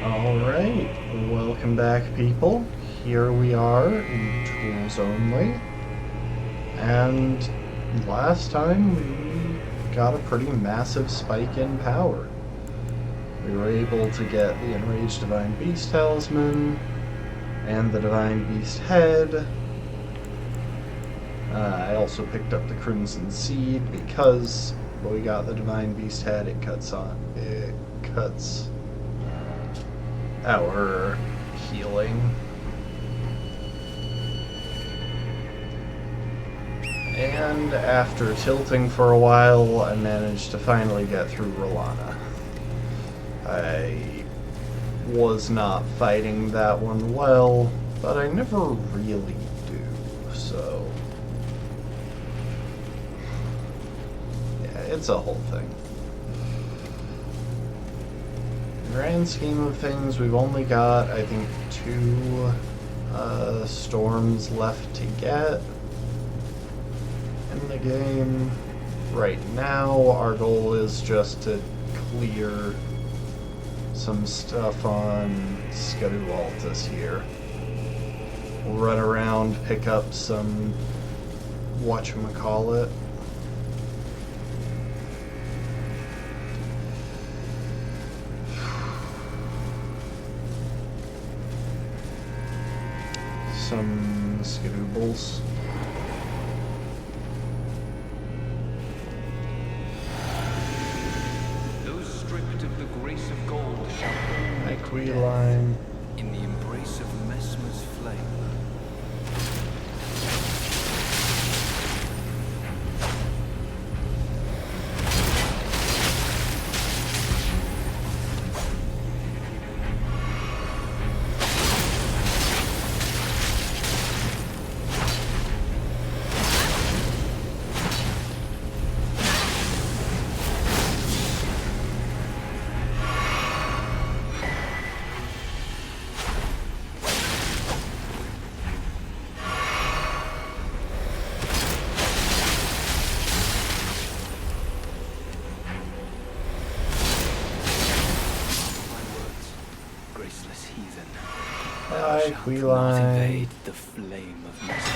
Alright, welcome back people. Here we are in Tools Only. And last time we got a pretty massive spike in power. We were able to get the Enraged Divine Beast talisman and the Divine Beast head. I also picked up the Crimson Seed because when we got the Divine Beast head, it cuts our healing. And after tilting for a while, I managed to finally get through Rolana. I was not fighting that one well, but I never really do, so yeah, it's a whole thing. In the grand scheme of things, we've only got, I think, 2 storms left to get in the game. Right now, our goal is just to clear some stuff on Altus here. We'll run around, pick up some whatchamacallit. Some skadoobles. Those stripped of the grace of gold shall Hi, Queeline. in the embrace of Mesmer's flame. Hi, Shalt not Queeline. evade the flame of Mesmer.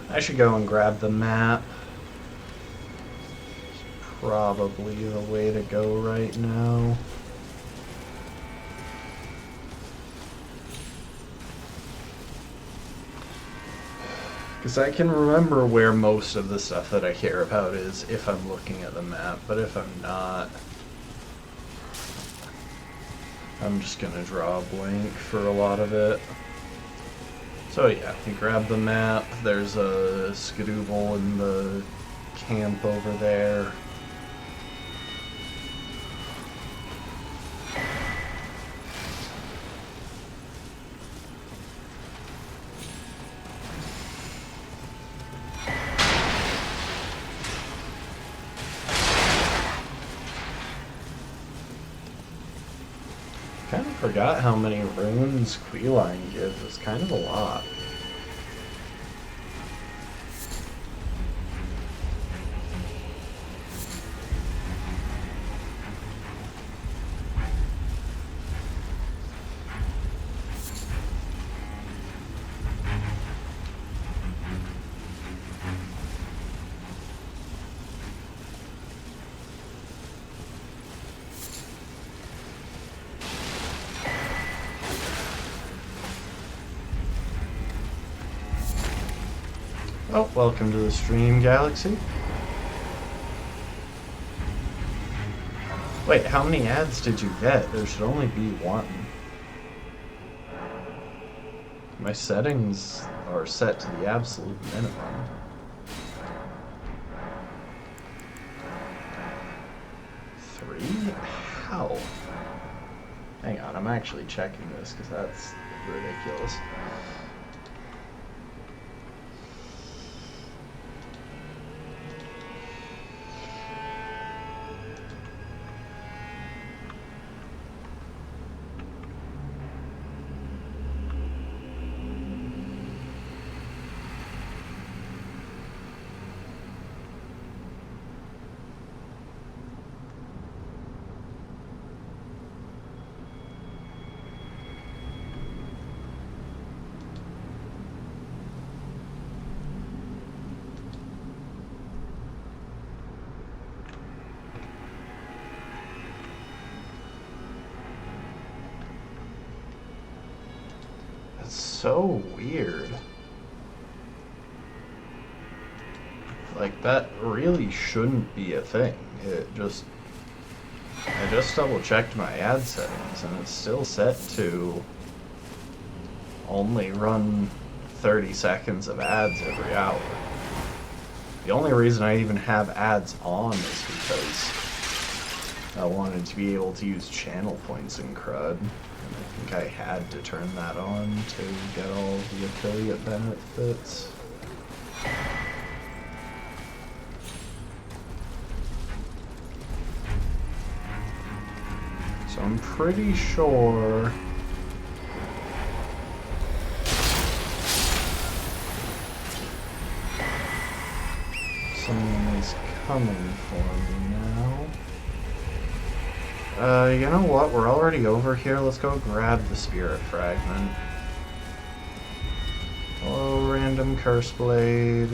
I should go and grab the map. Probably the way to go right now. Because I can remember where most of the stuff that I care about is if I'm looking at the map, but if I'm not, I'm just going to draw a blank for a lot of it. So yeah, you grab the map, there's a skadooble in the camp over there. Kind of forgot how many runes Queeline gives. It's kind of a lot. Oh, welcome to the stream, Galaxy. Wait, how many ads did you get? There should only be one. My settings are set to the absolute minimum. Three? How? Hang on, I'm actually checking this because that's ridiculous. so weird. Like, that really shouldn't be a thing. I just double checked my ad settings and it's still set to only run 30 seconds of ads every hour. The only reason I even have ads on is because I wanted to be able to use channel points in CRUD, and I think I had to turn that on to get all the affiliate benefits. So I'm pretty sure someone is coming for me now. You know what? We're already over here. Let's go grab the spirit fragment. Hello, random curse blade.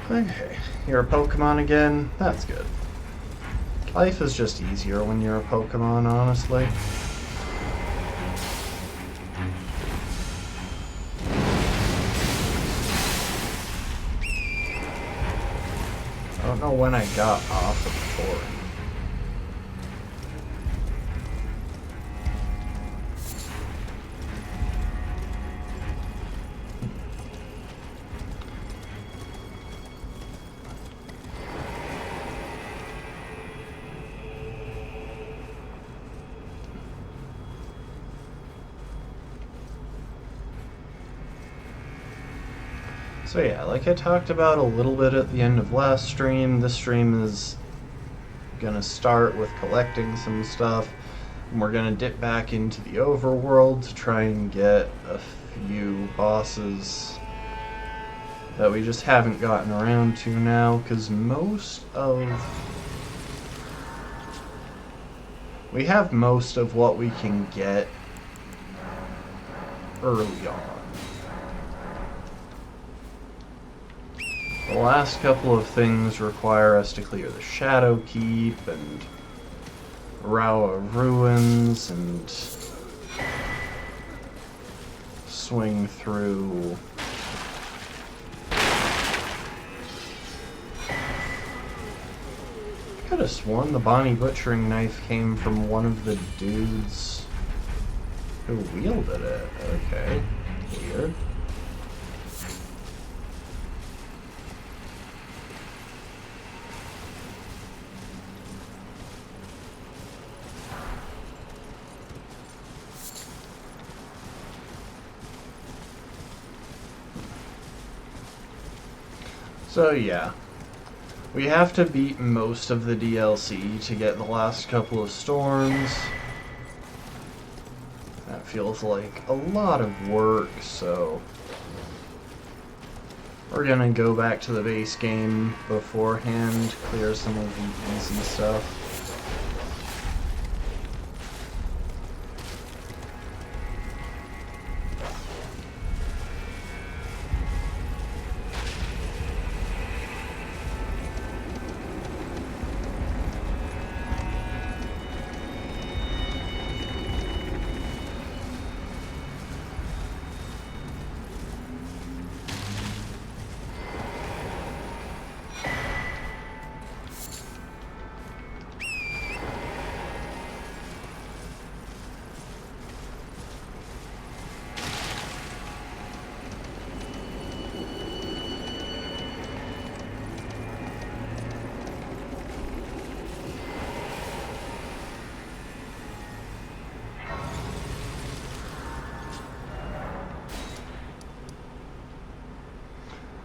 Okay, you're a Pokemon again? That's good. Life is just easier when you're a Pokemon, honestly. I don't know when I got off of Thorin. So yeah, like I talked about a little bit at the end of last stream, this stream is gonna start with collecting some stuff, and we're gonna dip back into the overworld to try and get a few bosses that we just haven't gotten around to now, because we have most of what we can get early on. The last couple of things require us to clear the Shadow Keep and Rawa Ruins and swing through I could have sworn the Bonnie Butchering Knife came from one of the dudes who wielded it. Okay, weird. So yeah, we have to beat most of the DLC to get the last couple of storms. That feels like a lot of work, so we're gonna go back to the base game beforehand, clear some of the easy stuff.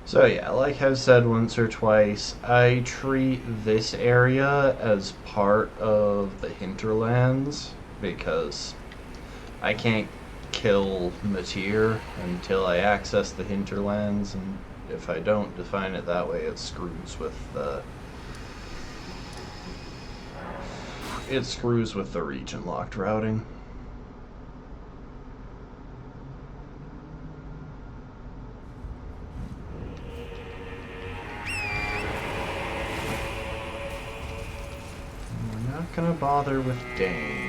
So yeah, like I've said once or twice, I treat this area as part of the hinterlands because I can't kill Matir until I access the hinterlands, and if I don't define it that way, it screws with the region locked routing. We're not gonna bother with Dane.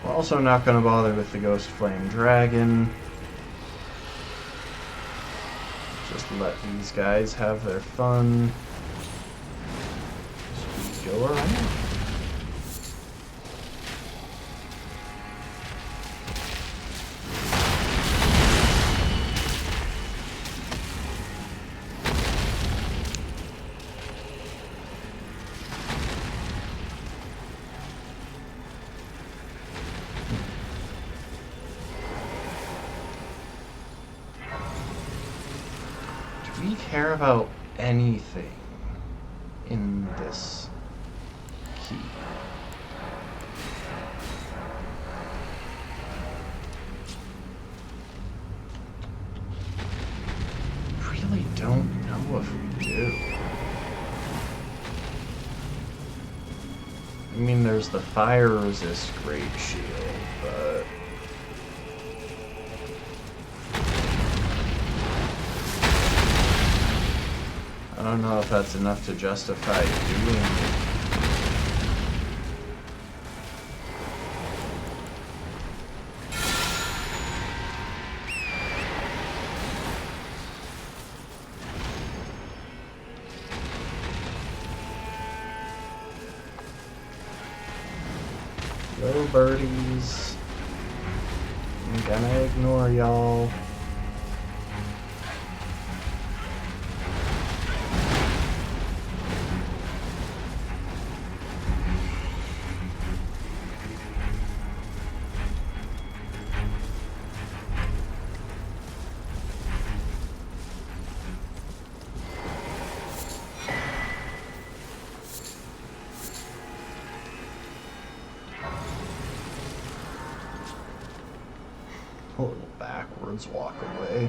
We're also not going to bother with the Ghost Flame Dragon. Just let these guys have their fun. Just go around. Do we care about anything in this key? Really don't know if we do. I mean, there's the fire resist great shield, but I don't know if that's enough to justify doing it. Hello, birdies. I'm gonna ignore y'all. A little backwards walk away.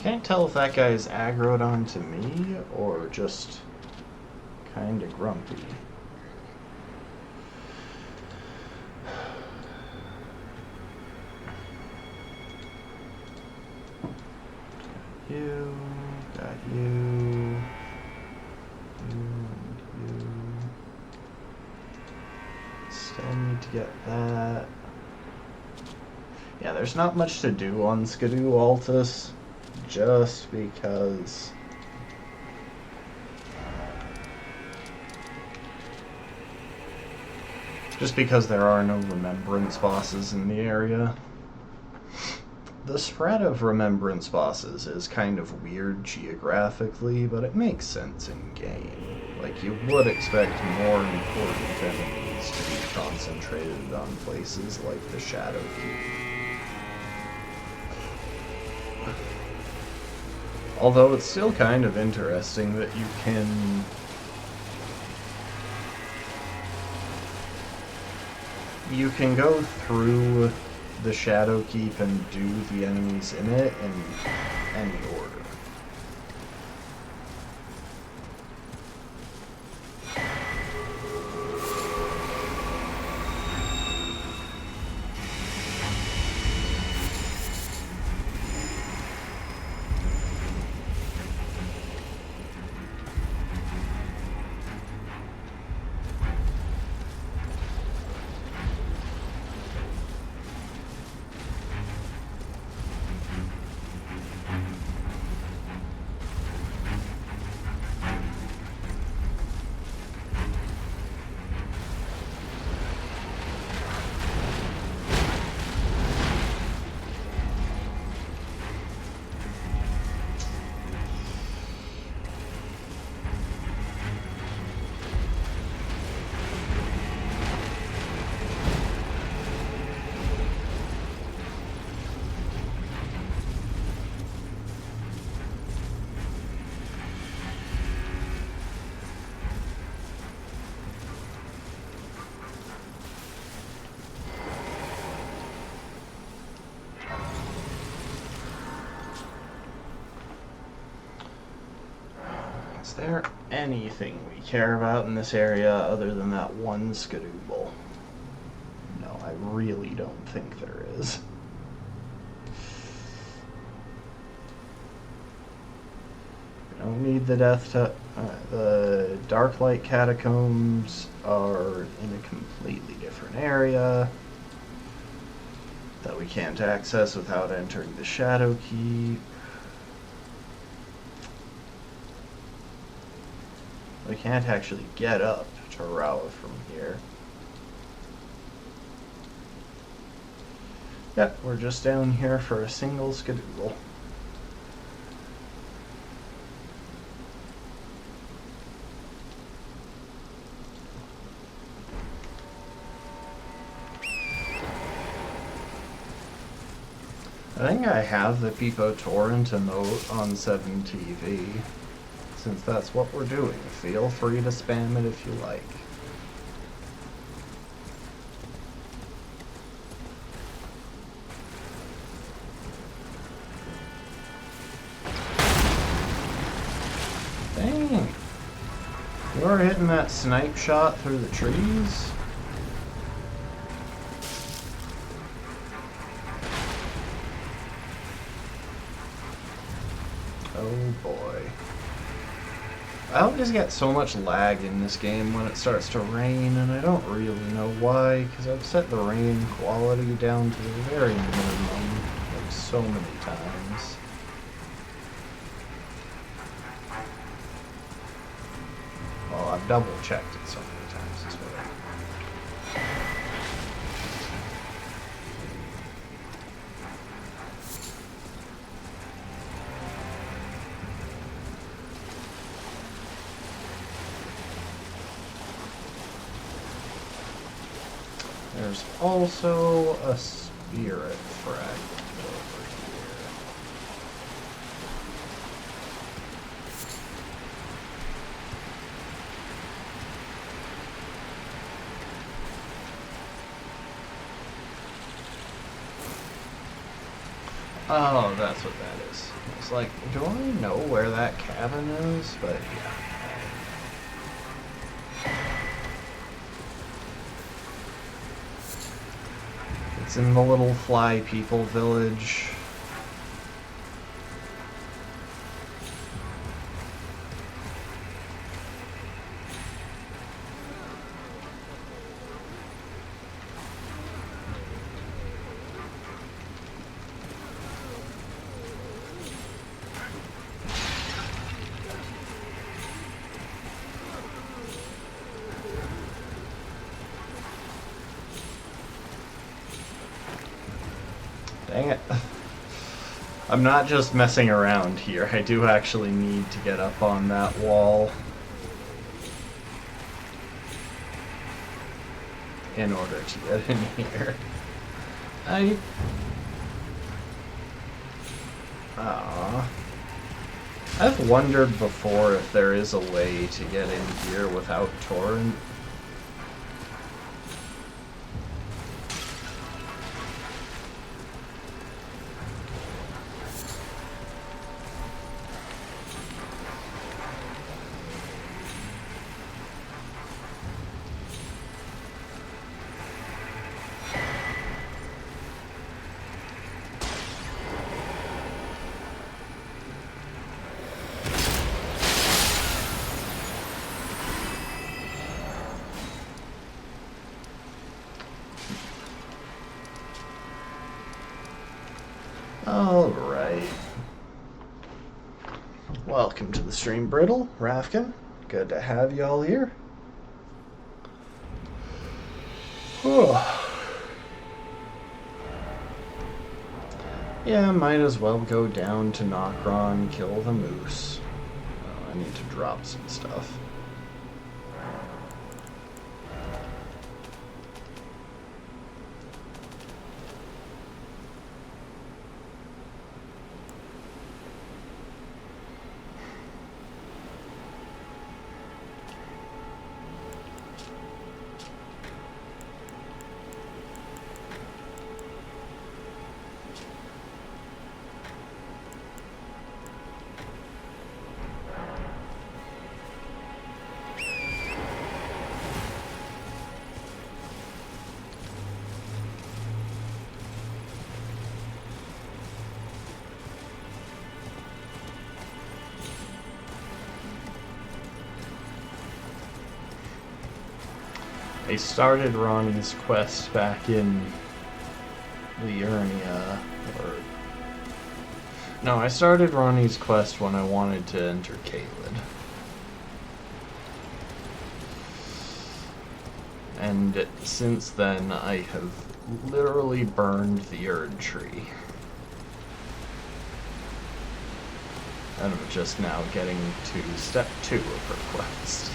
Can't tell if that guy's aggroed onto me or just kinda grumpy. You, got you, and you. Still need to get that. Yeah, there's not much to do on Skidoo Altus, just because there are no remembrance bosses in the area. The spread of remembrance bosses is kind of weird geographically, but it makes sense in game. Like, you would expect more important enemies to be concentrated on places like the Shadow Keep. Although it's still kind of interesting that you can go through the Shadow Keep and do the enemies in it in any order. Is there anything we care about in this area other than that one skadooble? No, I really don't think there is. We don't need the the Darklight Catacombs are in a completely different area that we can't access without entering the Shadow Keep. We can't actually get up to Rawa from here. Yep, we're just down here for a single skadoodle. I think I have the Peepo torrent emote on 7TV. Since that's what we're doing, feel free to spam it if you like. Dang! You are hitting that snipe shot through the trees? Oh boy. I always get so much lag in this game when it starts to rain, and I don't really know why, because I've set the rain quality down to the very minimum, like so many times. Well, I've double checked it so many times as well. There's also a spirit fragment over here. Oh, that's what that is. It's like, do I know where that cabin is? But yeah. It's in the little fly people village. Dang it. I'm not just messing around here. I do actually need to get up on that wall in order to get in here. I've wondered before if there is a way to get in here without torrent. Alright. Welcome to the stream, Brittle, Rafkin. Good to have you all here. Whew. Yeah, might as well go down to Nokron, kill the moose. Oh, I need to drop some stuff. I started Ronnie's quest back in Liurnia, or... No, I started Ronnie's quest when I wanted to enter Caelid. And since then, I have literally burned the Erd tree. And I'm just now getting to step 2 of her quest.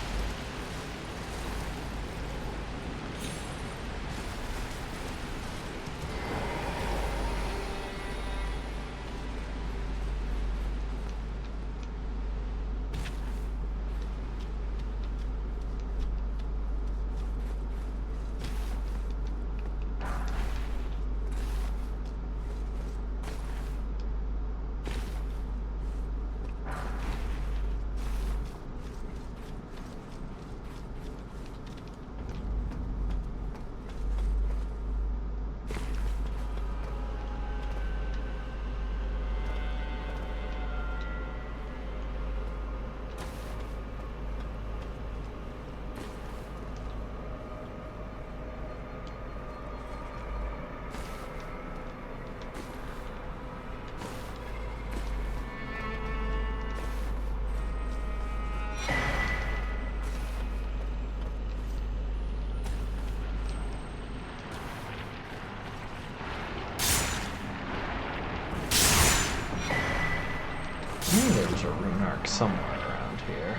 There's a rune arc somewhere around here.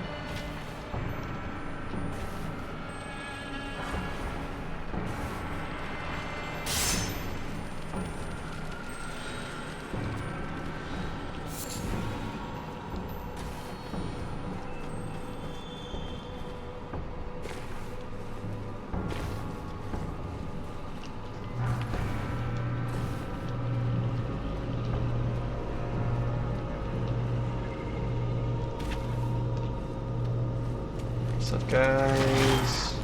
What's up, guys?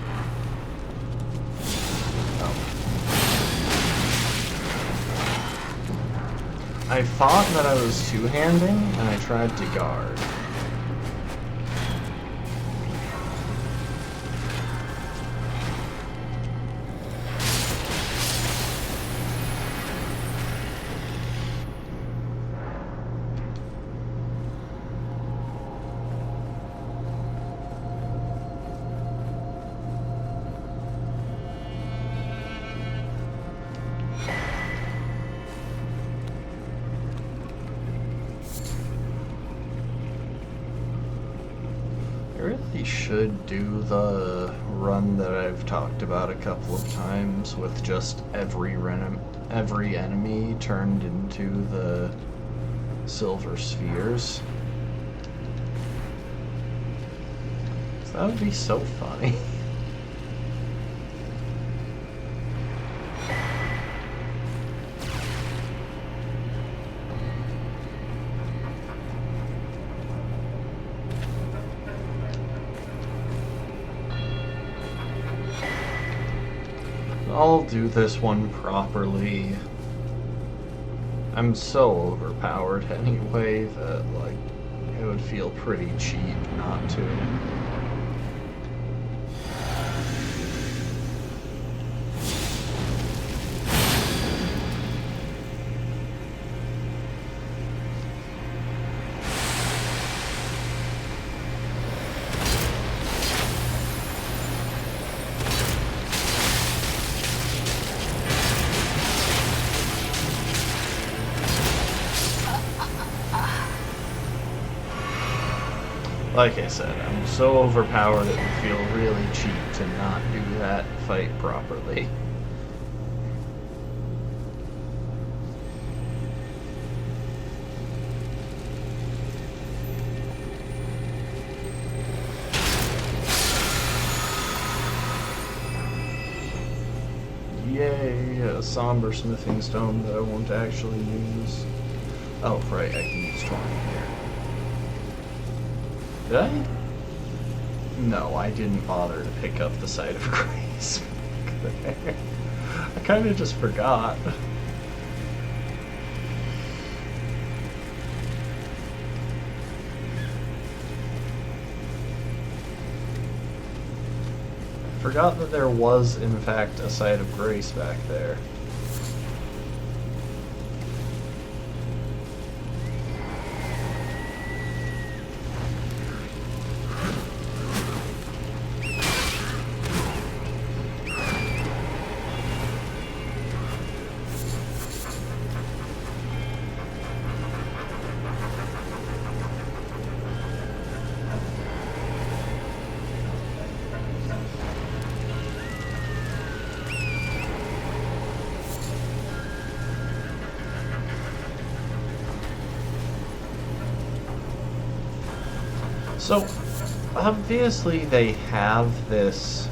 Oh. I thought that I was two-handing, and I tried to guard. Should do the run that I've talked about a couple of times with just every enemy turned into the silver spheres. That would be so funny. I'll do this one properly. I'm so overpowered anyway that, like, it would feel pretty cheap not to. Like I said, I'm so overpowered it would feel really cheap to not do that fight properly. Yay, a somber smithing stone that I won't actually use. Oh, right, I can use 20 here. Did I? No, I didn't bother to pick up the site of grace back there. I kind of just forgot. forgot that there was, in fact, a site of grace back there. So, obviously they have this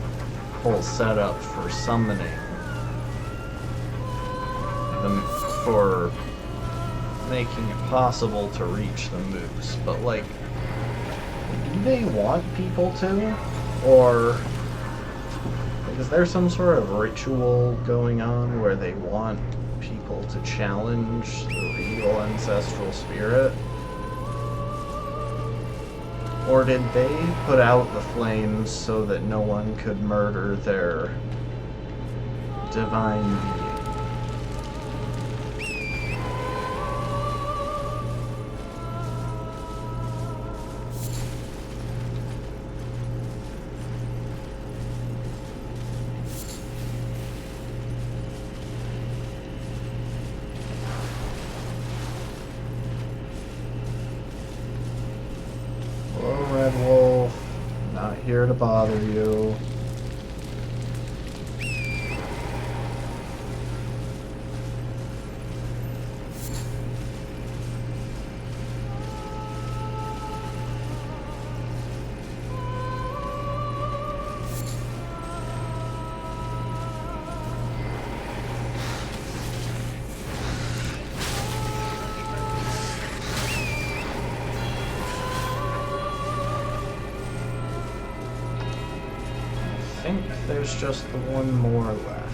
whole setup for summoning them, for making it possible to reach the moose, but like, do they want people to? Or like, is there some sort of ritual going on where they want people to challenge the regal ancestral spirit? Or did they put out the flames so that no one could murder their divine being? Red Wolf, not here to bother you. I think there's just the one more left.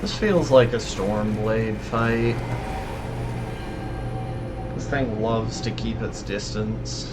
This feels like a Stormblade fight. This thing loves to keep its distance.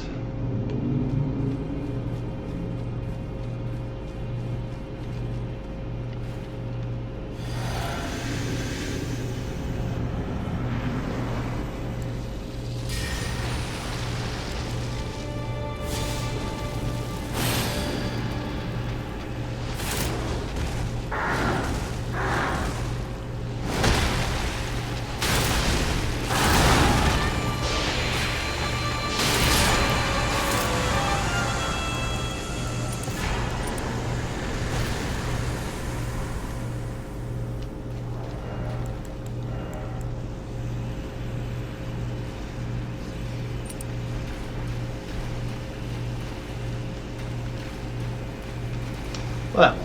Well.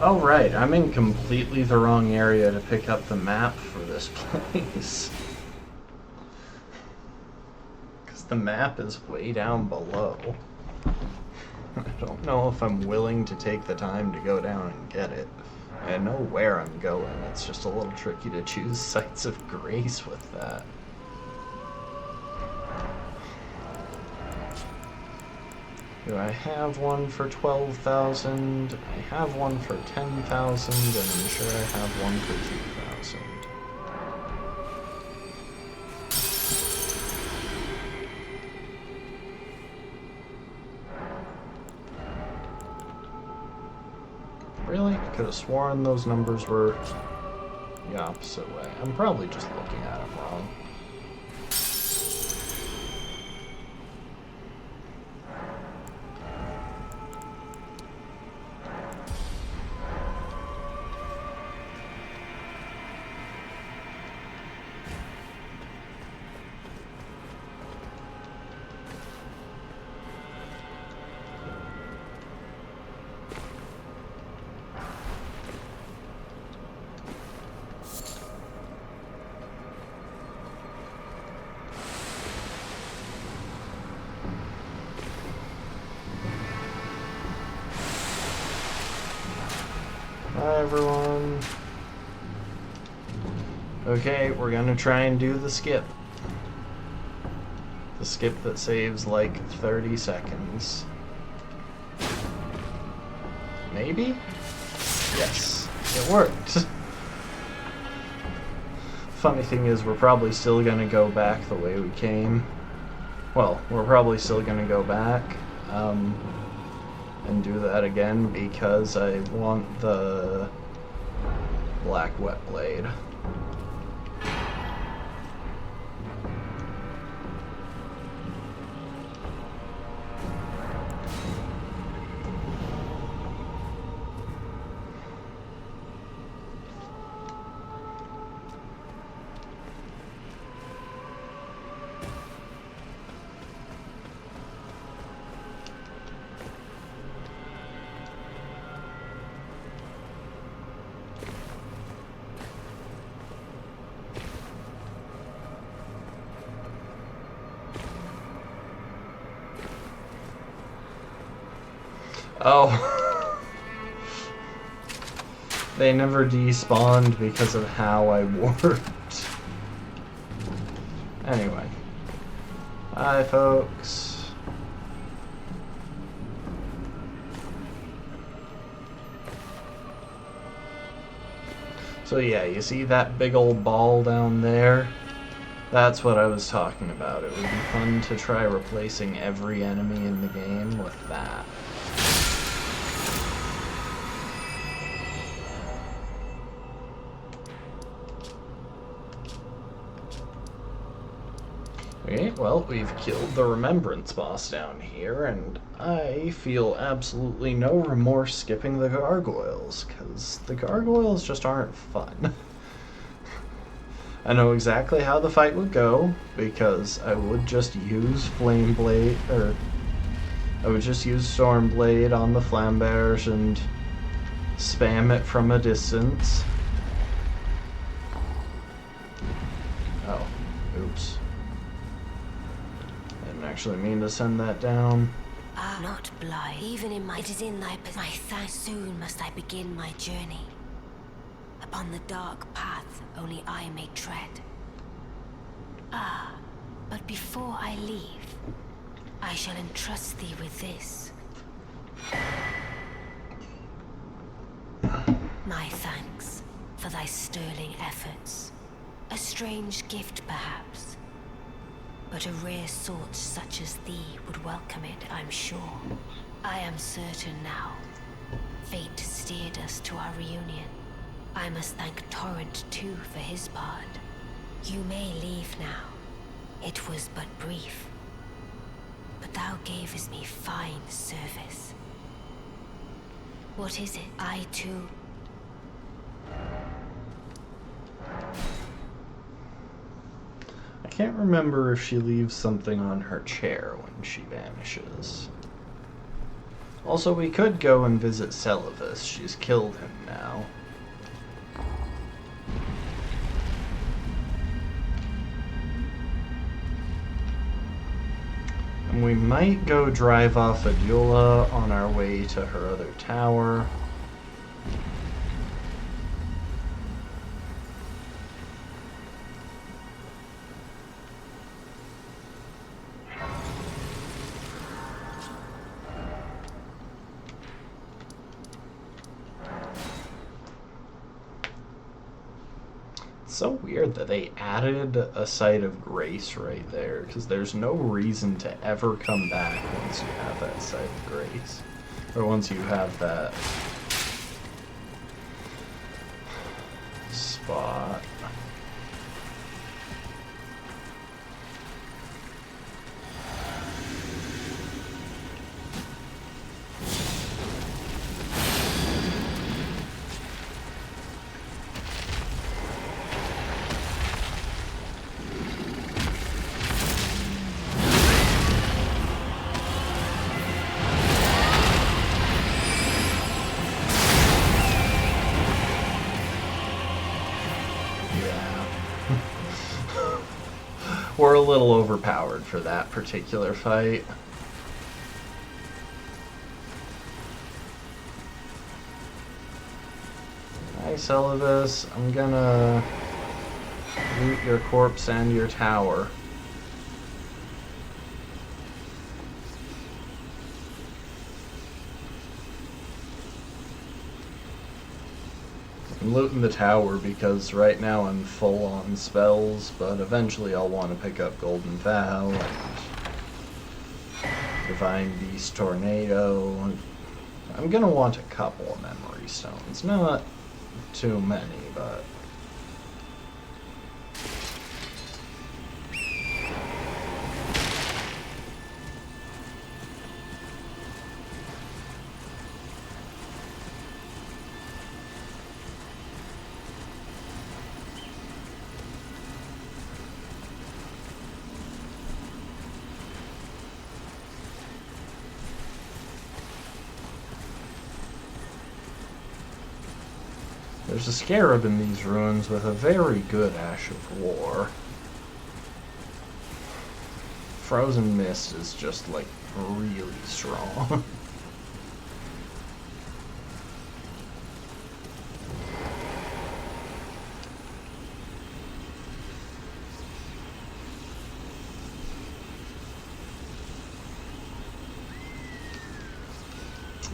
Oh right, I'm in completely the wrong area to pick up the map for this place. Because the map is way down below. I don't know if I'm willing to take the time to go down and get it. I know where I'm going, it's just a little tricky to choose sites of grace with that. Do I have one for 12,000? I have one for 10,000, and I'm sure I have one for 2,000. Really? Could have sworn those numbers were the opposite way. I'm probably just looking at them wrong. everyone. Okay, we're gonna try and do the skip. The skip that saves like 30 seconds. Maybe? Yes, it worked. Funny thing is, we're probably still gonna go back the way we came. Well, we're probably still gonna go back and do that again because I want the black wet blade. Oh. They never despawned because of how I warped. Anyway. Hi, folks. So yeah, you see that big old ball down there? That's what I was talking about. It would be fun to try replacing every enemy in the game with that. Okay, well, we've killed the remembrance boss down here, and I feel absolutely no remorse skipping the gargoyles, because the gargoyles just aren't fun. I know exactly how the fight would go, because I would just use Flame Blade, or I would just use Storm Blade on the Flambears and spam it from a distance. Oh, oops. Actually mean to send that down. Not blind, even in my... It is in thy... My thanks. Soon must I begin my journey. Upon the dark path only I may tread. But before I leave, I shall entrust thee with this. My thanks for thy sterling efforts. A strange gift, perhaps. But a rare sort such as thee would welcome it, I'm sure. I am certain now. Fate steered us to our reunion. I must thank Torrent, too, for his part. You may leave now. It was but brief. But thou gavest me fine service. What is it? I, too... I can't remember if she leaves something on her chair when she vanishes. Also, we could go and visit Celivis. She's killed him now. And we might go drive off Adula on our way to her other tower. So weird that they added a site of grace right there, because there's no reason to ever come back once you have that site of grace, or once you have that spot. We're a little overpowered for that particular fight. Celibus, I'm gonna loot your corpse and your tower. I'm looting the tower because right now I'm full on spells, but eventually I'll want to pick up Golden Vow and Divine Beast Tornado. I'm gonna want a couple of memory stones. Not too many, but... There's a scarab in these ruins with a very good Ash of War. Frozen Mist is just, like, really strong.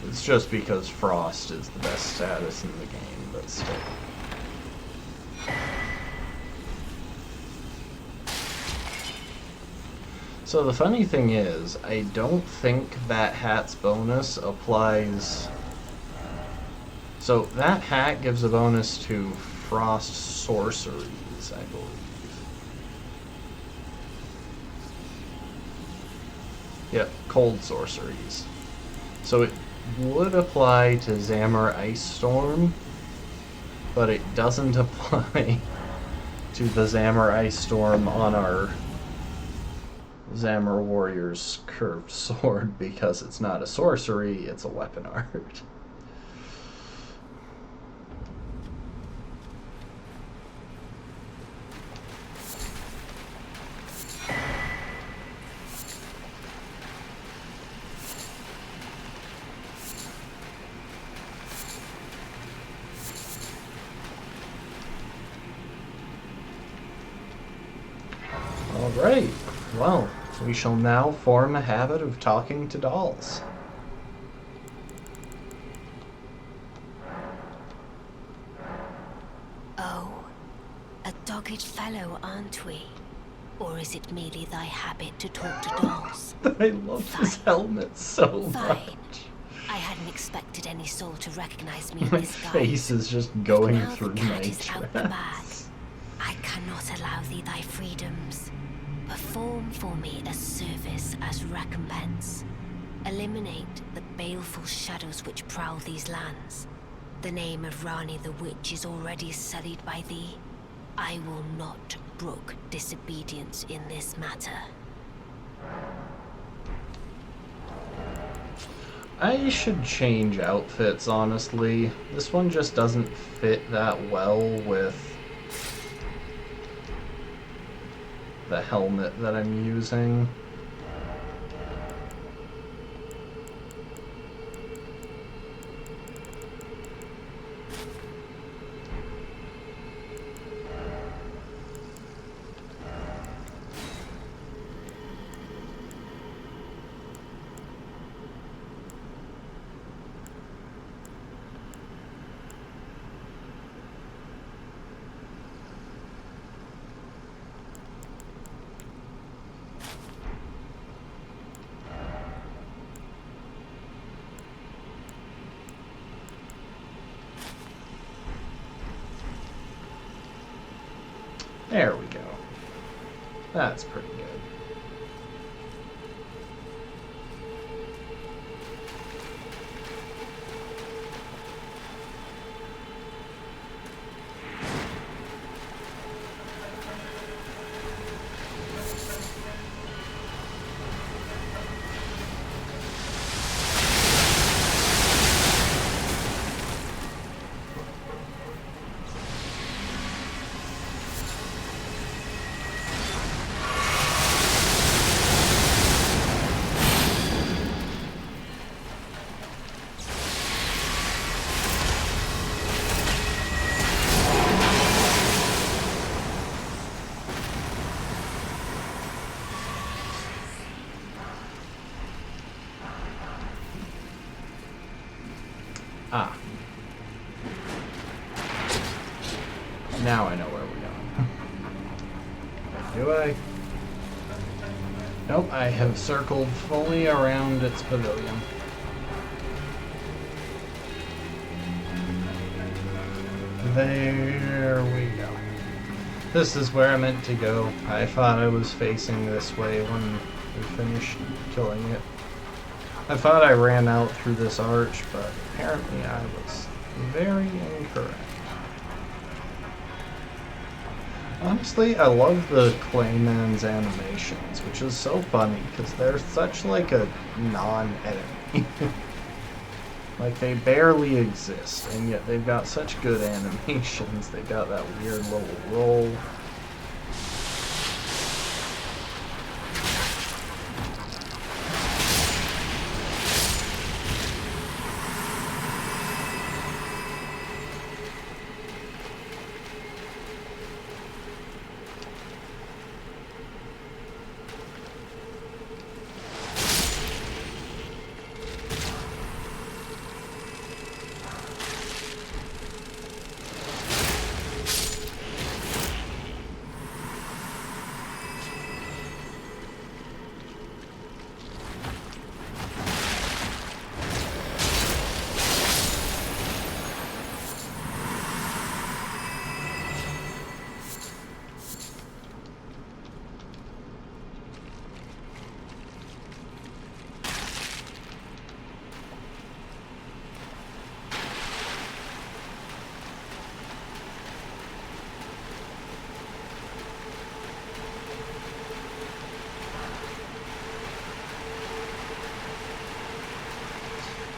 It's just because Frost is the best status in the game, but still. So the funny thing is, I don't think that hat's bonus applies... So that hat gives a bonus to Frost sorceries, I believe. Yep, cold sorceries. So it would apply to Zamor Ice Storm, but it doesn't apply to the Zamor Ice Storm on our Zamor Warrior's Curved Sword because it's not a sorcery, it's a weapon art. Alright, well, we shall now form a habit of talking to dolls. Oh, a dogged fellow, aren't we? Or is it merely thy habit to talk to dolls? I love his helmet so Fine. much. I hadn't expected any soul to recognize me in My this guise. face is just going Now through the cat my is out the bag. dress. I cannot allow thee thy freedoms. Perform for me a service as recompense. Eliminate the baleful shadows which prowl these lands. The name of Rani the Witch is already sullied by thee. I will not brook disobedience in this matter. I should change outfits, honestly. This one just doesn't fit that well with the helmet that I'm using. There we go. That's pretty good. Ah. Now I know where we're going. Do I? Nope, I have circled fully around its pavilion. There we go. This is where I meant to go. I thought I was facing this way when we finished killing it. I thought I ran out through this arch, but apparently I was very incorrect. Honestly, I love the Clayman's animations, which is so funny, because they're such like a non-enemy. Like, they barely exist, and yet they've got such good animations. They've got that weird little roll.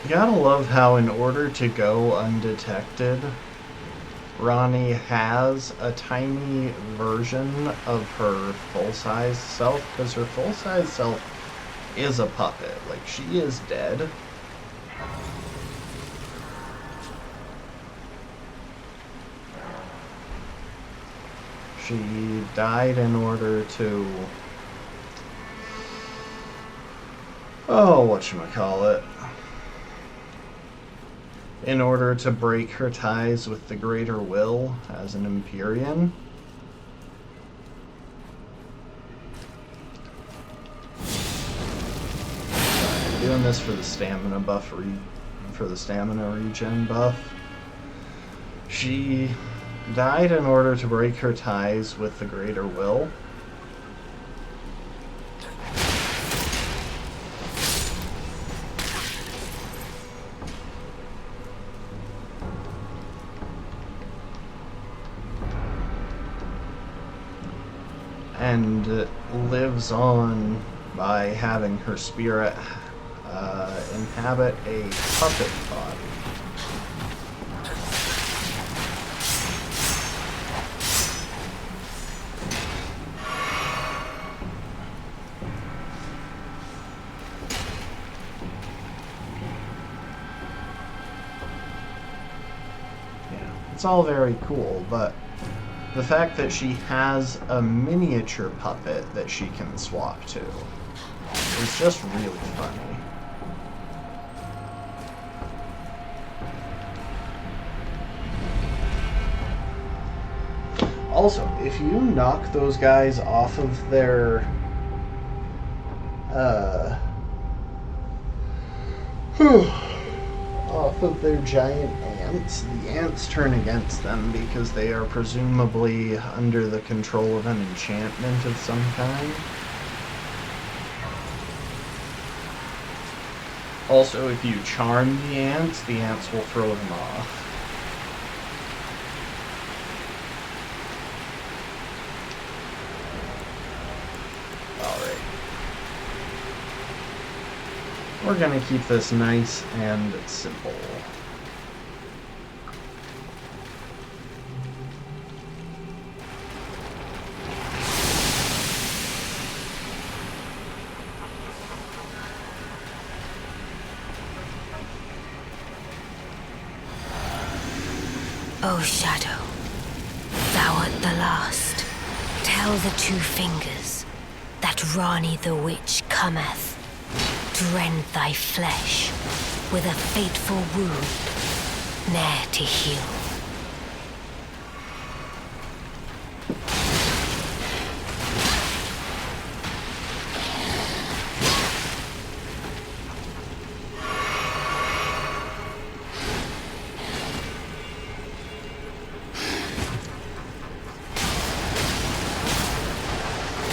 You gotta love how, in order to go undetected, Ronnie has a tiny version of her full-size self, because her full-size self is a puppet. Like, she is dead. She died in order to... oh, whatchamacallit. In order to break her ties with the Greater Will as an Empyrean. I'm doing this for the stamina buff, for the stamina regen buff. She died in order to break her ties with the Greater Will. And lives on by having her spirit inhabit a puppet body. Yeah, it's all very cool, but the fact that she has a miniature puppet that she can swap to is just really funny. Also, if you knock those guys off of their off of their giant ants, the ants turn against them because they are presumably under the control of an enchantment of some kind. Also, if you charm the ants will throw them off. Alright. We're gonna keep this nice and simple. O Shadow, thou art the last. Tell the two fingers that Rani the Witch cometh to rend thy flesh with a fateful wound ne'er to heal.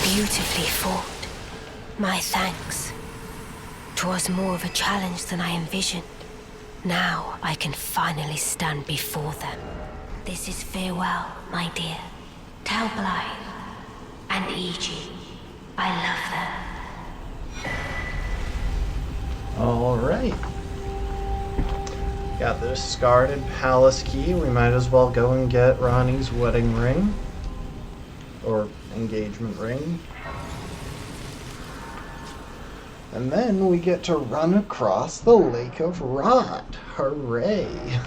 Beautifully fought. My thanks. 'Twas more of a challenge than I envisioned. Now I can finally stand before them. This is farewell, my dear. Tell Blythe and E.G. I love them. Alright. Got the discarded palace key. We might as well go and get Ronnie's wedding ring. Or engagement ring. And then we get to run across the Lake of Rot. Hooray!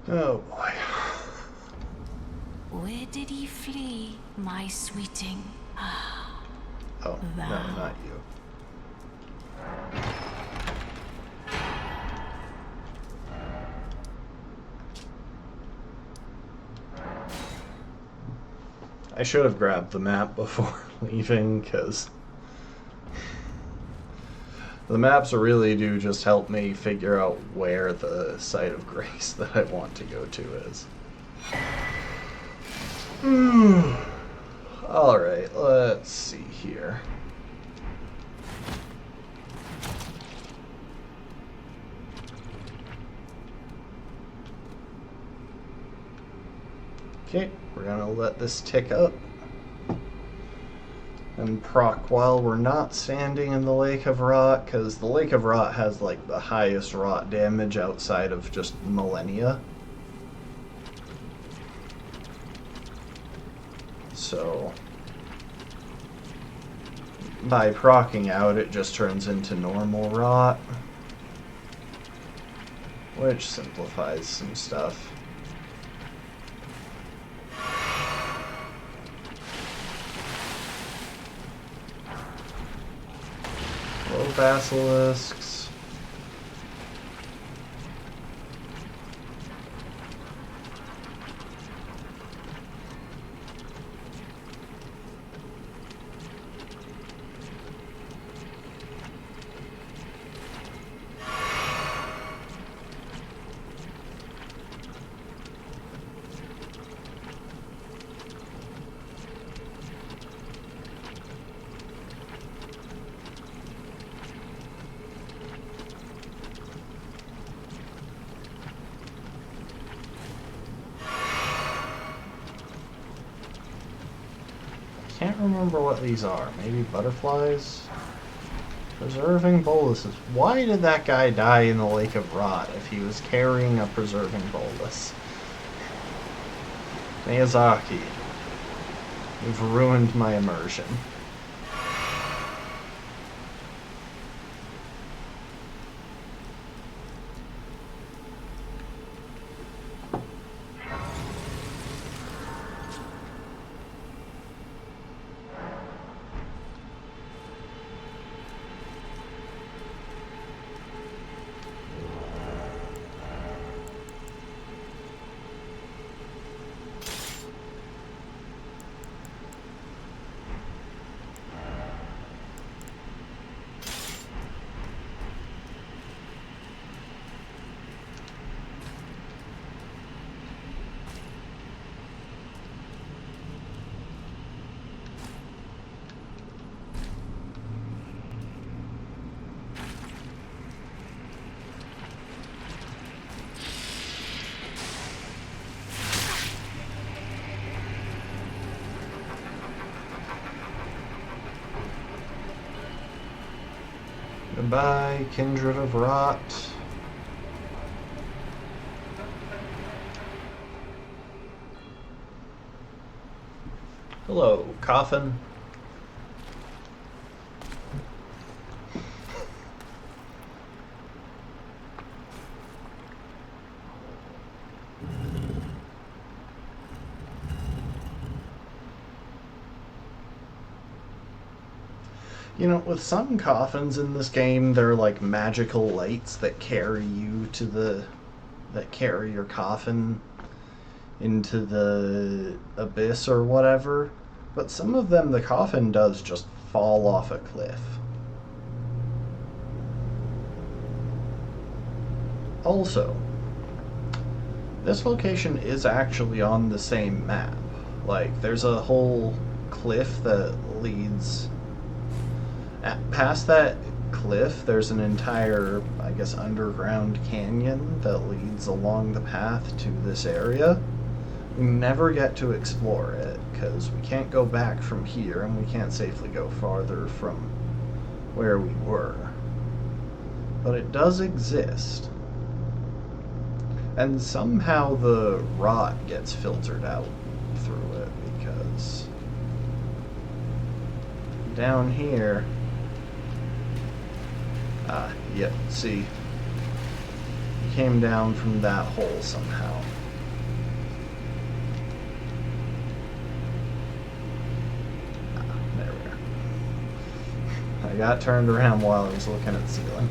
Oh boy. Where did he flee, my sweeting? Oh, no, not you. I should have grabbed the map before leaving, because the maps really do just help me figure out where the site of grace that I want to go to is. Alright, let's see here. Okay, we're gonna let this tick up and proc while we're not standing in the Lake of Rot, because the Lake of Rot has like the highest rot damage outside of just millennia. So by proccing out, it just turns into normal rot, which simplifies some stuff. Low basilisks. Can't remember what these are. Maybe butterflies? Preserving boluses. Why did that guy die in the Lake of Rot if he was carrying a preserving bolus? Miyazaki, you've ruined my immersion. Goodbye, kindred of rot. Hello, coffin. You know, with some coffins in this game, they're like magical lights that carry you to that carry your coffin into the abyss or whatever. But some of them, the coffin does just fall off a cliff. Also, this location is actually on the same map. Like, there's a whole cliff that leads... Past that cliff, there's an entire, I guess, underground canyon that leads along the path to this area. We never get to explore it, because we can't go back from here, and we can't safely go farther from where we were. But it does exist. And somehow the rot gets filtered out through it, because down here... yep, see. He came down from that hole somehow. There we are. I got turned around while I was looking at the ceiling.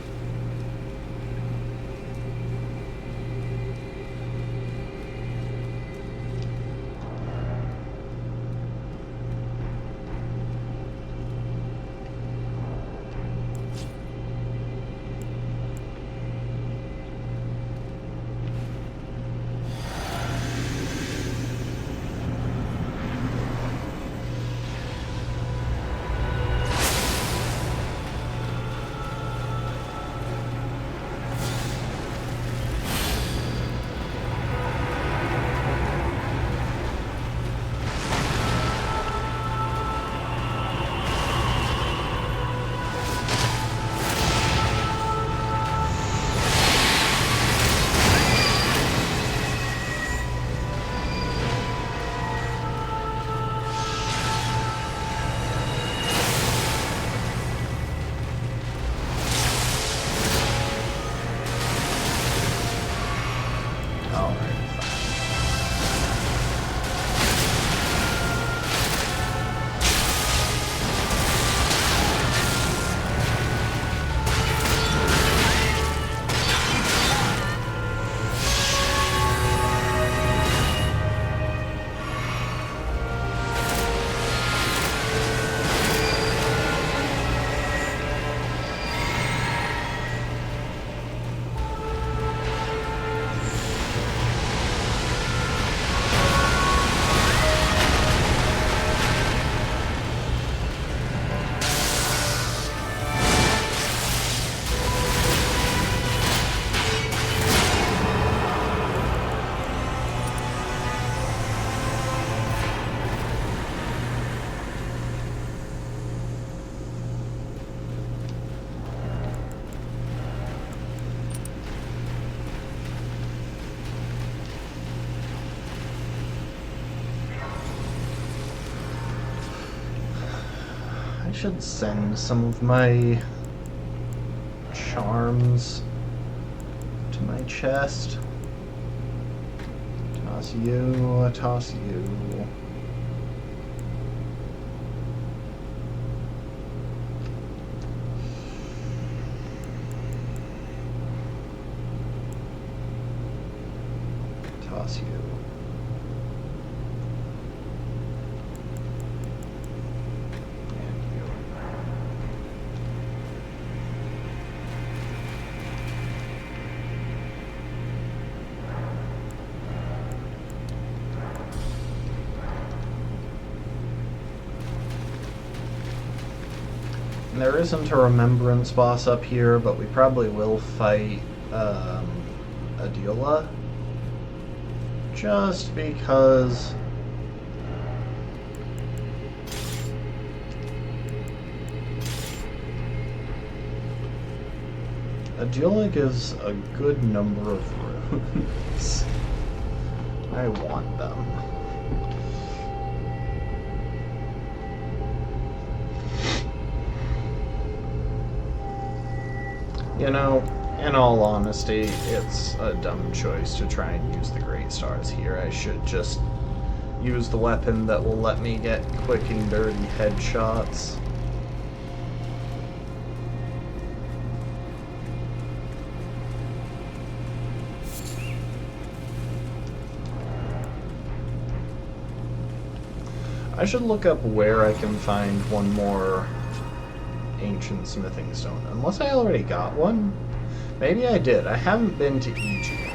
I should send some of my charms to my chest. Toss you, toss you. Toss you. There isn't a remembrance boss up here, but we probably will fight Adula. Just because... Adula gives a good number of runes. I want them. You know, in all honesty, it's a dumb choice to try and use the Great Stars here. I should just use the weapon that will let me get quick and dirty headshots. I should look up where I can find one more ancient smithing stone. Unless I already got one. Maybe I did. I haven't been to Egypt.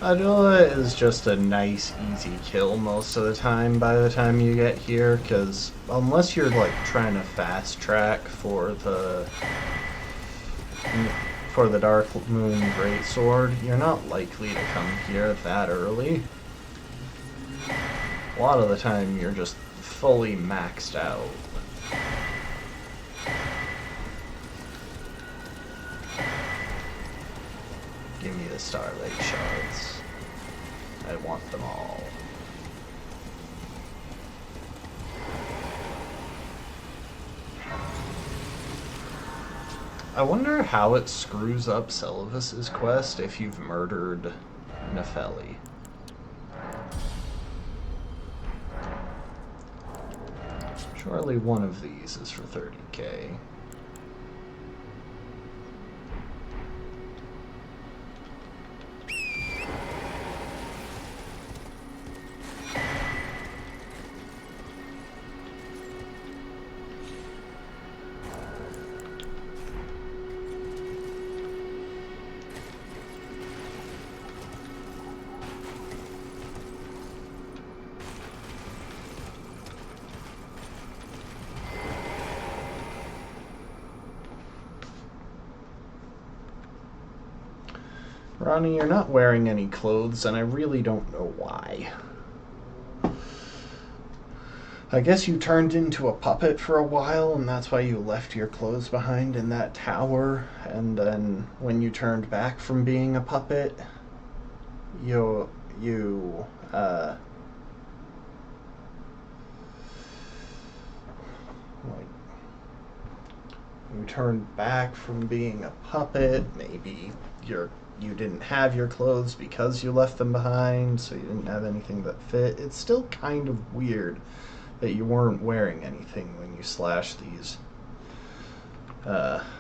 Adula is just a nice, easy kill most of the time by the time you get here, because unless you're like trying to fast track for the Dark Moon Greatsword, you're not likely to come here that early. A lot of the time you're just fully maxed out. Give me the Starlight Shards. I want them all. I wonder how it screws up Celivis's quest if you've murdered Nefeli. Surely one of these is for 30k. Ronnie, you're not wearing any clothes, and I really don't know why. I guess you turned into a puppet for a while, and that's why you left your clothes behind in that tower, and then when you turned back from being a puppet, you turned back from being a puppet. Maybe you didn't have your clothes because you left them behind, so you didn't have anything that fit. It's still kind of weird that you weren't wearing anything when you slashed these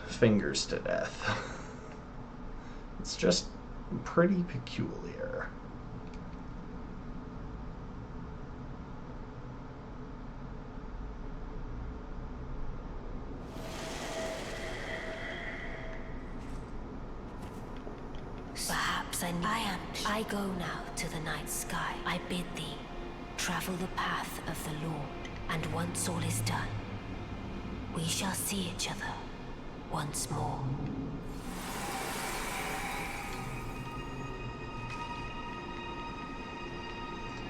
fingers to death. It's just pretty peculiar. Perhaps I go now to the night sky. I bid thee travel the path of the Lord, and once all is done, we shall see each other once more.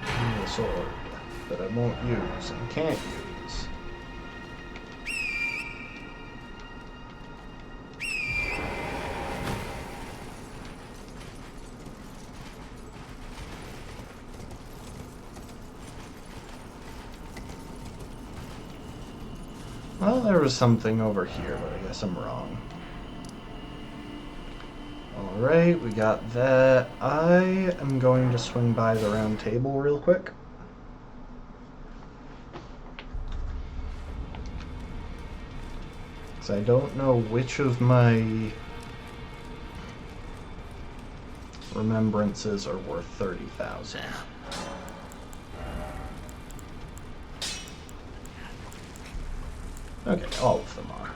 Give me a sword that I won't use and can't use. Well, there was something over here, but I guess I'm wrong. Alright, we got that. I am going to swing by the round table real quick. Because I don't know which of my remembrances are worth 30,000. Okay, all of them are.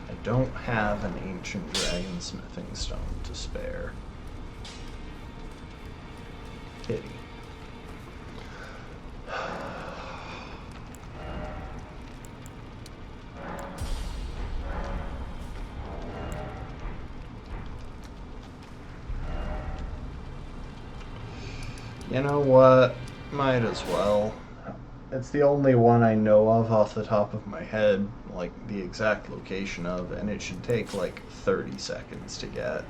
I don't have an ancient dragon smithing stone to spare. Pity. You know what? Might as well. It's the only one I know of off the top of my head, like the exact location of, and it should take like 30 seconds to get.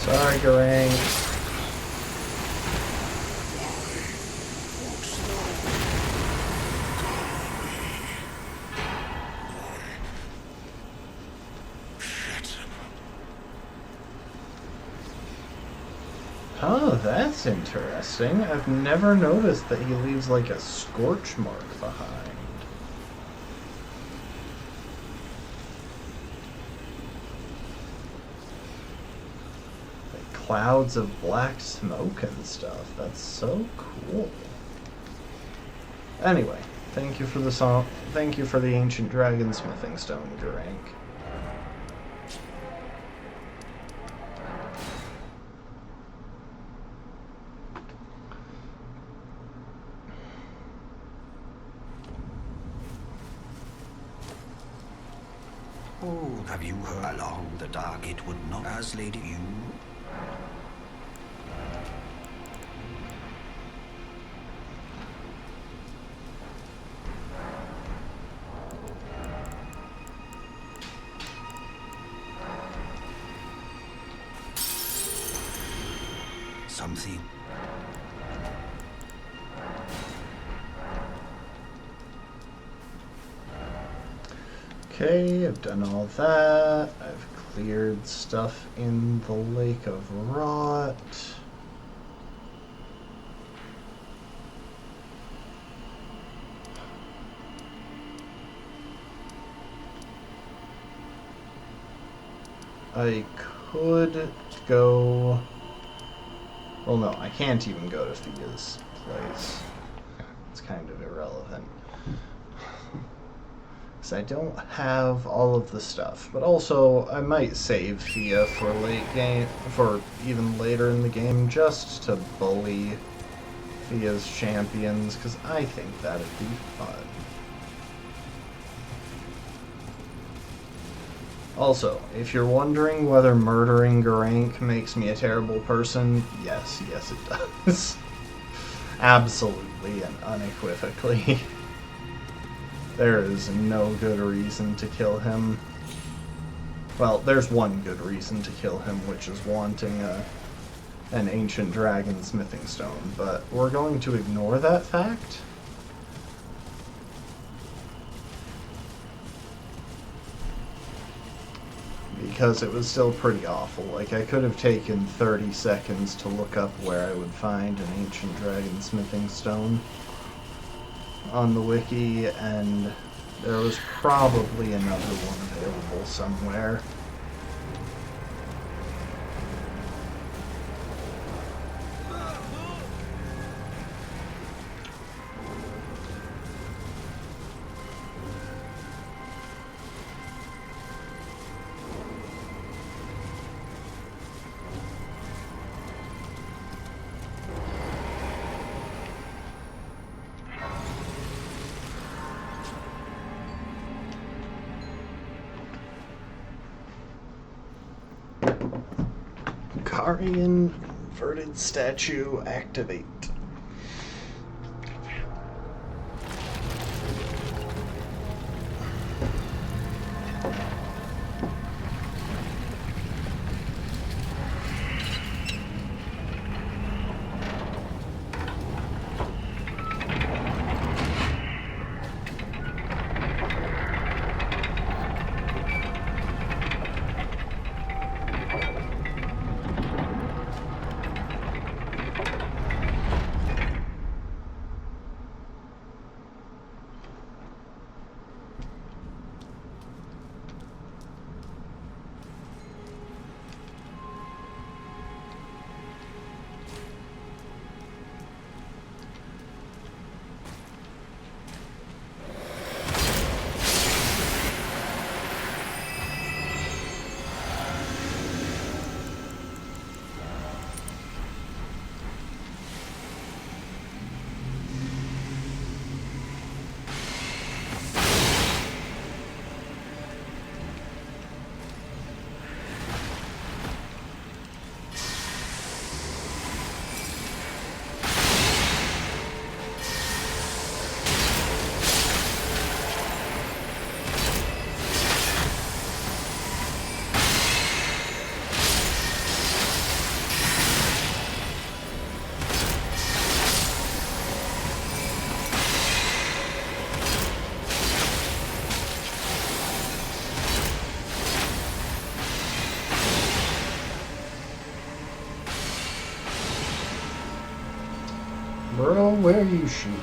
Sorry, Gorang. Oh, that's interesting. I've never noticed that he leaves like a scorch mark behind. Clouds of black smoke and stuff. That's so cool. Anyway, thank you for the song. Thank you for the ancient dragon smithing stone, Godrick. Oh, have you heard along the dark? It would not as lady you. Something. Okay, I've done all that. I've cleared stuff in the Lake of Rot. I could go... Well, no, I can't even go to Fia's place. It's kind of irrelevant. Because I don't have all of the stuff. But also, I might save Fia for late game, for even later in the game, just to bully Fia's champions, because I think that'd be fun. Also, if you're wondering whether murdering Godrick makes me a terrible person, yes it does. Absolutely and unequivocally. There is no good reason to kill him. Well, there's one good reason to kill him, which is wanting an ancient dragon smithing stone, but we're going to ignore that fact. because it was still pretty awful. Like, I could have taken 30 seconds to look up where I would find an ancient dragon smithing stone on the wiki, and there was probably another one available somewhere. Karian inverted statue activate. Bro, where are you shooting?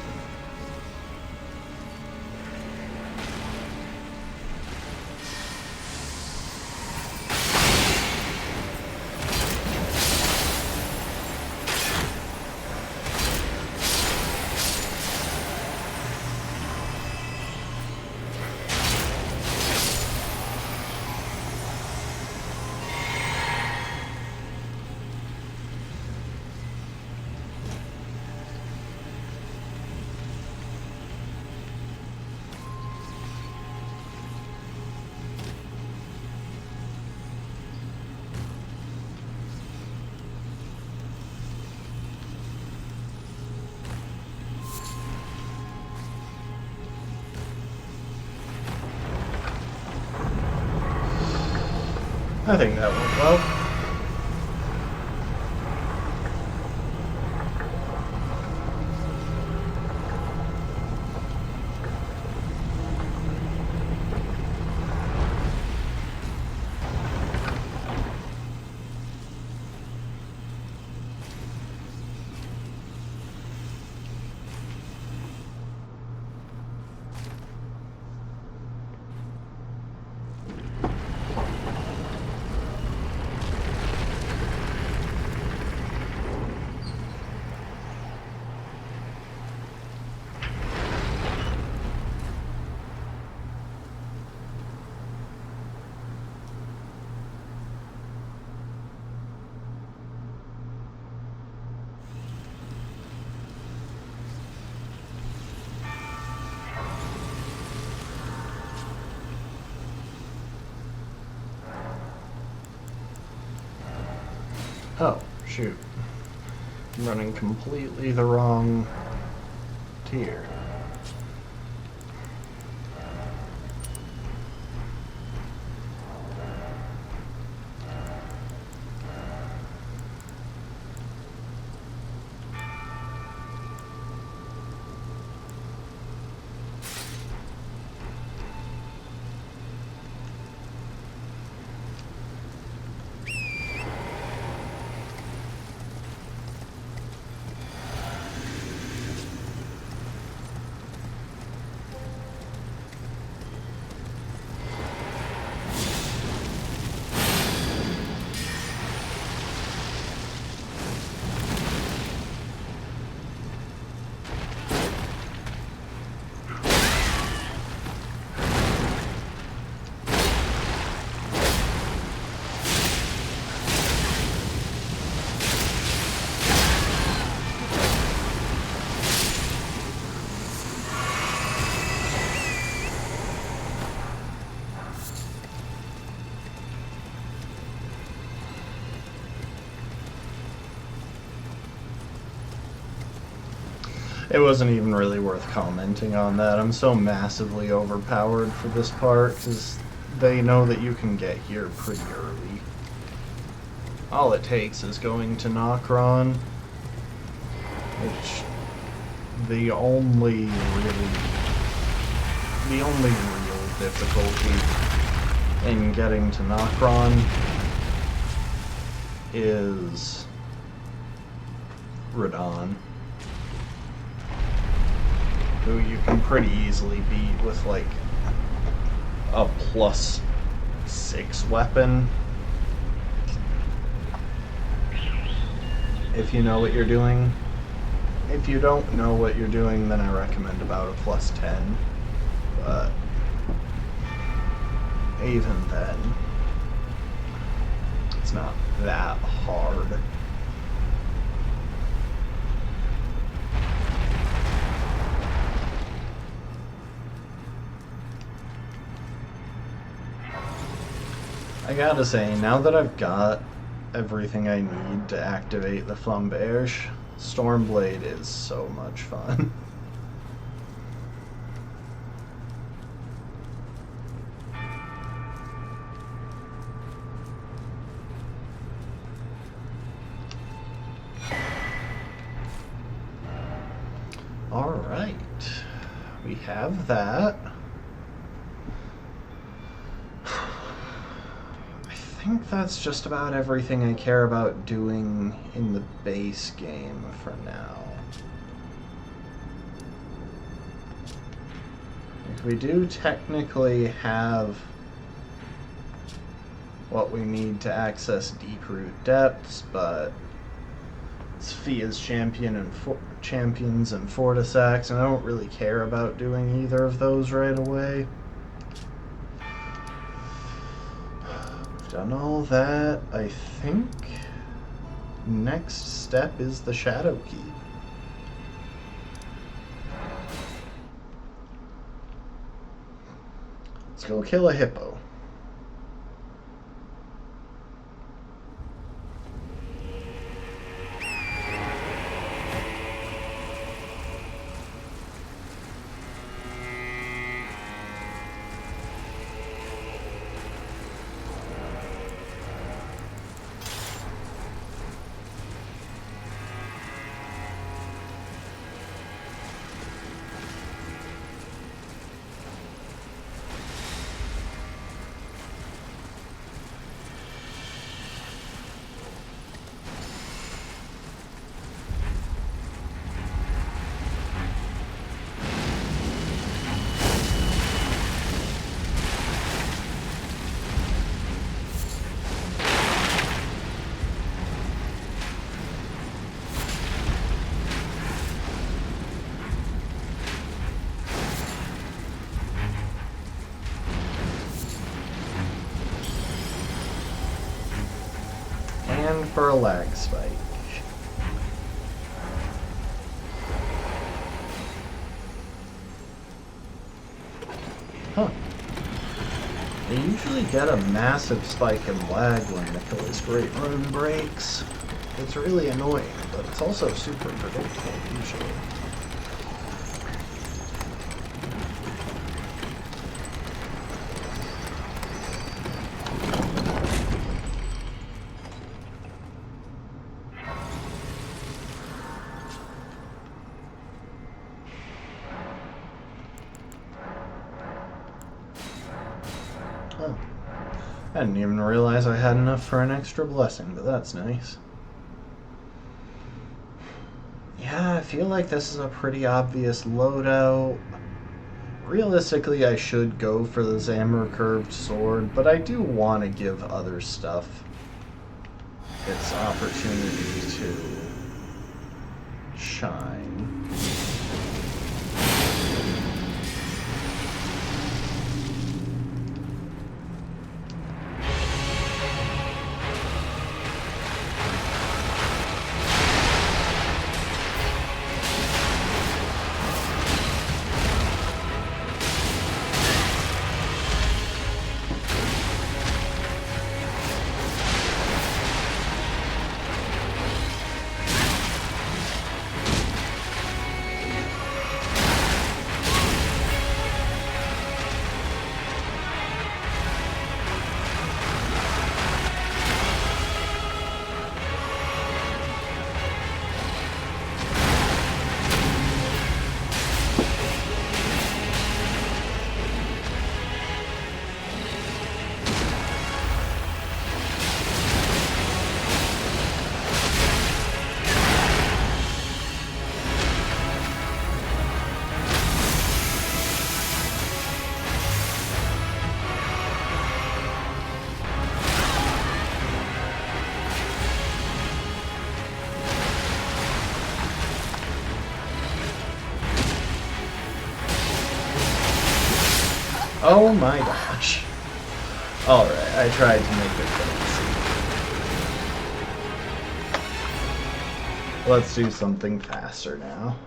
I think that went well. Oh, shoot. I'm running completely the wrong tier. It wasn't even really worth commenting on that. I'm so massively overpowered for this part, because they know that you can get here pretty early. All it takes is going to Nokron, which the only real difficulty in getting to Nokron is Radon, who you can pretty easily beat with like a +6 weapon if you know what you're doing. If you don't know what you're doing, then I recommend about a +10, but even then, it's not that hard. I gotta say, now that I've got everything I need to activate the Flamberge, Stormblade is so much fun. Alright, we have that. I think that's just about everything I care about doing in the base game for now. Like, we do technically have what we need to access Deep-Root Depths, but it's Fia's champions and Fortisax, and I don't really care about doing either of those right away. Done all that. I think next step is the Shadow Keep. Let's go kill a hippo. And for a lag spike. Huh. They usually get a massive spike in lag when Nicholas Great Rune breaks. It's really annoying, but it's also super predictable usually. Oh. I didn't even realize I had enough for an extra blessing, but that's nice. Yeah, I feel like this is a pretty obvious loadout. Realistically, I should go for the Zammer Curved Sword, but I do want to give other stuff its opportunity to shine. Oh my gosh. Alright, I tried to make it fancy. Let's do something faster now.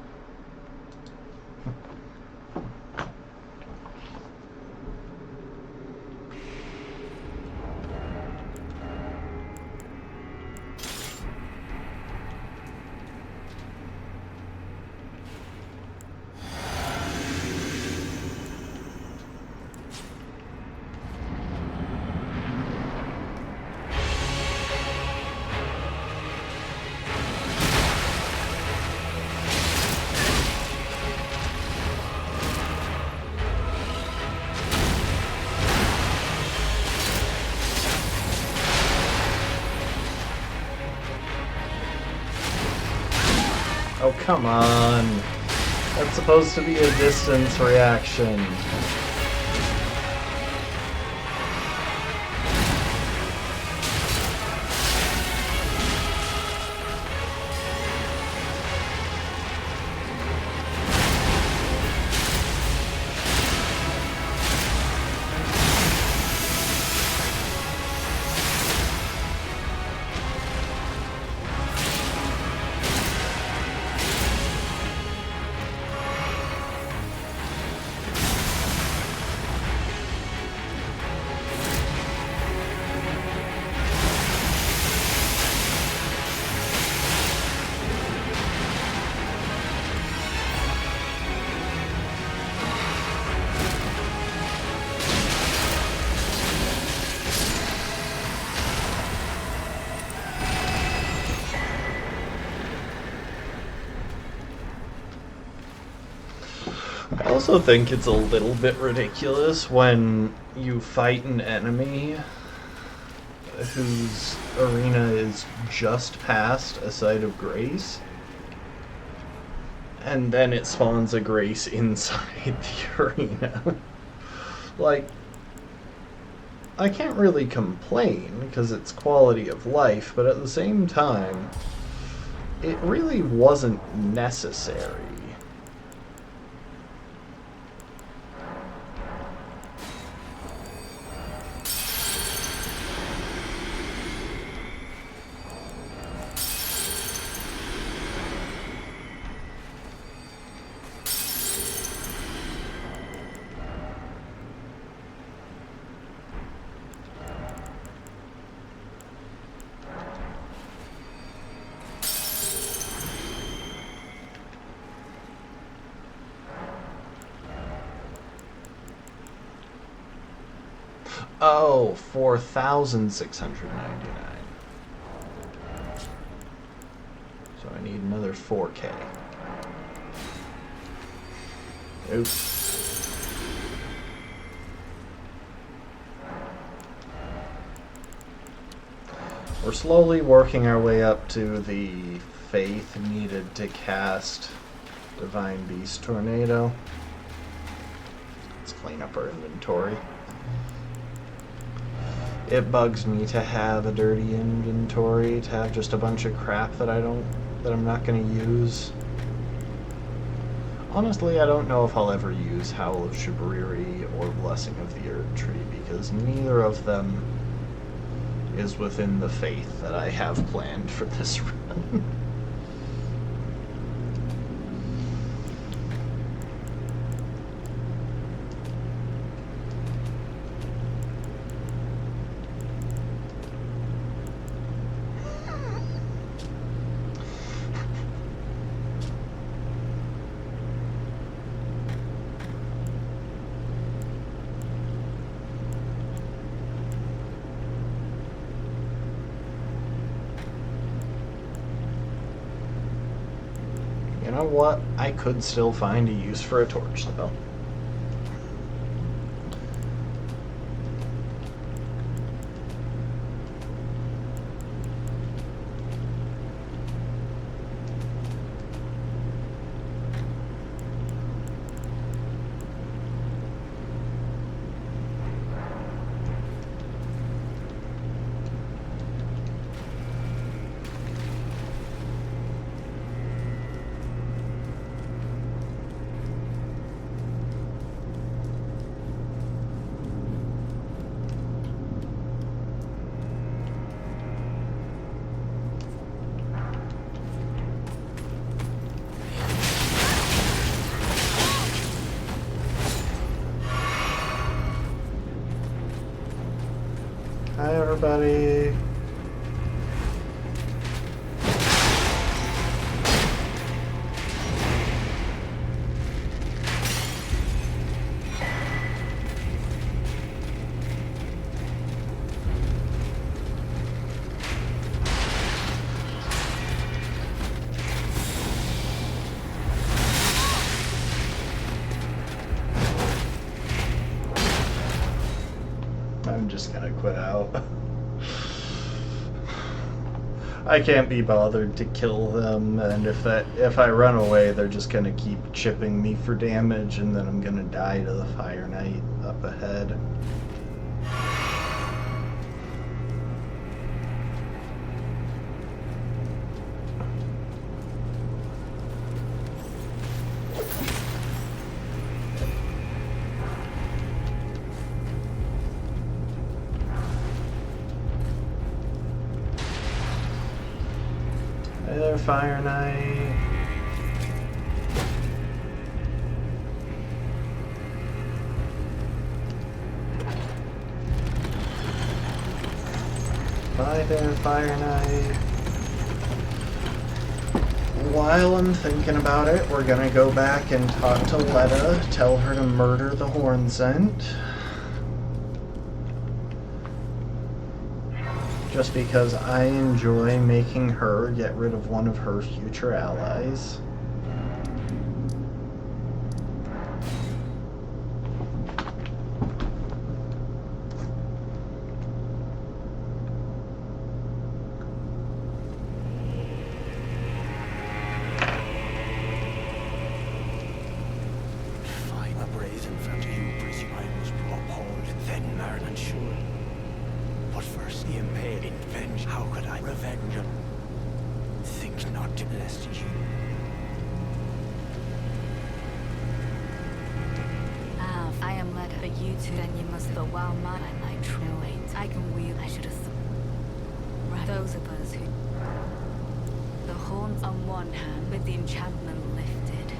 Oh, come on. That's supposed to be a distance reaction. I also think it's a little bit ridiculous when you fight an enemy whose arena is just past a site of grace, and then it spawns a grace inside the arena. Like, I can't really complain because it's quality of life, but at the same time, it really wasn't necessary. Oh, 4,699. So I need another 4K. Oops. We're slowly working our way up to the faith needed to cast Divine Beast Tornado. Let's clean up our inventory. It bugs me to have a dirty inventory, to have just a bunch of crap that I'm not going to use. Honestly, I don't know if I'll ever use Howl of Shabriri or Blessing of the Erd Tree, because neither of them is within the faith that I have planned for this run. You know what? I could still find a use for a torch, though. Sure, buddy. I'm just gonna quit out. I can't be bothered to kill them, and if I run away, they're just gonna keep chipping me for damage, and then I'm gonna die to the Fire Knight up ahead. Hey there, Fire Knight. Bye there, Fire Knight. While I'm thinking about it, we're gonna go back and talk to Letta, tell her to murder the Horn Scent. Just because I enjoy making her get rid of one of her future allies. Fine, a brazen from to you, presume I must uphold, then learn and sure. But first the impaled venge, how could I revenge him? Think not to lest you. I am led for you two, then you must the wild man I true wait. I can wield, I should have thought. Right, those of us who the horns on one hand, with the enchantment lifted.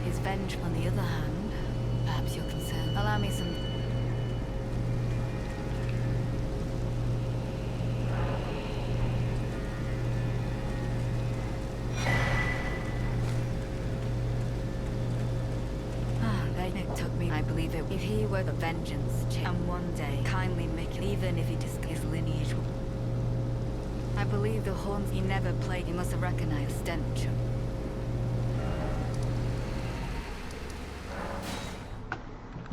His venge on the other hand, perhaps you're concerned. Allow me some. Took me, I believe it. If he were the vengeance, and one day kindly make it, even if he discussed his lineage. I believe the horns he never played, he must have recognized the stench.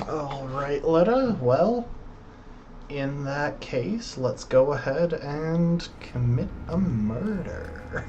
Alright, Letta, well, in that case, let's go ahead and commit a murder.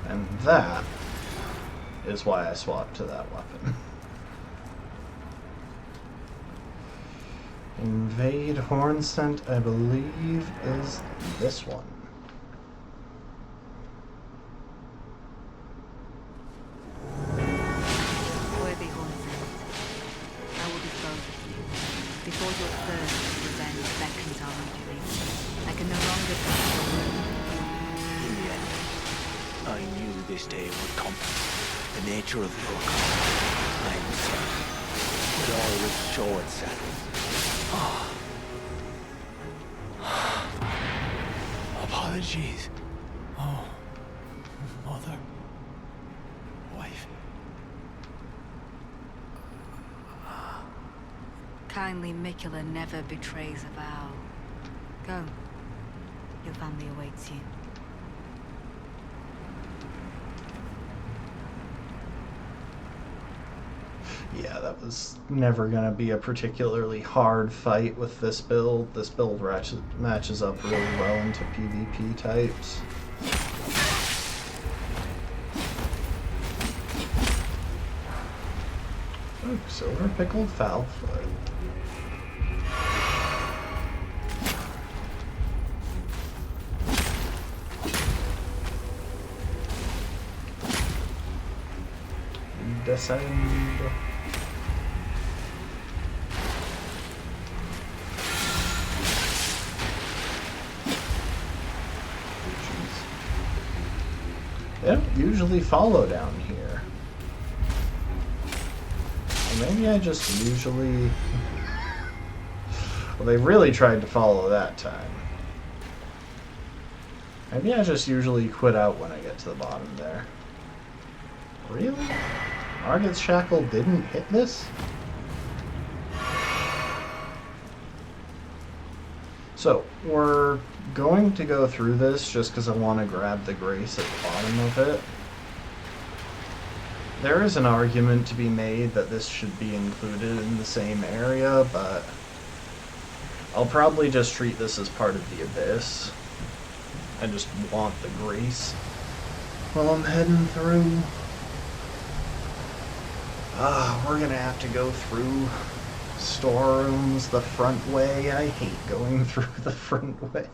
And that is why I swapped to that weapon. Invade Horn Scent, I believe, is this one. Worthy Hornsent, I will be both of you. Before your thirst for revenge beckons our doing, I can no longer In the end, I knew this day would come. The nature of your call, I am sorry, would always show itself. Apologies. Oh, mother, wife. kindly Mikula never betrays a vow. Go. Your family awaits you. Yeah, that was never going to be a particularly hard fight with this build. This build matches up really well into PvP types. Ooh, silver pickled fowl foot. Descend. They don't usually follow down here. Or maybe I just usually... Well, they really tried to follow that time. Maybe I just usually quit out when I get to the bottom there. Really? Margot's Shackle didn't hit this? So, we're going to go through this just because I want to grab the grace at the bottom of it. There is an argument to be made that this should be included in the same area, but I'll probably just treat this as part of the Abyss. I just want the grace while I'm heading through. We're gonna have to go through storerooms the front way. I hate going through the front way.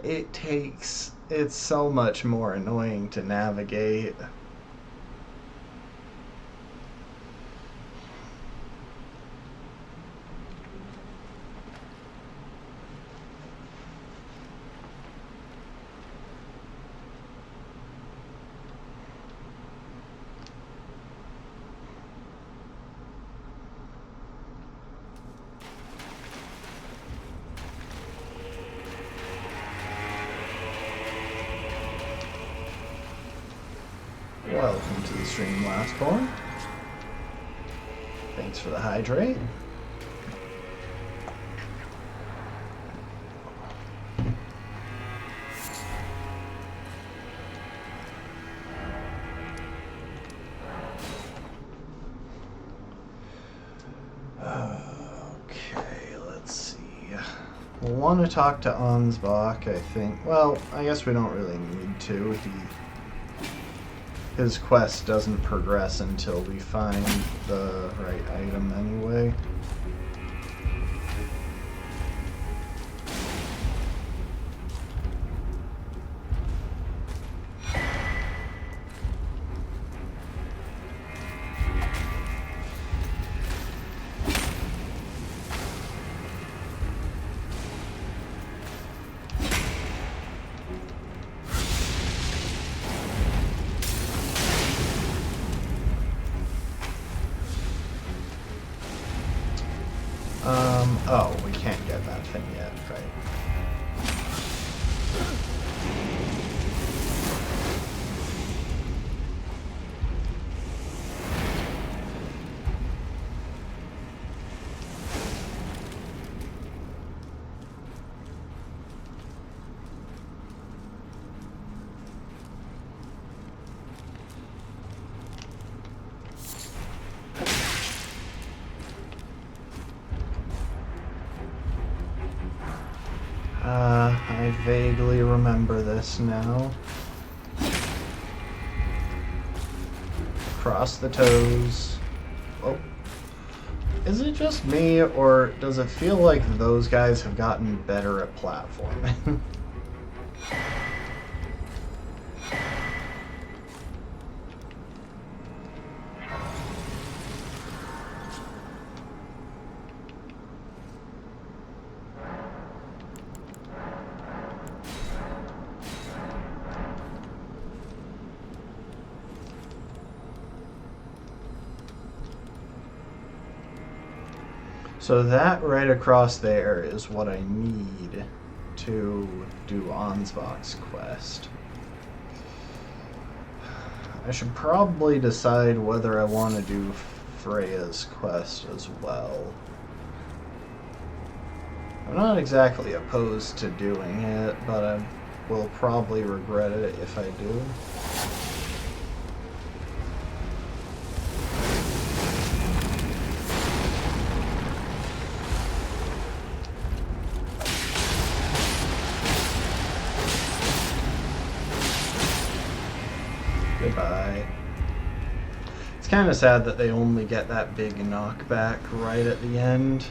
It's so much more annoying to navigate. Welcome to the stream, Lastborn. Thanks for the hydrate. Okay, let's see. We'll want to talk to Ansbach, I think. Well, I guess we don't really need to. His quest doesn't progress until we find the right item anyway. Oh, we can't get that thing yet, right? I vaguely remember this now. Cross the toes. Oh. Is it just me, or does it feel like those guys have gotten better at platforming? So that right across there is what I need to do Ansbach's quest. I should probably decide whether I want to do Freya's quest as well. I'm not exactly opposed to doing it, but I will probably regret it if I do. kind of sad that they only get that big knockback right at the end.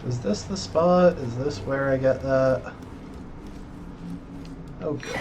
Is this the spot? Is this where I get that? Oh, good.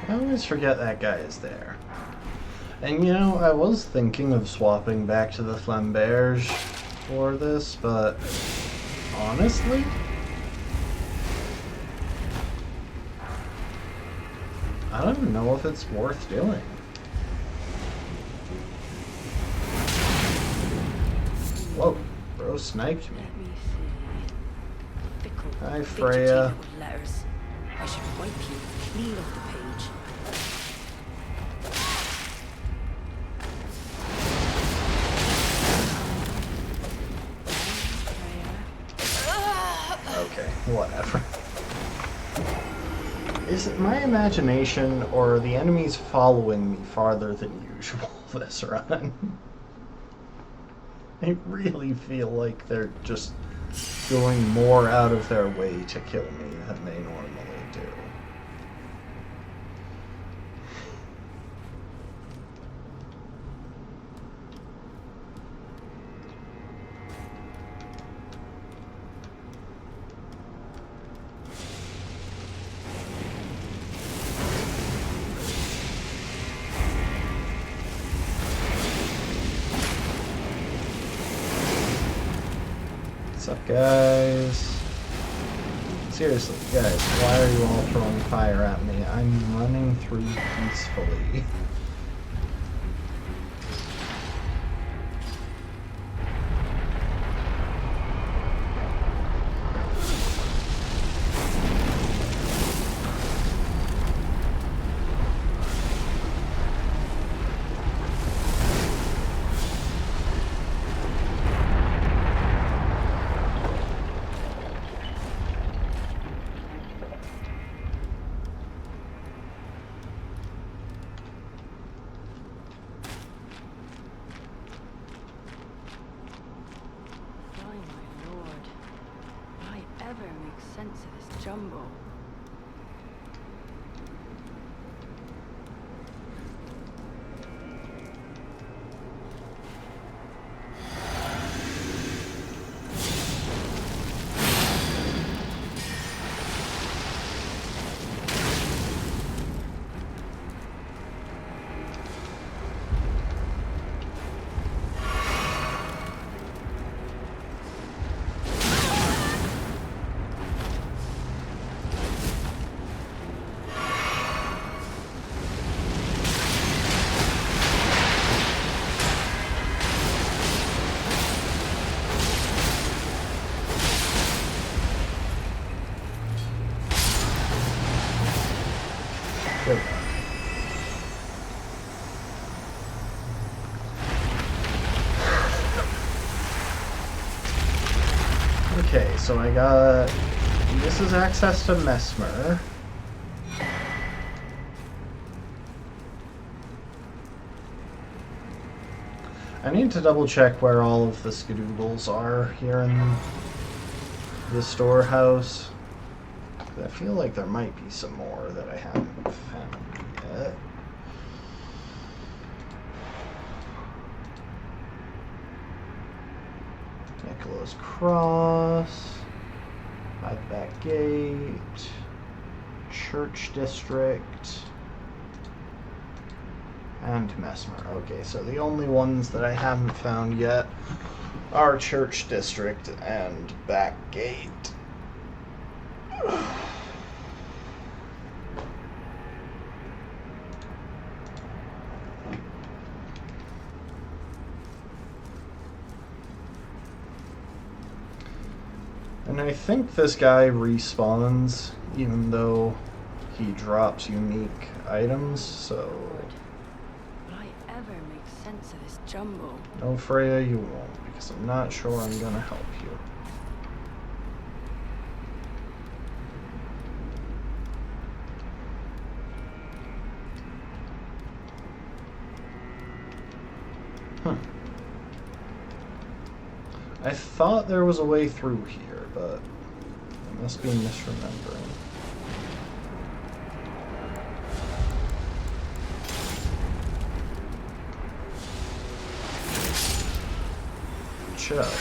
I always forget that guy is there. And you know, I was thinking of swapping back to the Flamberge for this, but honestly, I don't know if it's worth doing. Whoa, bro sniped me. Let me see. Fickle. Hi, Big Freya. strategic letters. I should wipe you clean off the page. Okay, whatever. Is it my imagination, or are the enemies following me farther than usual this run? I really feel like they're just going more out of their way to kill me than they normally do. What's up, guys? Seriously, guys, why are you all throwing fire at me? I'm running through peacefully. Sense of this jumble. Good. so I got... This is access to Mesmer. I need to double check where all of the skadoodles are here in the storehouse. I feel like there might be some more that I haven't found yet. Nicholas Cross, Back Gate, Church District, and Mesmer. Okay, so the only ones that I haven't found yet are Church District and Back Gate. And I think this guy respawns even though he drops unique items, so... Will I ever make sense of this jumble? No, Freya, you won't, because I'm not sure I'm gonna help you. I thought there was a way through here, but I must be misremembering. Shut up.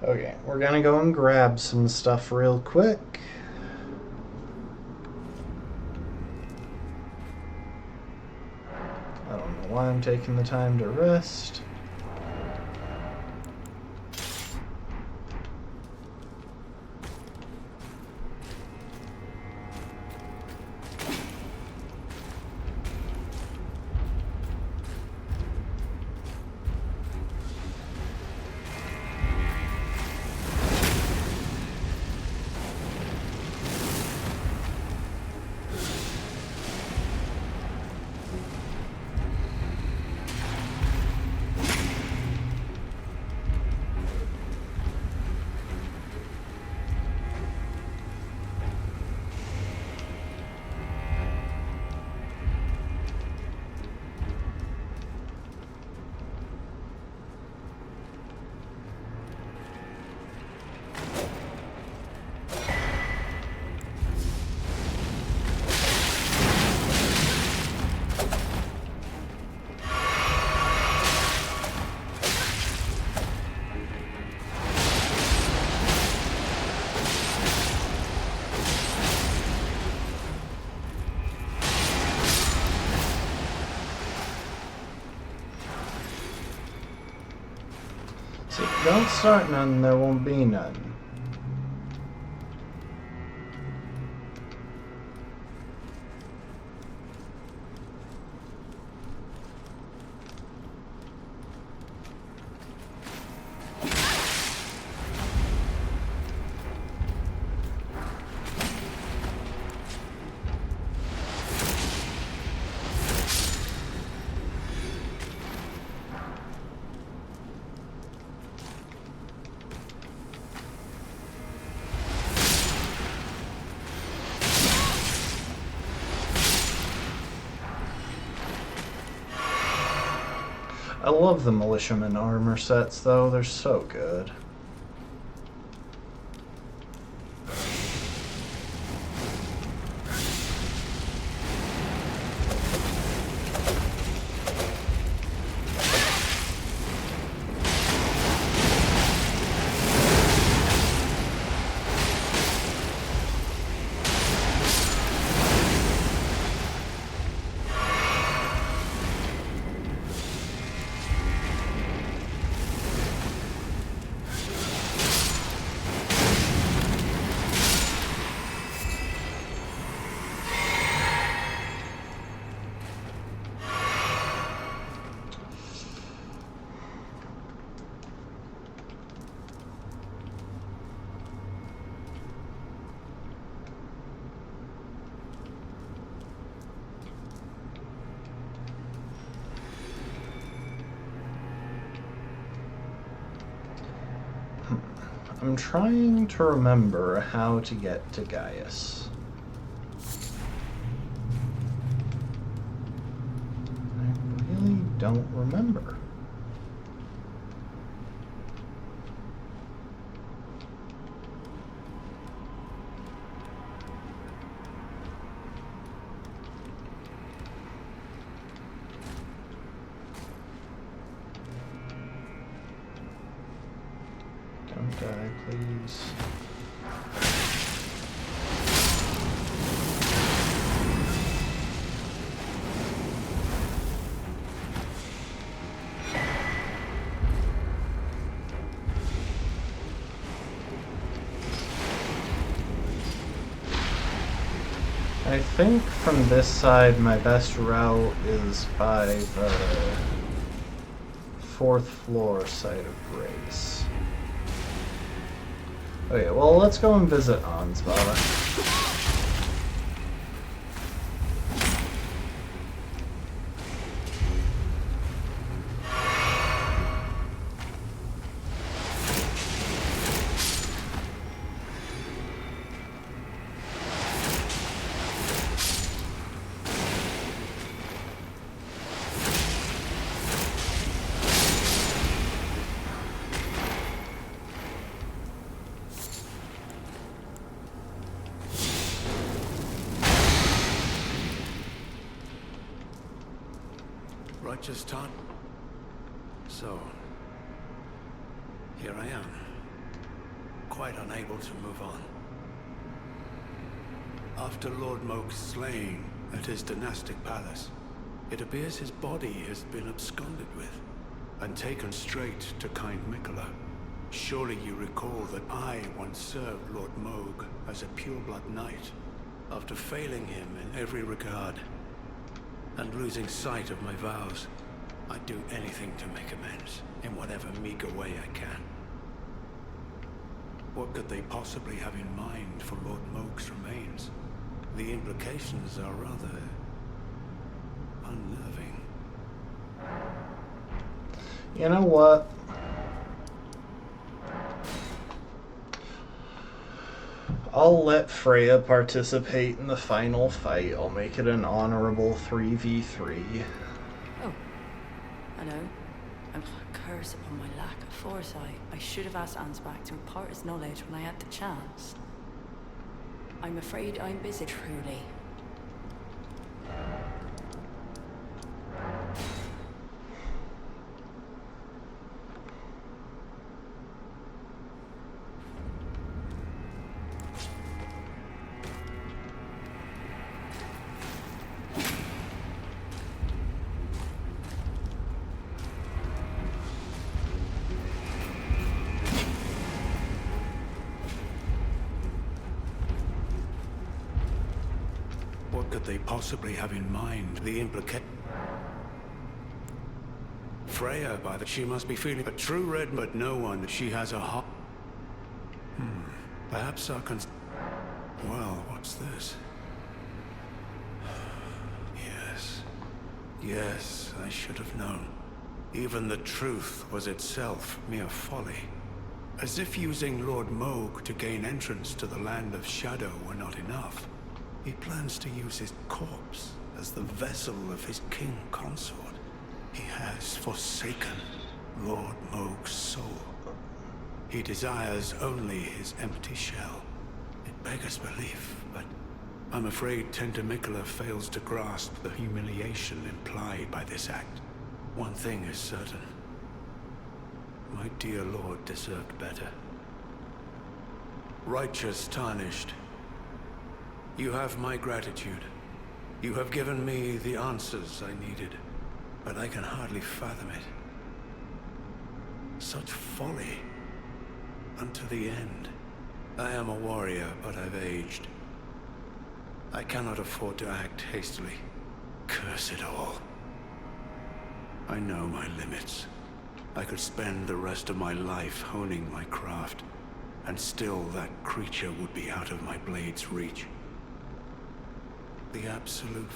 Okay, we're gonna go and grab some stuff real quick. I don't know why I'm taking the time to rest. So don't start none, there won't be none. I love the militiaman armor sets, though. They're so good. I'm trying to remember how to get to Gaius. I really don't remember. Don't die, please. I think from this side my best route is by the 4th floor site of grace. Okay, well, let's go and visit Ansbala. Righteous time. So, here I am, quite unable to move on. After Lord Moke's slaying at his dynastic palace, it appears his body has been absconded with and taken straight to kind Mikola. Surely you recall that I once served Lord Moke as a pureblood knight after failing him in every regard. And losing sight of my vows, I'd do anything to make amends, in whatever meager way I can. What could they possibly have in mind for Lord Moke's remains? The implications are rather unnerving. You know what? I'll let Freya participate in the final fight. I'll make it an honorable 3v3. Oh, I know. I'm a curse upon my lack of foresight. I should have asked Ansbach to impart his knowledge when I had the chance. I'm afraid I'm busy, truly. What could they possibly have in mind? The Freya, by the... She must be feeling a true red, but no one. She has a heart. Perhaps our Well, what's this? Yes, I should have known. Even the truth was itself mere folly. As if using Lord Moke to gain entrance to the land of shadow were not enough. He plans to use his corpse as the vessel of his king consort. He has forsaken Lord Moke's soul. He desires only his empty shell. It beggars belief, but I'm afraid Tender Mikola fails to grasp the humiliation implied by this act. One thing is certain. My dear lord deserved better. Righteous tarnished. You have my gratitude. You have given me the answers I needed, but I can hardly fathom it. Such folly. Unto the end. I am a warrior, but I've aged. I cannot afford to act hastily. Curse it all. I know my limits. I could spend the rest of my life honing my craft, and still that creature would be out of my blade's reach. The absolute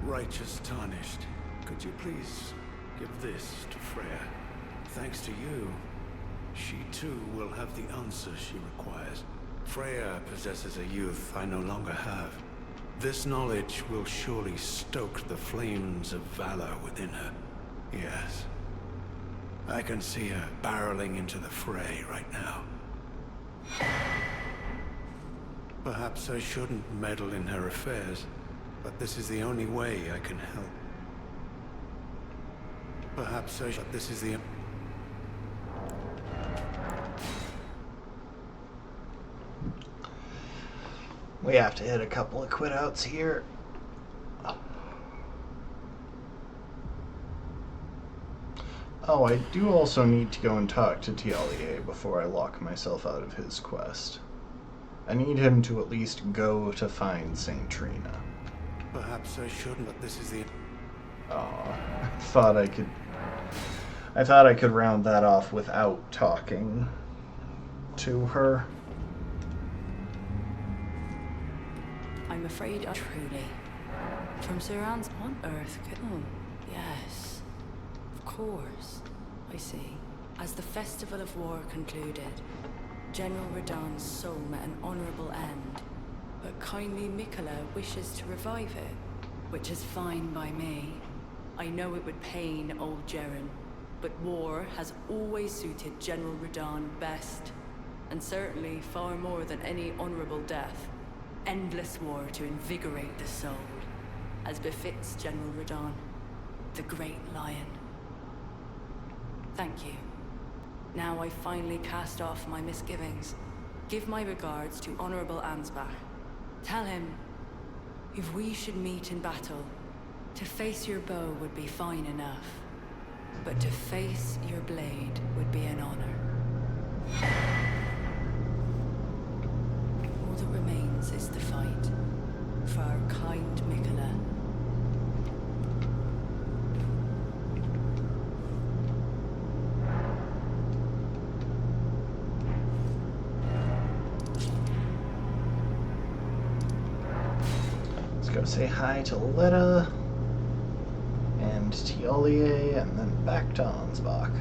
righteous tarnished, could you please give this to Freya? Thanks to you, she too will have the answer she requires. Freya possesses a youth I no longer have. This knowledge will surely stoke the flames of valor within her. Yes. I can see her barreling into the fray right now. Perhaps I shouldn't meddle in her affairs, but this is the only way I can help. Perhaps I should. This is the. We have to hit a couple of quit outs here. Oh, I do also need to go and talk to Tialie before I lock myself out of his quest. I need him to at least go to find Saint Trina. Perhaps I shouldn't, but this is the. Oh, I thought I could round that off without talking to her. I'm afraid I truly. From Sir Anne's on Earth could. Oh, yes. Of course. I see. As the Festival of War concluded, General Radahn's soul met an honorable end. But kindly Mikola wishes to revive it, which is fine by me. I know it would pain old Jeren, but war has always suited General Radahn best. And certainly far more than any honorable death. Endless war to invigorate the soul, as befits General Radahn, the great lion. Thank you. Now I finally cast off my misgivings. Give my regards to Honorable Ansbach. Tell him, if we should meet in battle, to face your bow would be fine enough, but to face your blade would be an honor. All that remains is the fight for our kind Mikola. Let's go say hi to Letta and Tialie, and then back to Ansbach.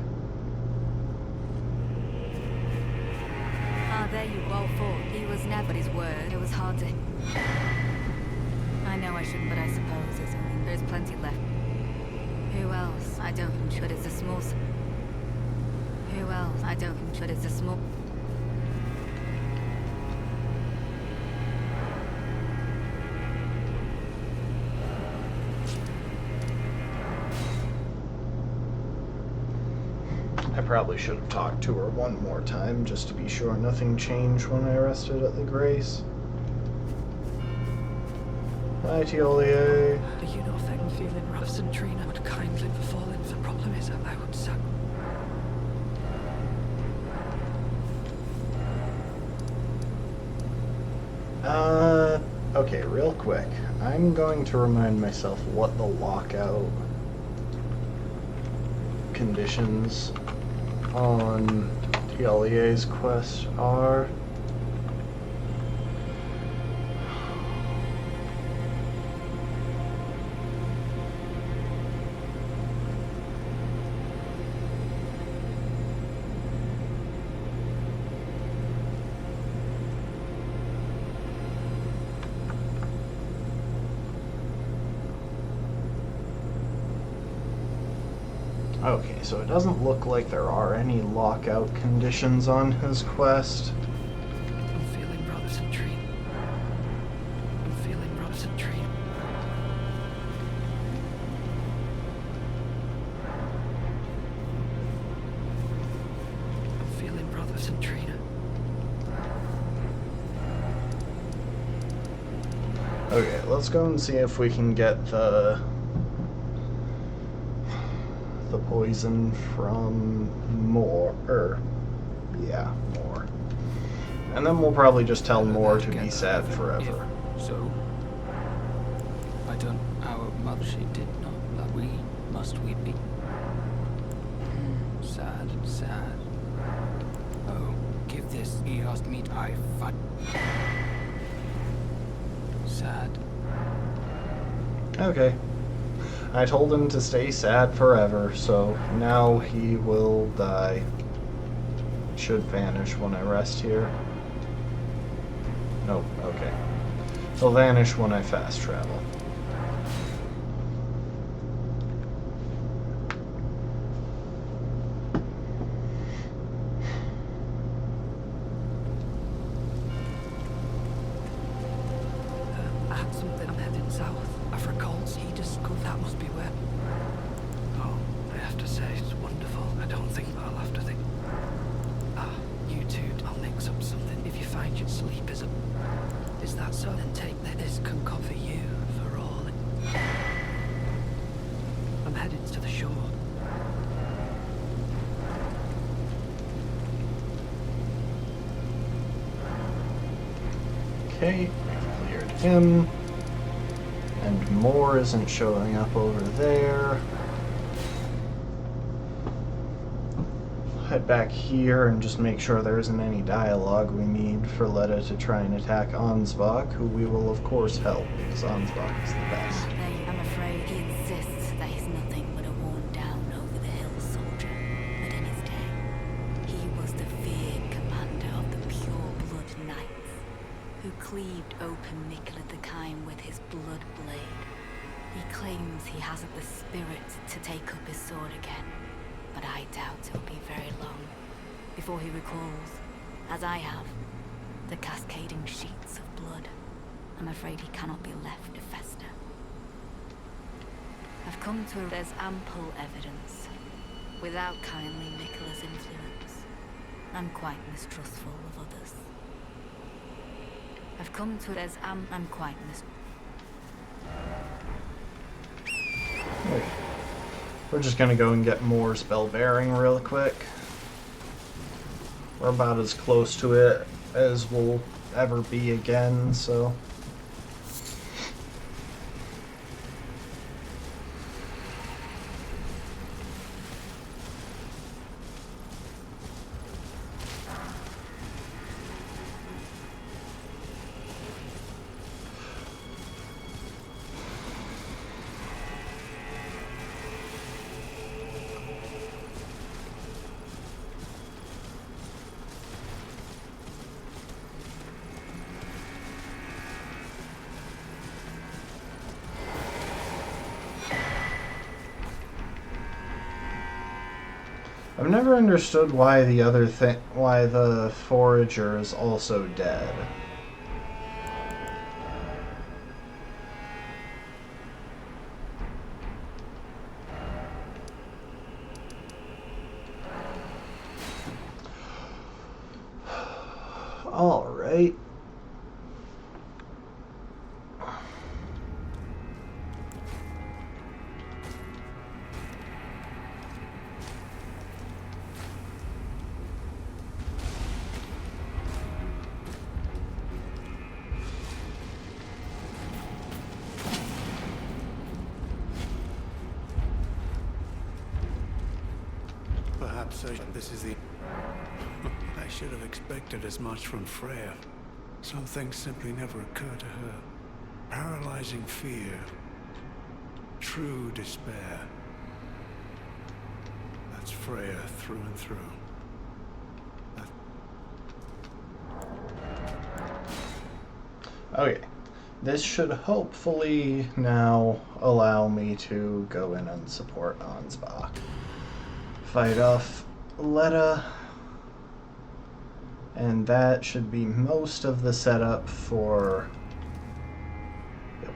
Ah, there you well fought. He was never his word. It was hard to. I know I shouldn't, but I suppose there's plenty left. Who else? I don't think, but it's a small. Who else? I don't think, but it's a small. I probably should have talked to her one more time just to be sure nothing changed when I rested at the Grace. Hi, Tialie. Do you not think feeling rough and Trina would kindly befall if the problem is about some? Okay, real quick. I'm going to remind myself what the lockout conditions on Tialie's quest are. Okay, so it doesn't look like there are any lockout conditions on his quest. I'm feeling rather centrine. I'm feeling rather centrine. I'm feeling rather centrina. Okay, let's go and see if we can get the poison from Moore. Moore. And then we'll probably just tell Moore to be sad forever. So, I don't. Our mother, she did not. Like we must we be? Sad, sad. Oh, give this. He asked me. I fight. Okay. I told him to stay sad forever, so now he will die. Should vanish when I rest here. Nope, okay. He'll vanish when I fast travel. I had something. I'm heading south. After Colts, he just go. That must be where. Oh, I have to say, it's wonderful. I don't think I'll have to think. Ah, you two, I'll mix up something. If you find your sleep is a. Is that so? Then take that. This can cover you for all. I'm headed to the shore. Okay, we've cleared him. And more isn't showing up over there. Head back here and just make sure there isn't any dialogue we need for Letta to try and attack Ansbach, who we will of course help, because Ansbach is the best. I'm afraid he insists that he's nothing but a worn-down, over-the-hill soldier. But in his day, he was the feared commander of the pure-blood knights, who cleaved open Nicola the Kine with his blood blade. He claims he hasn't the spirit to take up his sword again, but I doubt it'll be very long before he recalls, as I have, the cascading sheets of blood. I'm afraid he cannot be left to fester. I've come to there's ample evidence. Without kindly Nicola's influence, I'm quite mistrustful of others. I've come to there's I'm quite Wait. We're just gonna go and get more spell bearing real quick. We're about as close to it as we'll ever be again, so. I've never understood why why the forager is also dead. All right. Perhaps this is the... I should have expected as much from Freya. Some things simply never occur to her. Paralyzing fear. True despair. That's Freya through and through. Okay. This should hopefully now allow me to go in and support Ansbach. Fight off Letta. And that should be most of the setup for... Yep.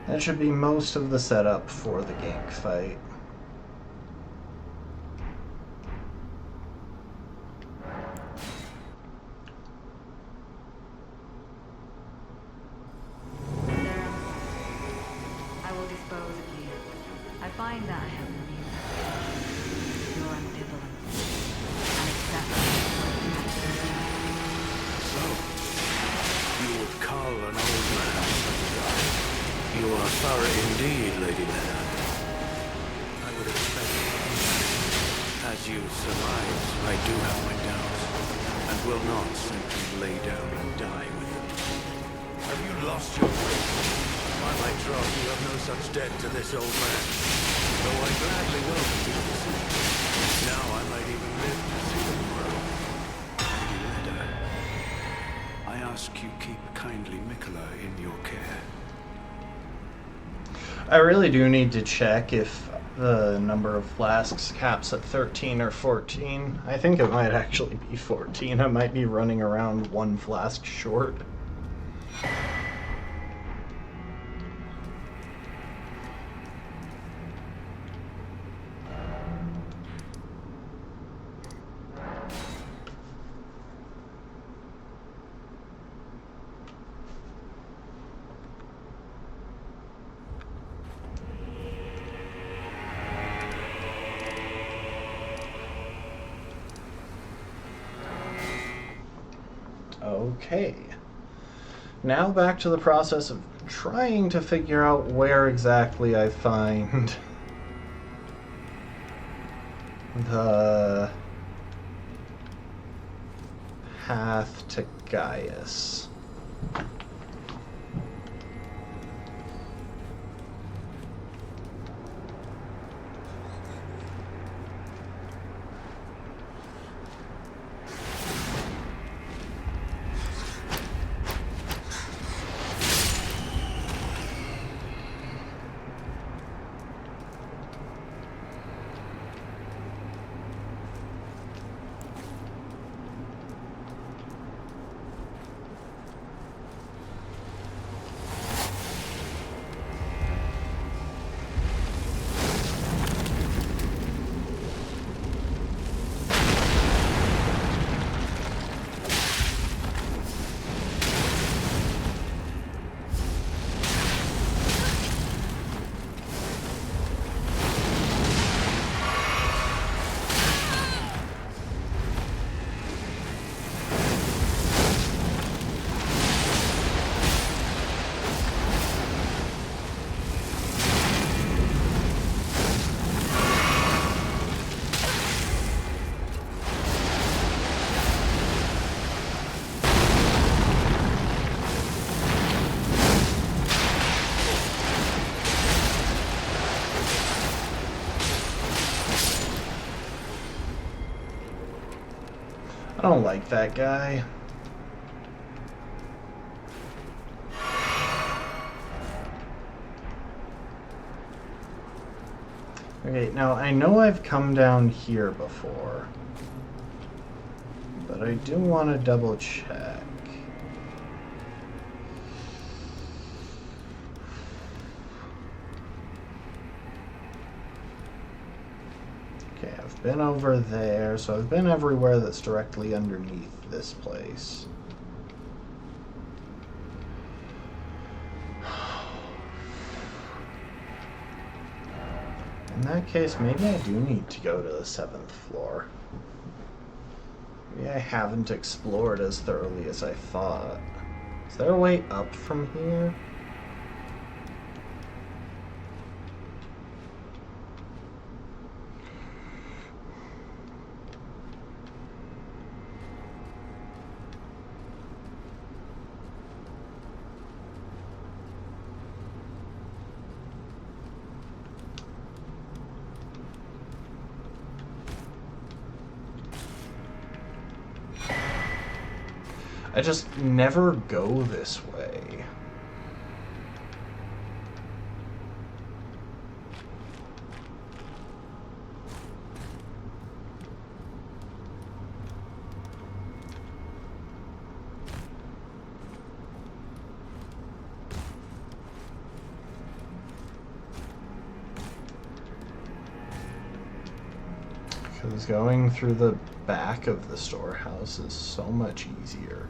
That should be most of the setup for the gank fight. I will dispose of you. I find that I have no need. You're ambivalent. So, you would call an old man such as I. You are thorough indeed, Lady Lena. I would expect it. As you surmise, I do have my doubts, and will not simply lay down and die with them. Have you lost your wit? By my troth, you have no such debt to this old man. Though I gladly welcome you to see. Now I might even live to see them grow. Lady Lena, I ask you keep kindly Mikola in your care. I really do need to check if the number of flasks caps at 13 or 14. I think it might actually be 14. I might be running around one flask short. Okay. Now back to the process of trying to figure out where exactly I find the path to Gaius. I don't like that guy. Okay, now I know I've come down here before, but I do want to double check. Okay, I've been over there, so I've been everywhere that's directly underneath this place. In that case, maybe I do need to go to the 7th floor. Maybe I haven't explored as thoroughly as I thought. Is there a way up from here? I just never go this way. Because going through the back of the storehouse is so much easier.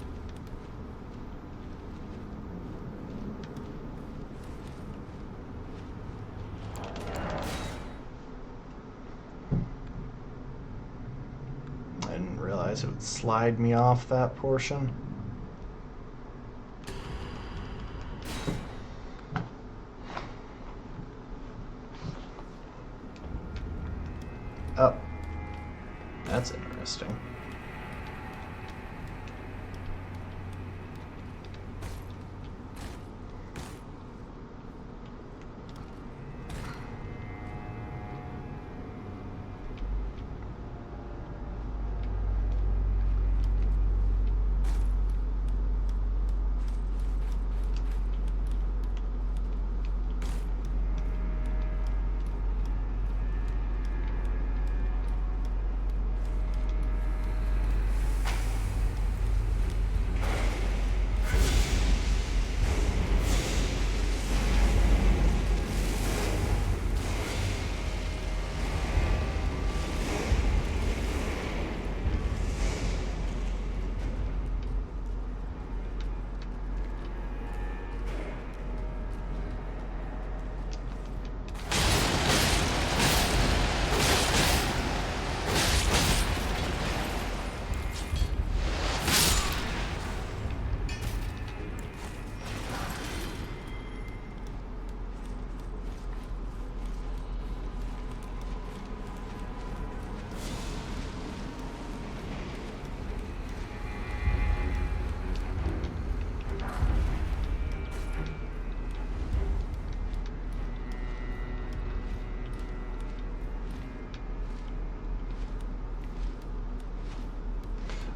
I didn't realize it would slide me off that portion. Oh. That's interesting.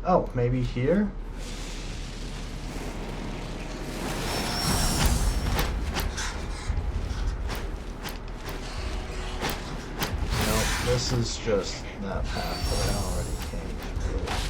Oh, maybe here? Nope, this is just that path that I already came through.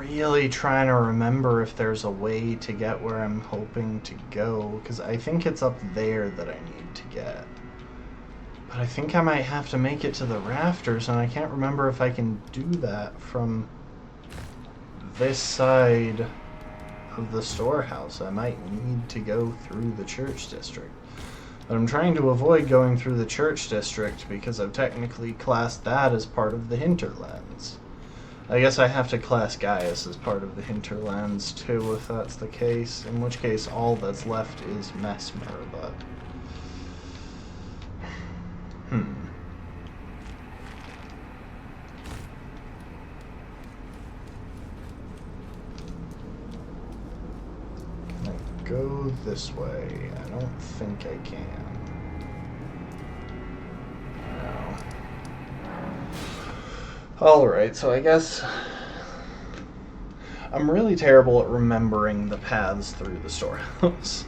Really trying to remember if there's a way to get where I'm hoping to go, because I think it's up there that I need to get. But I think I might have to make it to the rafters, and I can't remember if I can do that from this side of the storehouse. I might need to go through the church district. But I'm trying to avoid going through the church district because I've technically classed that as part of the hinterlands. I guess I have to class Gaius as part of the hinterlands too, if that's the case. In which case, all that's left is Mesmer, but... Can I go this way? I don't think I can. Alright, so I guess I'm really terrible at remembering the paths through the storehouse.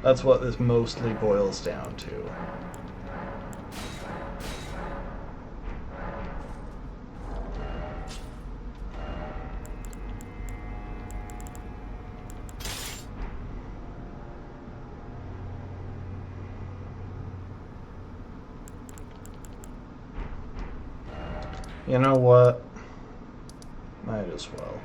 That's what this mostly boils down to. You know what? Might as well.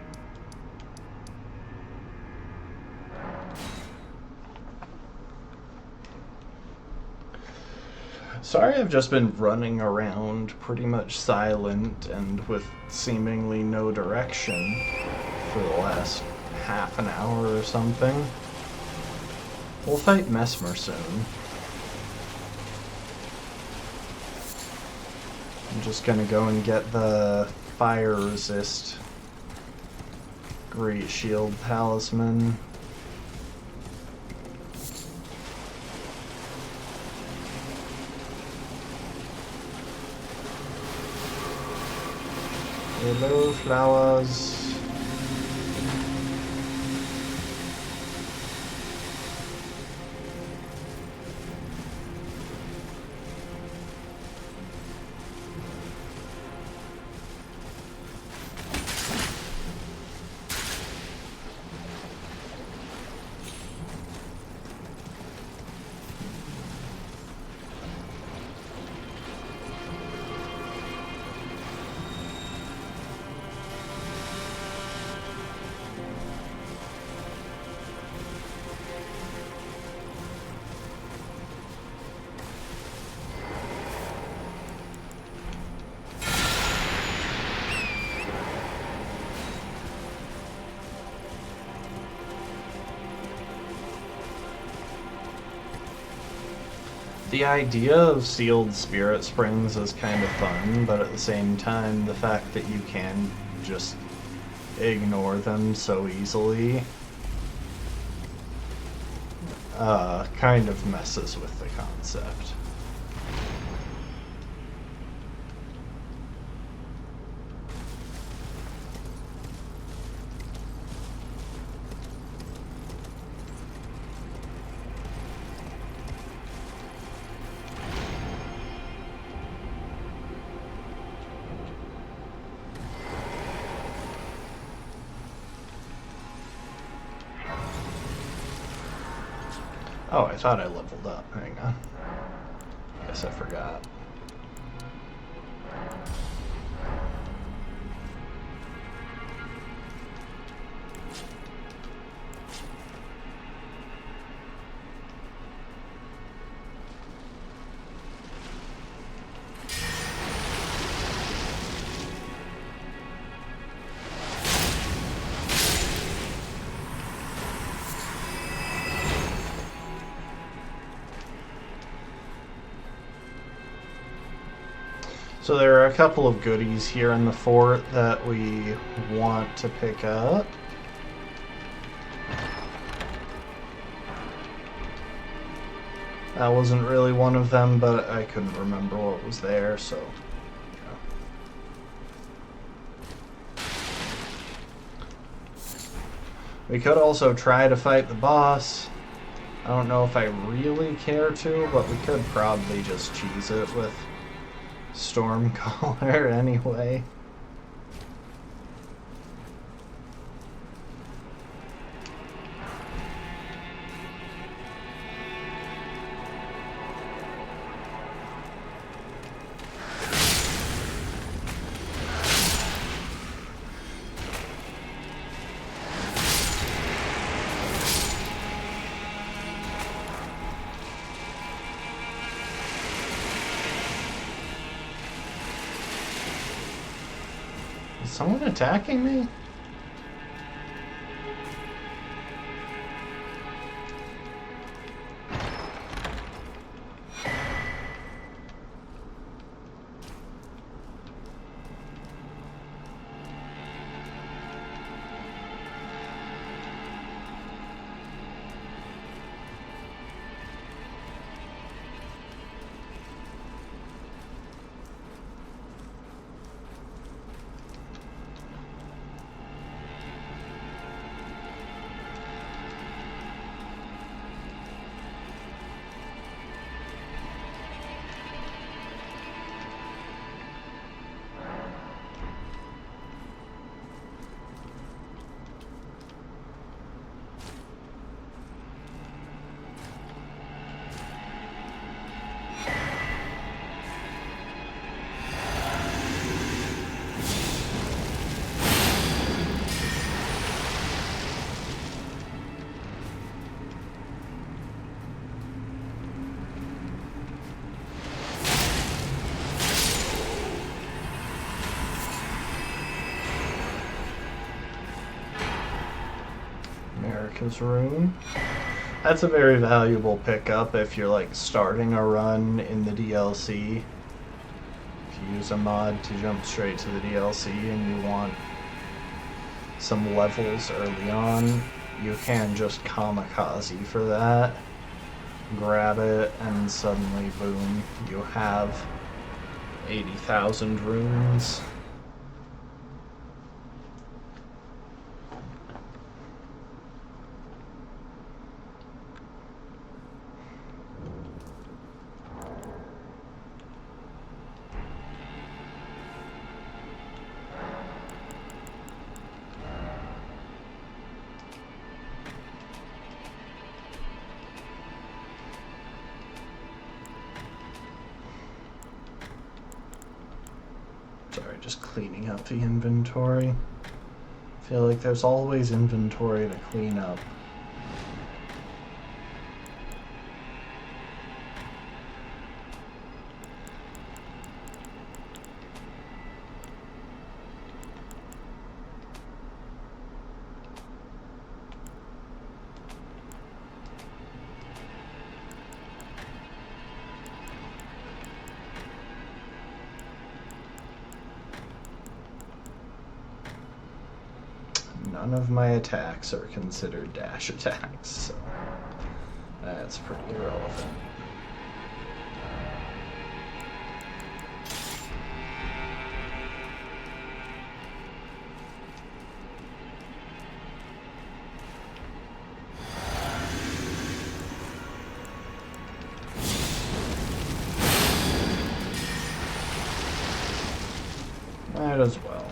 Sorry I've just been running around pretty much silent and with seemingly no direction for the last half an hour or something. We'll fight Mesmer soon. I'm just gonna go and get the fire resist Great Shield talisman. Hello, flowers. The idea of sealed spirit springs is kind of fun, but at the same time, the fact that you can just ignore them so easily kind of messes with the concept. Oh, I thought I leveled up. Hang on. Guess I forgot. So there are a couple of goodies here in the fort that we want to pick up. That wasn't really one of them, but I couldn't remember what was there, so... yeah. We could also try to fight the boss. I don't know if I really care to, but we could probably just cheese it with Stormcaller anyway. Is someone attacking me? Marcus rune. That's a very valuable pickup if you're like starting a run in the DLC. If you use a mod to jump straight to the DLC and you want some levels early on, you can just kamikaze for that. Grab it and suddenly, boom, you have 80,000 runes. Sorry, just cleaning up the inventory. I feel like there's always inventory to clean up. None of my attacks are considered dash attacks, so that's pretty irrelevant. Might as well.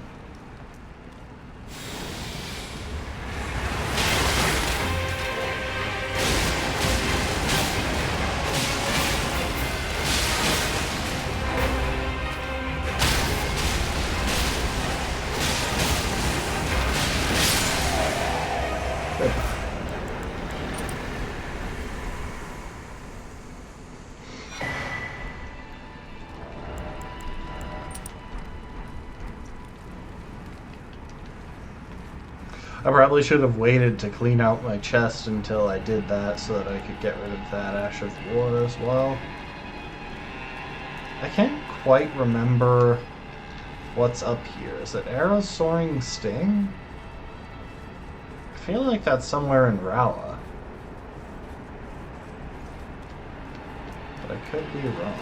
I probably should have waited to clean out my chest until I did that so that I could get rid of that Ash of War as well. I can't quite remember what's up here. Is it Arrow's Soaring Sting? I feel like that's somewhere in Rala. But I could be wrong.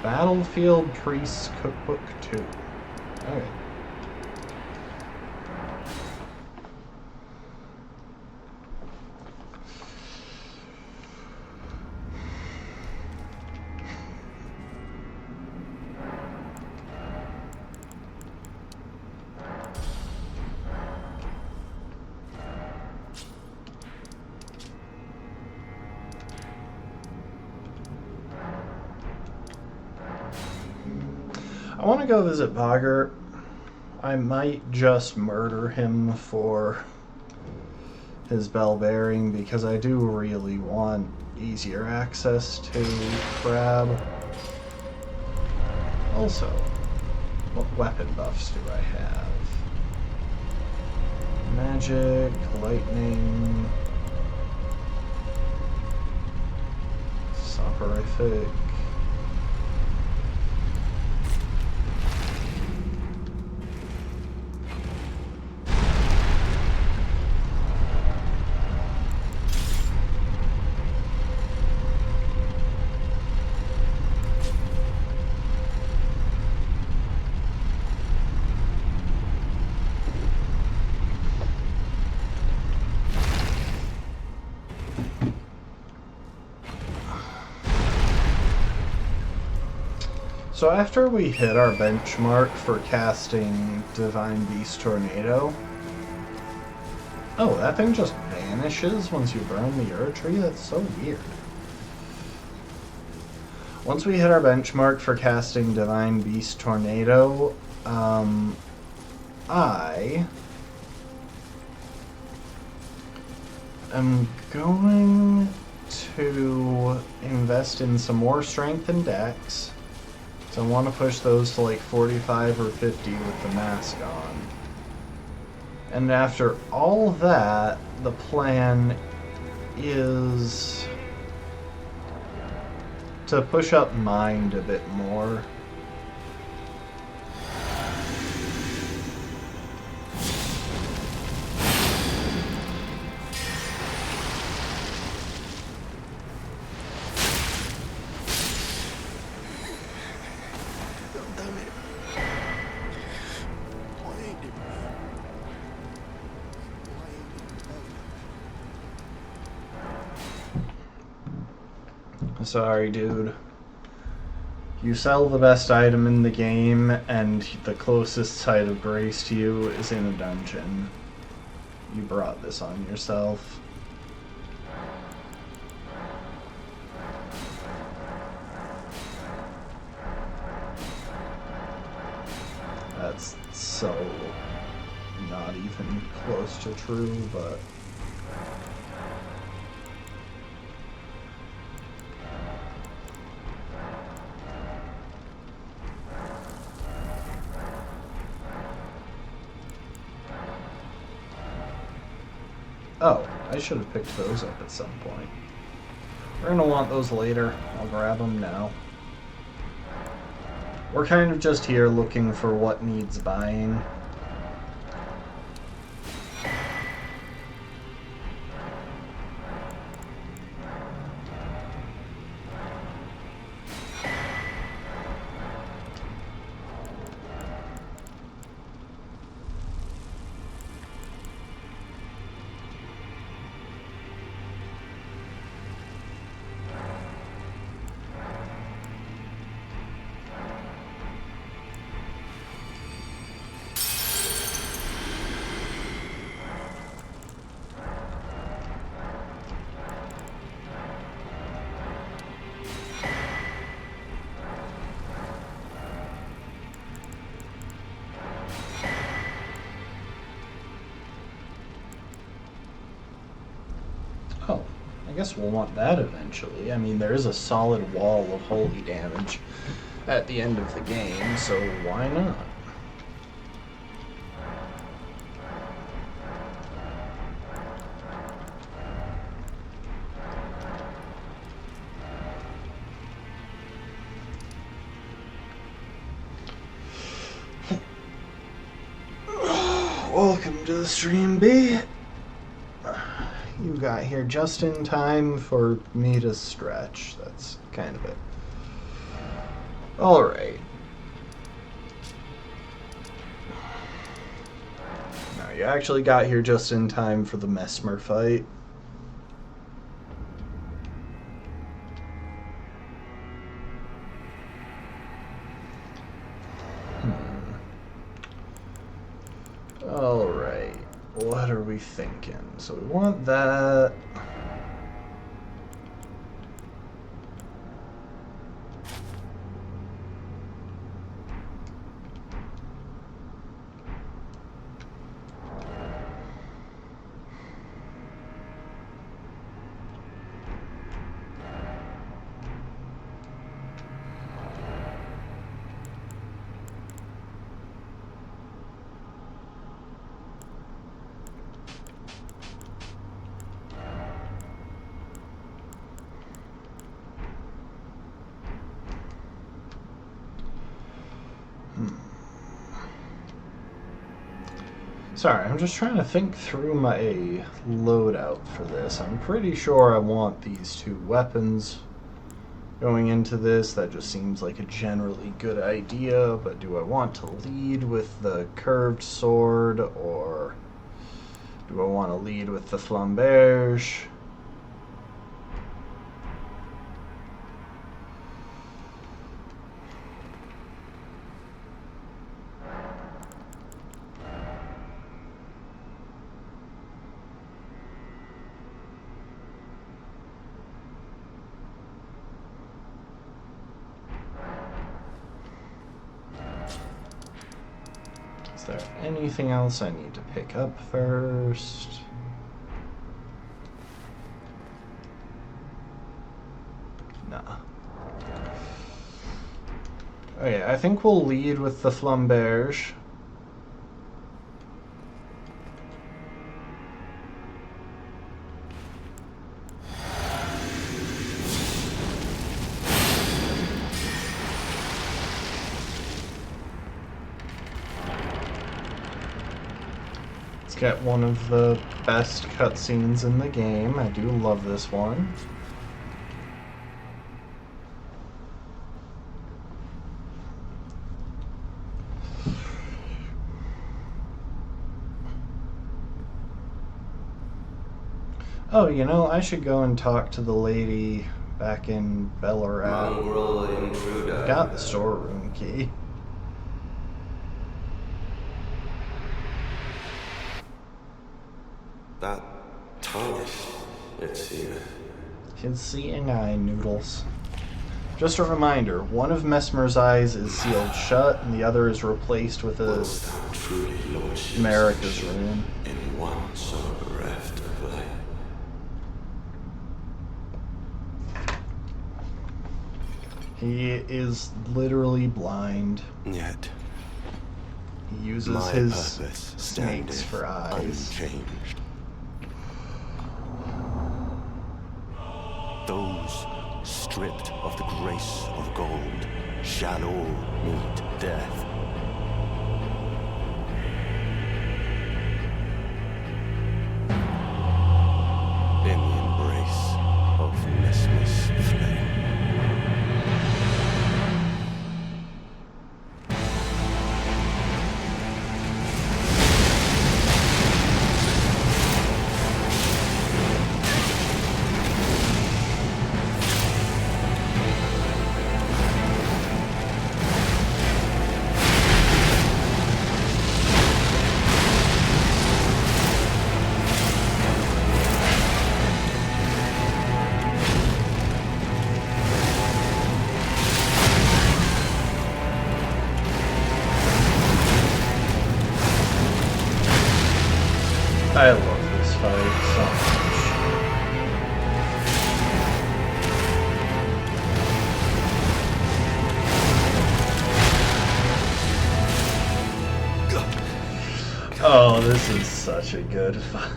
Battlefield Priest's Cookbook 2. Alright. I want to go visit Boggart. I might just murder him for his bell bearing because I do really want easier access to Crab. Also, what weapon buffs do I have? Magic, lightning, soporific. So after we hit our benchmark for casting Divine Beast Tornado... Oh, that thing just vanishes once you burn the Ur Tree? That's so weird. Once we hit our benchmark for casting Divine Beast Tornado, I am going to invest in some more strength and dex, So I want to push those to like 45 or 50 with the mask on. And after all that, the plan is to push up mind a bit more. Sorry, dude. You sell the best item in the game, and the closest site of grace to you is in a dungeon. You brought this on yourself. That's so not even close to true, but... Oh, I should have picked those up at some point. We're gonna want those later. I'll grab them now. We're kind of just here looking for what needs buying. Oh, I guess we'll want that eventually. I mean, there is a solid wall of holy damage at the end of the game, so why not? Welcome to the stream, B. You got here just in time for me to stretch. That's kind of it. Alright. Now, you actually got here just in time for the Mesmer fight. Alright. What are we thinking? So we want that. Sorry, I'm just trying to think through my loadout for this. I'm pretty sure I want these two weapons going into this. That just seems like a generally good idea, but do I want to lead with the curved sword, or do I want to lead with the flamberge? Is there anything else I need to pick up first? Nah. Okay, I think we'll lead with the flamberge. It's got one of the best cutscenes in the game. I do love this one. Oh, you know, I should go and talk to the lady back in Ballarat. Mongrel intruder. Got the storeroom key. That tarnished, it seems. His seeing eye noodles. Just a reminder, one of Mesmer's eyes is sealed shut and the other is replaced with a Was that truly lordship's America's mission rune. in one so bereft of light? He is literally blind. Yet He uses my his purpose snakes standeth for eyes. unchanged. Those stripped of the grace of gold shall all meet death. In the embrace of Mesmer's flame. I love this fight so much. Oh, this is such a good fight.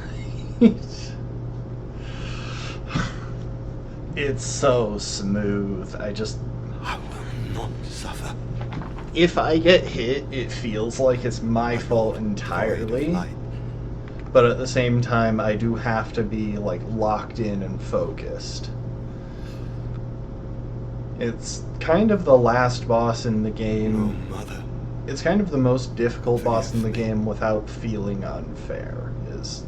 It's so smooth. I will not suffer. If I get hit, it feels like it's my fault entirely. Light. But at the same time, I do have to be like locked in and focused. It's kind of the last boss in the Oh, game. mother. It's kind of the most difficult boss in the game without feeling unfair, is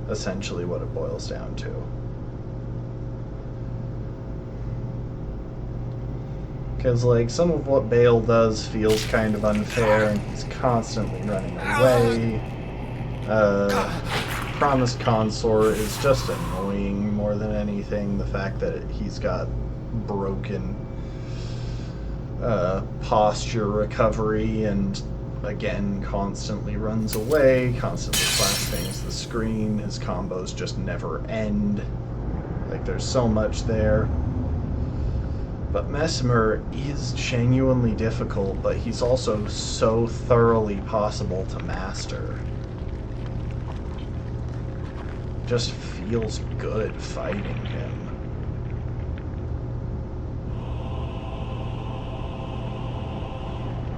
essentially what it boils down to. Because, like, some of what Bale does feels kind of unfair, and he's constantly running away. Promised Consort is just annoying more than anything. The fact that he's got broken posture recovery and, again, constantly runs away, constantly flash bangs the screen. His combos just never end. Like, there's so much there. But Mesmer is genuinely difficult, but he's also so thoroughly possible to master. Just feels good fighting him.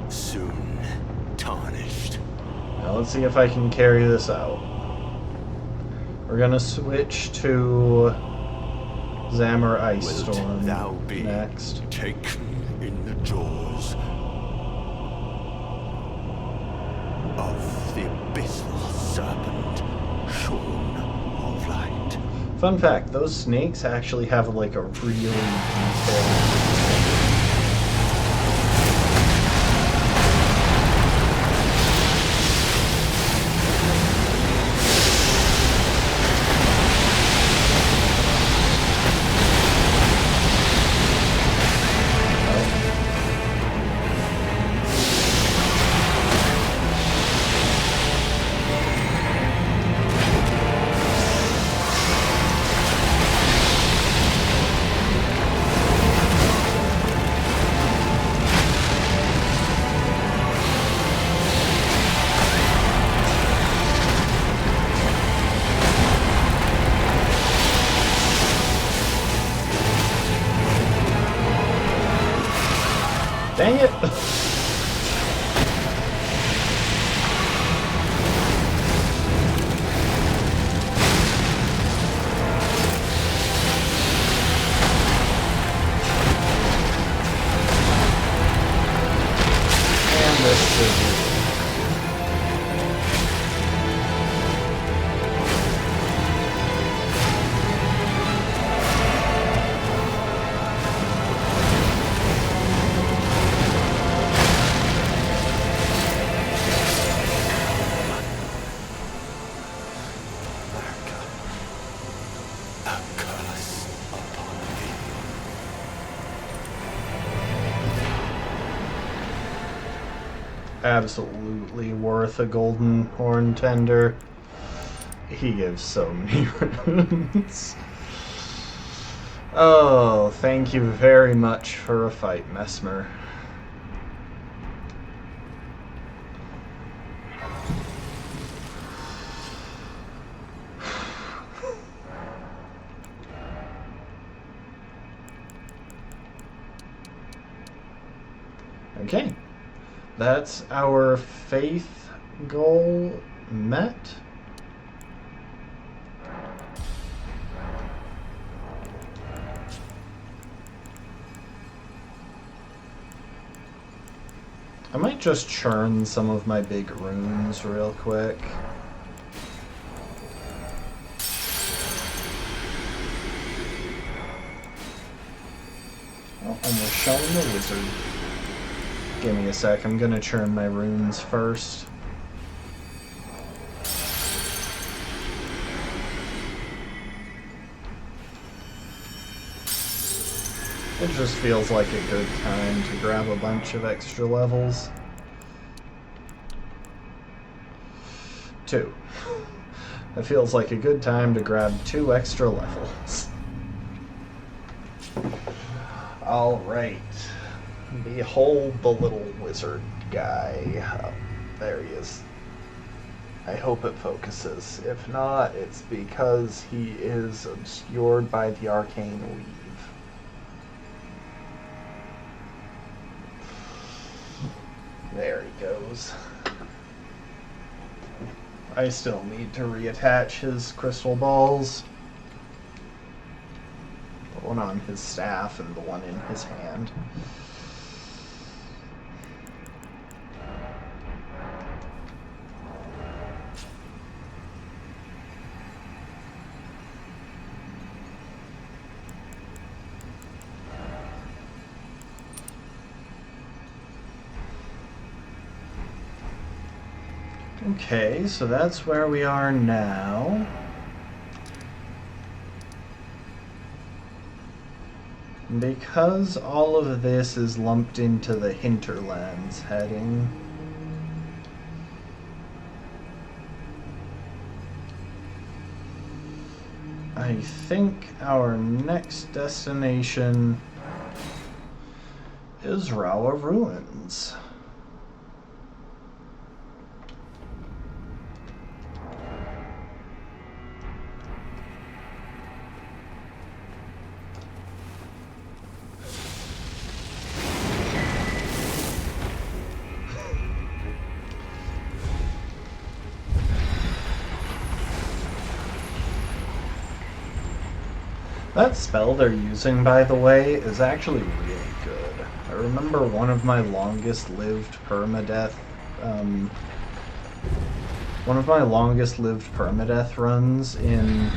Soon tarnished. Now let's see if I can carry this out. We're gonna switch to Zamor Ice Wilt Storm thou be next. taken in the jaws of the abyssal serpent, shorn of light? Fun fact, those snakes actually have like a really detailed... Dang it! And this is... absolutely worth a golden horn tender. He gives so many runes. Oh, thank you very much for a fight, Mesmer. Okay. That's our faith goal met. I might just churn some of my big runes real quick. Oh, almost showing the wizard. Give me a sec, I'm gonna churn my runes first. It just feels like a good time to grab a bunch of extra levels. 2. It feels like a good time to grab 2 extra levels. Alright. Behold the little wizard guy. Oh, there he is. I hope it focuses. If not, it's because he is obscured by the arcane weave. There he goes. I still need to reattach his crystal balls. The one on his staff and the one in his hand. Okay, so that's where we are now. Because all of this is lumped into the Hinterlands heading, I think our next destination is Rawa Ruins. That spell they're using, by the way, is actually really good. I remember one of my longest-lived permadeath, runs in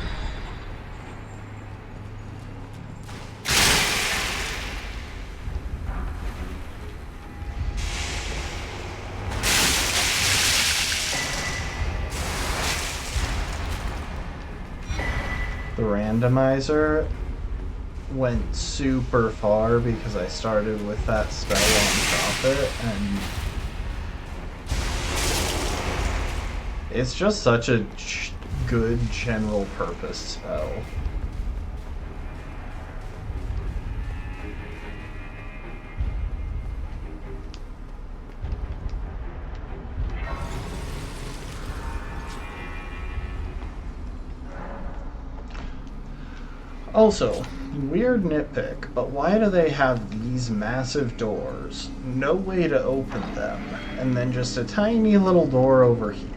the randomizer went super far because I started with that spell on top of it, and it's just such a good general purpose spell. Also, weird nitpick, but why do they have these massive doors, no way to open them, and then just a tiny little door over here?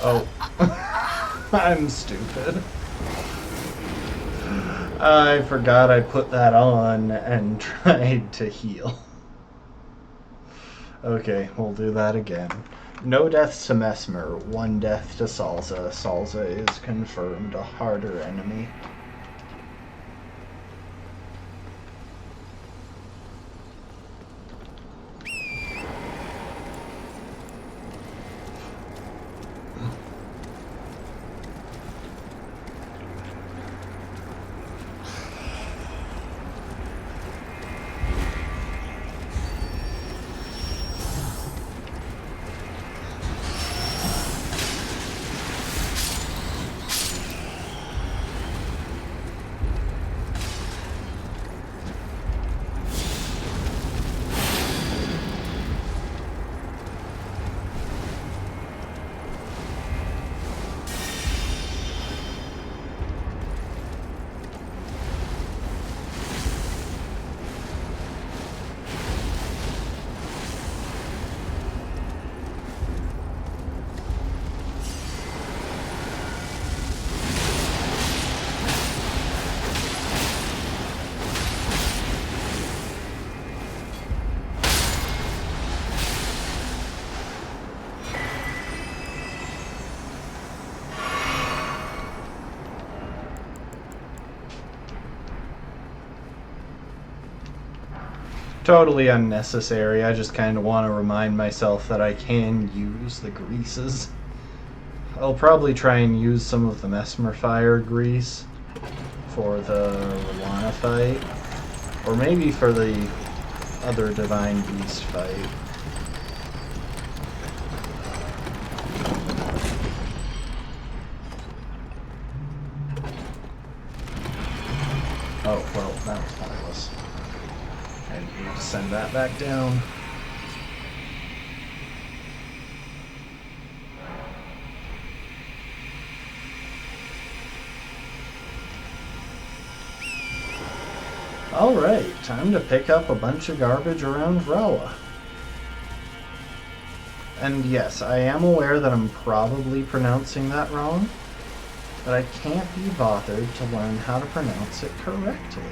Oh. I'm stupid. I forgot I put that on and tried to heal. Okay, we'll do that again. No deaths to Mesmer, 1 death to Salza. Salza is confirmed a harder enemy. Totally unnecessary. I just kind of want to remind myself that I can use the greases. I'll probably try and use some of the Mesmer Fire grease for the Rwana fight. Or maybe for the other Divine Beast fight. Oh, well, that was pointless. And we need to send that back down. Alright, time to pick up a bunch of garbage around Vrawa. And yes, I am aware that I'm probably pronouncing that wrong, but I can't be bothered to learn how to pronounce it correctly.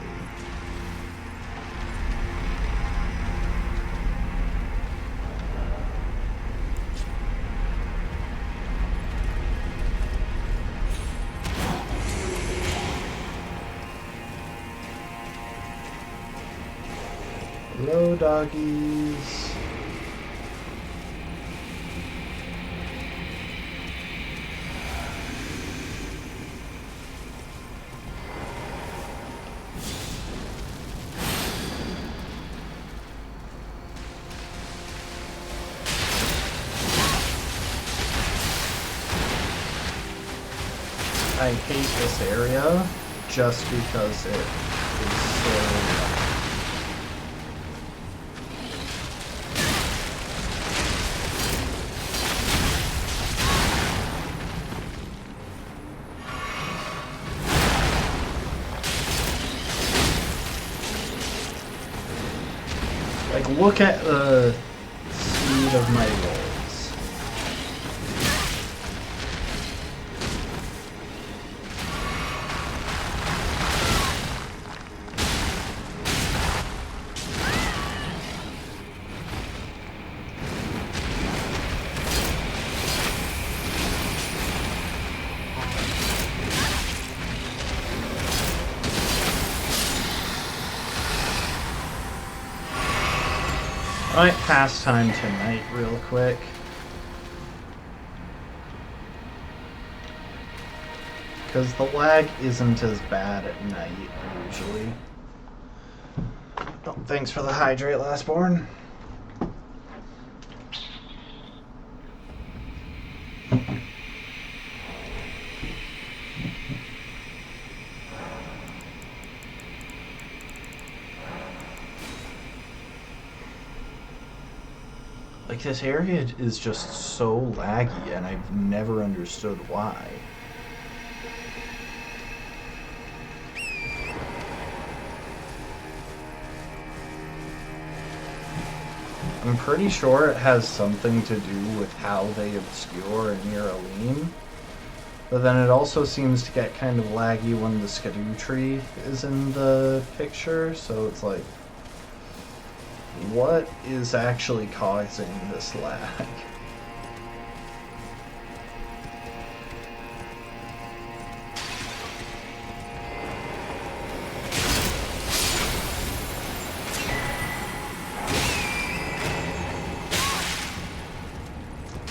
Hello, doggies. I hate this area just because it is so... Like, look at the speed of my rolls. I might pass time tonight real quick. Because the lag isn't as bad at night, usually. Oh, thanks for the hydrate, Lastborn. Like, this area is just so laggy, and I've never understood why. I'm pretty sure it has something to do with how they obscure near Aline, but then it also seems to get kind of laggy when the skidoo tree is in the picture, so it's like, what is actually causing this lag?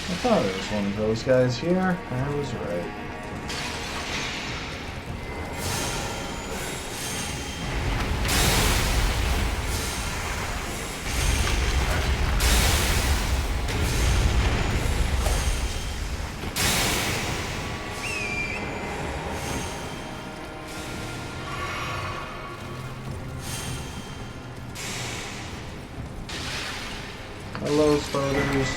I thought there was one of those guys here. I was right. Hello, spoilers.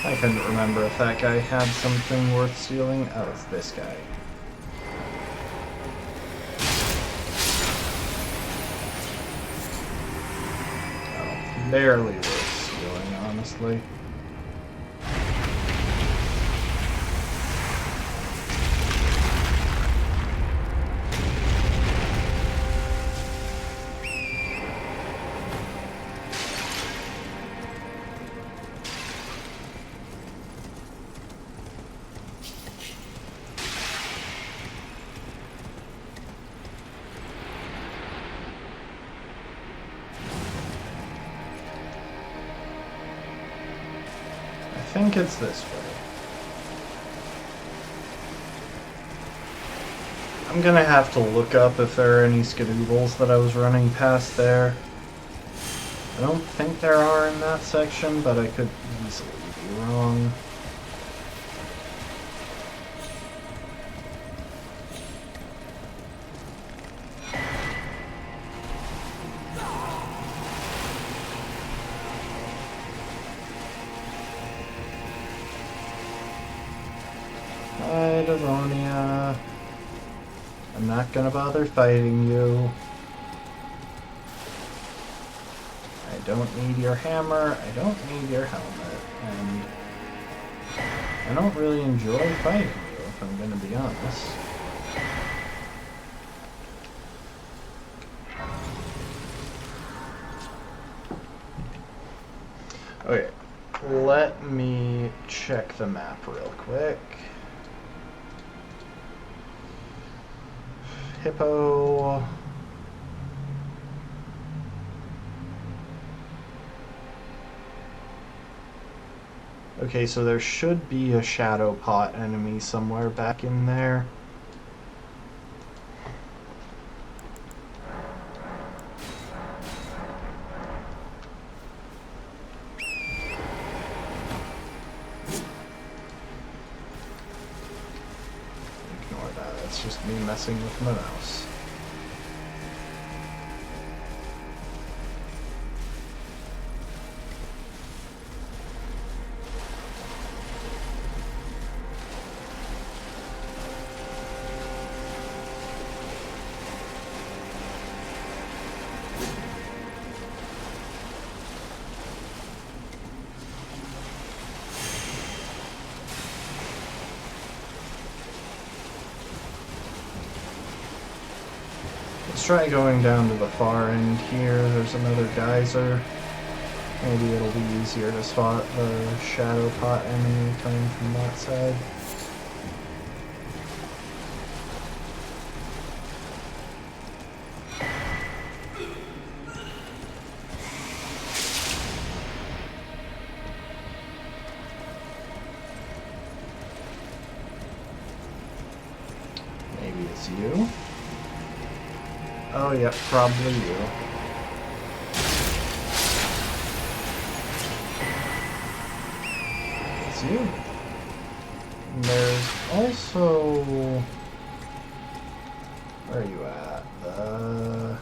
I couldn't remember if that guy had something worth stealing. Oh, it's this guy. Oh, barely worth stealing, honestly. I think it's this way. I'm gonna have to look up if there are any skadoodles that I was running past there. I don't think there are in that section, but I could easily be wrong. Hi, Liurnia. I'm not gonna bother fighting you. I don't need your hammer, I don't need your helmet, and I don't really enjoy fighting you, if I'm gonna be honest. Okay, let me check the map real quick. Hippo. Okay, so there should be a shadow pot enemy somewhere back in there. Ignore that, that's just me messing with my mouse. Let's try going down to the far end here. There's another geyser. Maybe it'll be easier to spot the shadow pot enemy coming from that side. Maybe it's you. Oh, yeah, probably you. It's you. And there's also... Where are you at? I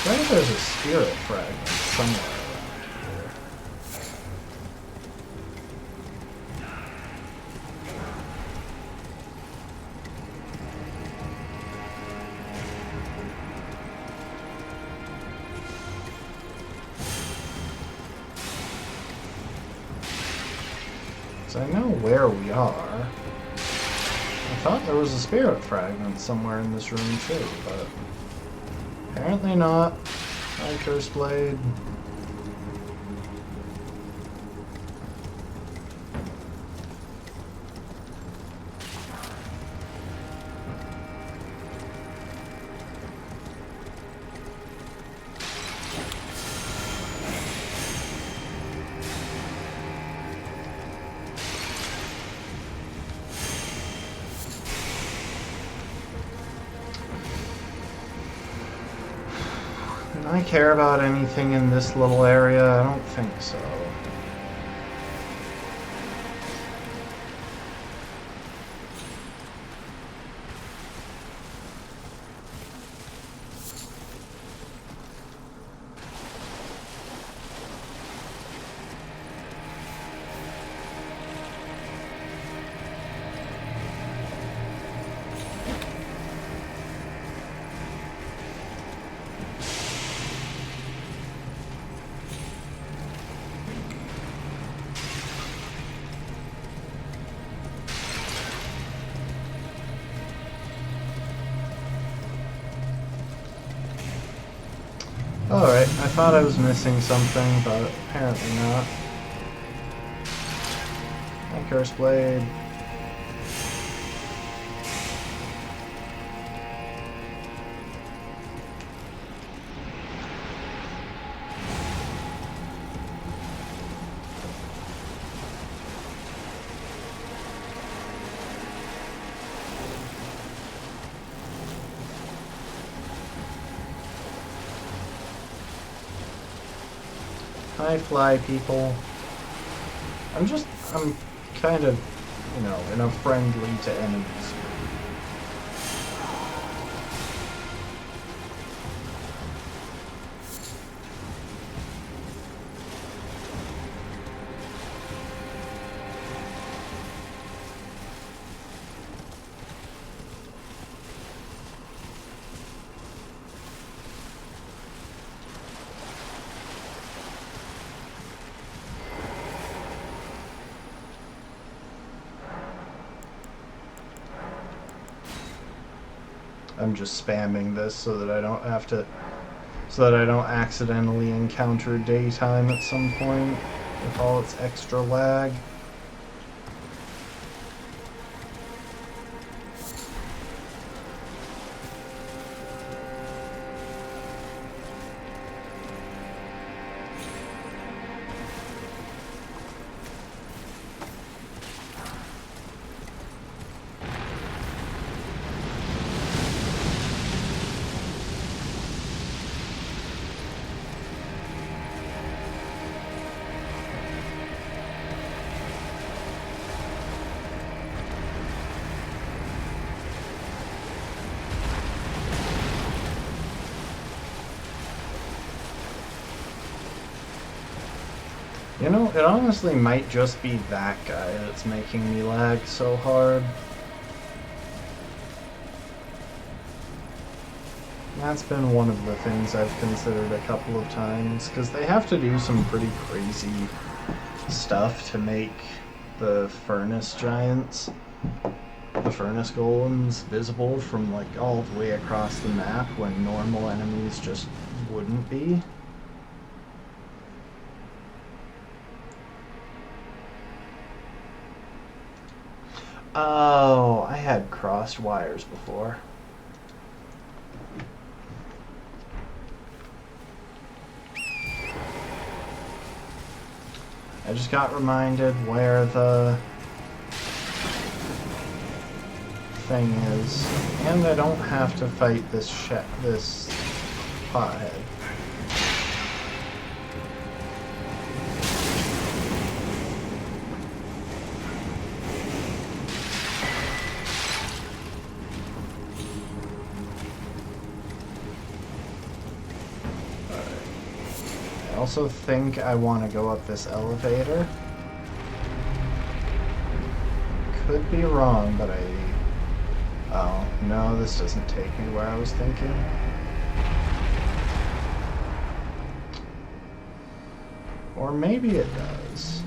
swear there's a spirit fragment somewhere around here. I know where we are. I thought there was a spirit fragment somewhere in this room too, but apparently not. Hi, Cursed Blade. I care about anything in this little area? I don't think so. Alright, I thought I was missing something, but apparently not. Hi, Cursed Blade. Hi, fly people. I'm kind of, you know, friendly to enemies. I'm just spamming this so that I don't have to, so that I don't accidentally encounter daytime at some point with all its extra lag. You know, it honestly might just be that guy that's making me lag so hard. That's been one of the things I've considered a couple of times, because they have to do some pretty crazy stuff to make the furnace giants. the furnace golems visible from like all the way across the map when normal enemies just wouldn't be. Oh, I had crossed wires before. I just got reminded where the thing is, and I don't have to fight this pothead. I also think I want to go up this elevator. Could be wrong, but oh, no, this doesn't take me where I was thinking. Or maybe it does.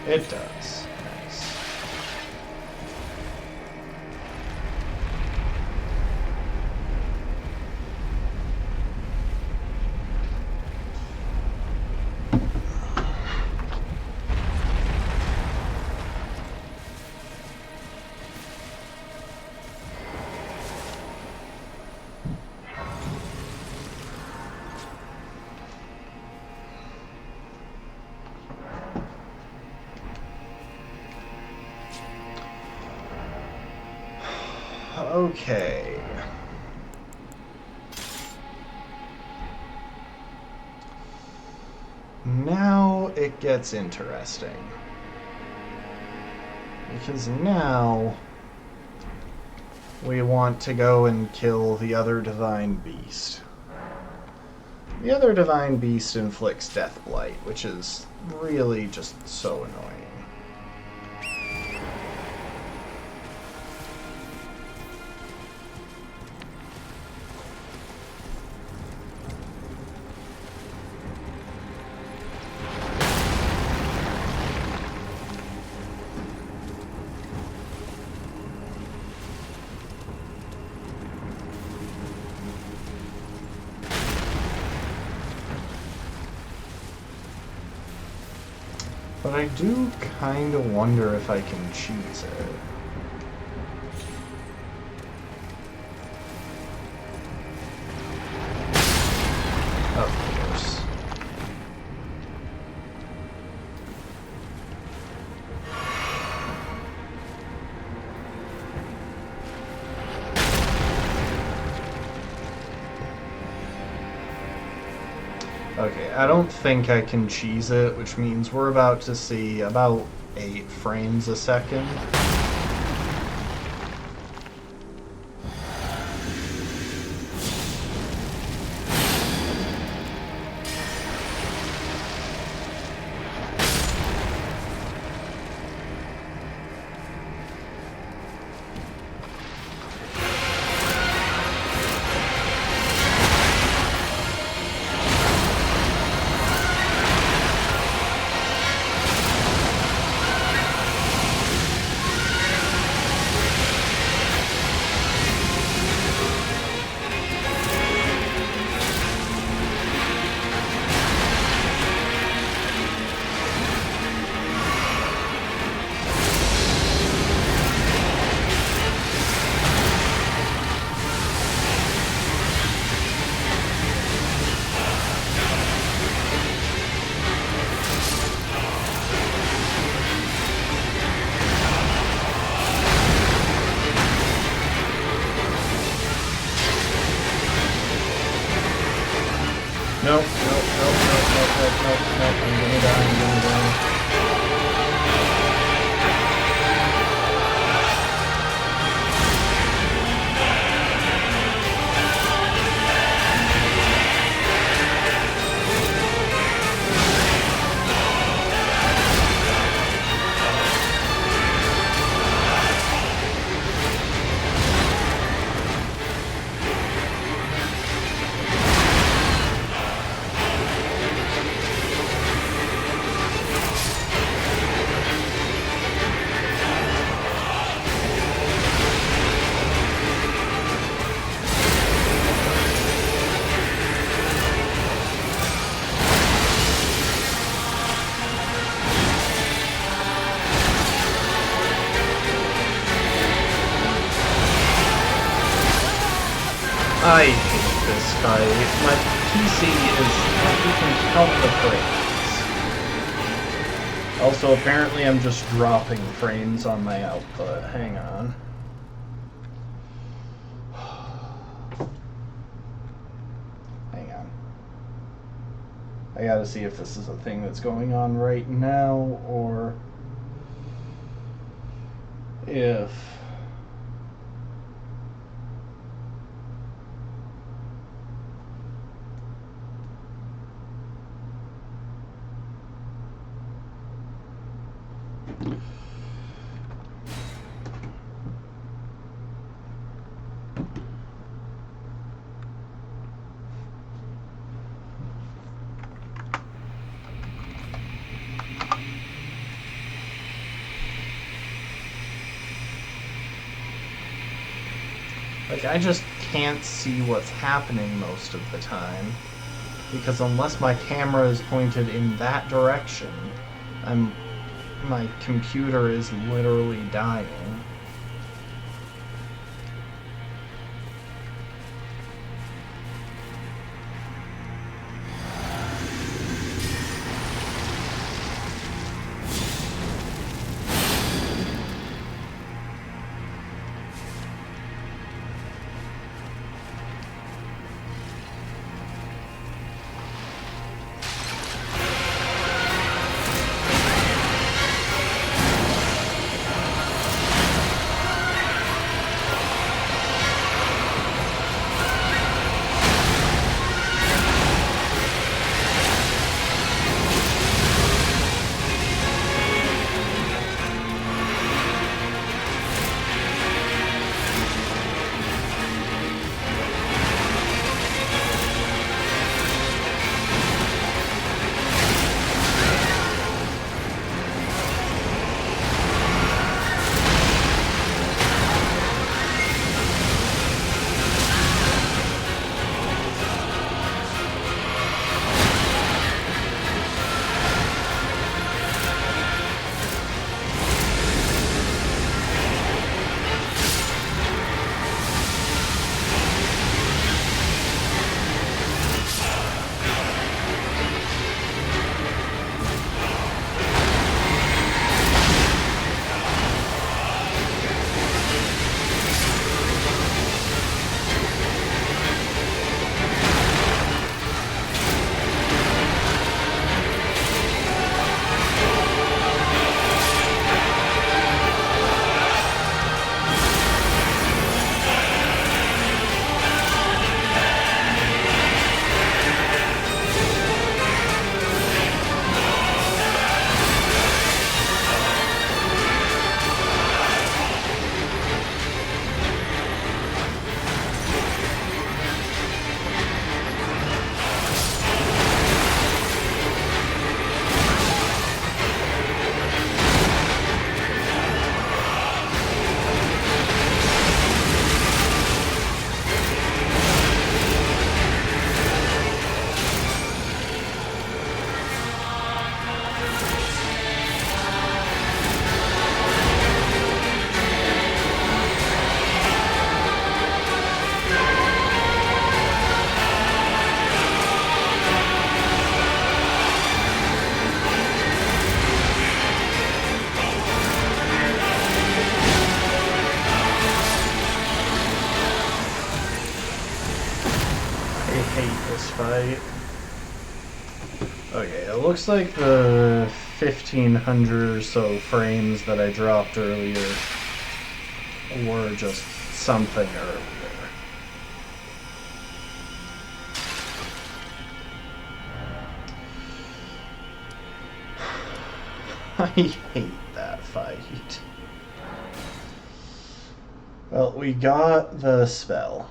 It does. Nice. Okay. Now it gets interesting. Because now we want to go and kill the other Divine Beast. The other Divine Beast inflicts Death Blight, which is really just so annoying. But I do kind of wonder if I can cheese it. Of course. Okay, I don't think I can cheese it, which means we're about to see about 8 frames a second. Nope, nope, nope, nope, nope, nope, nope, nope, I'm gonna die, I'm gonna die. fight, my PC is, like, you can count the frames. Also, apparently I'm just dropping frames on my output. Hang on. Hang on. I gotta see if this is a thing that's going on right now, or if... Like, I just can't see what's happening most of the time. Because unless my camera is pointed in that direction, my computer is literally dying. Fight. Okay, it looks like the 1500 or so frames that I dropped earlier were just something earlier. I hate that fight. Well, we got the spell.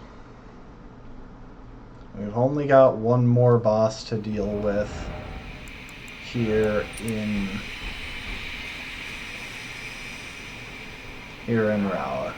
We've only got one more boss to deal with here in Rauh.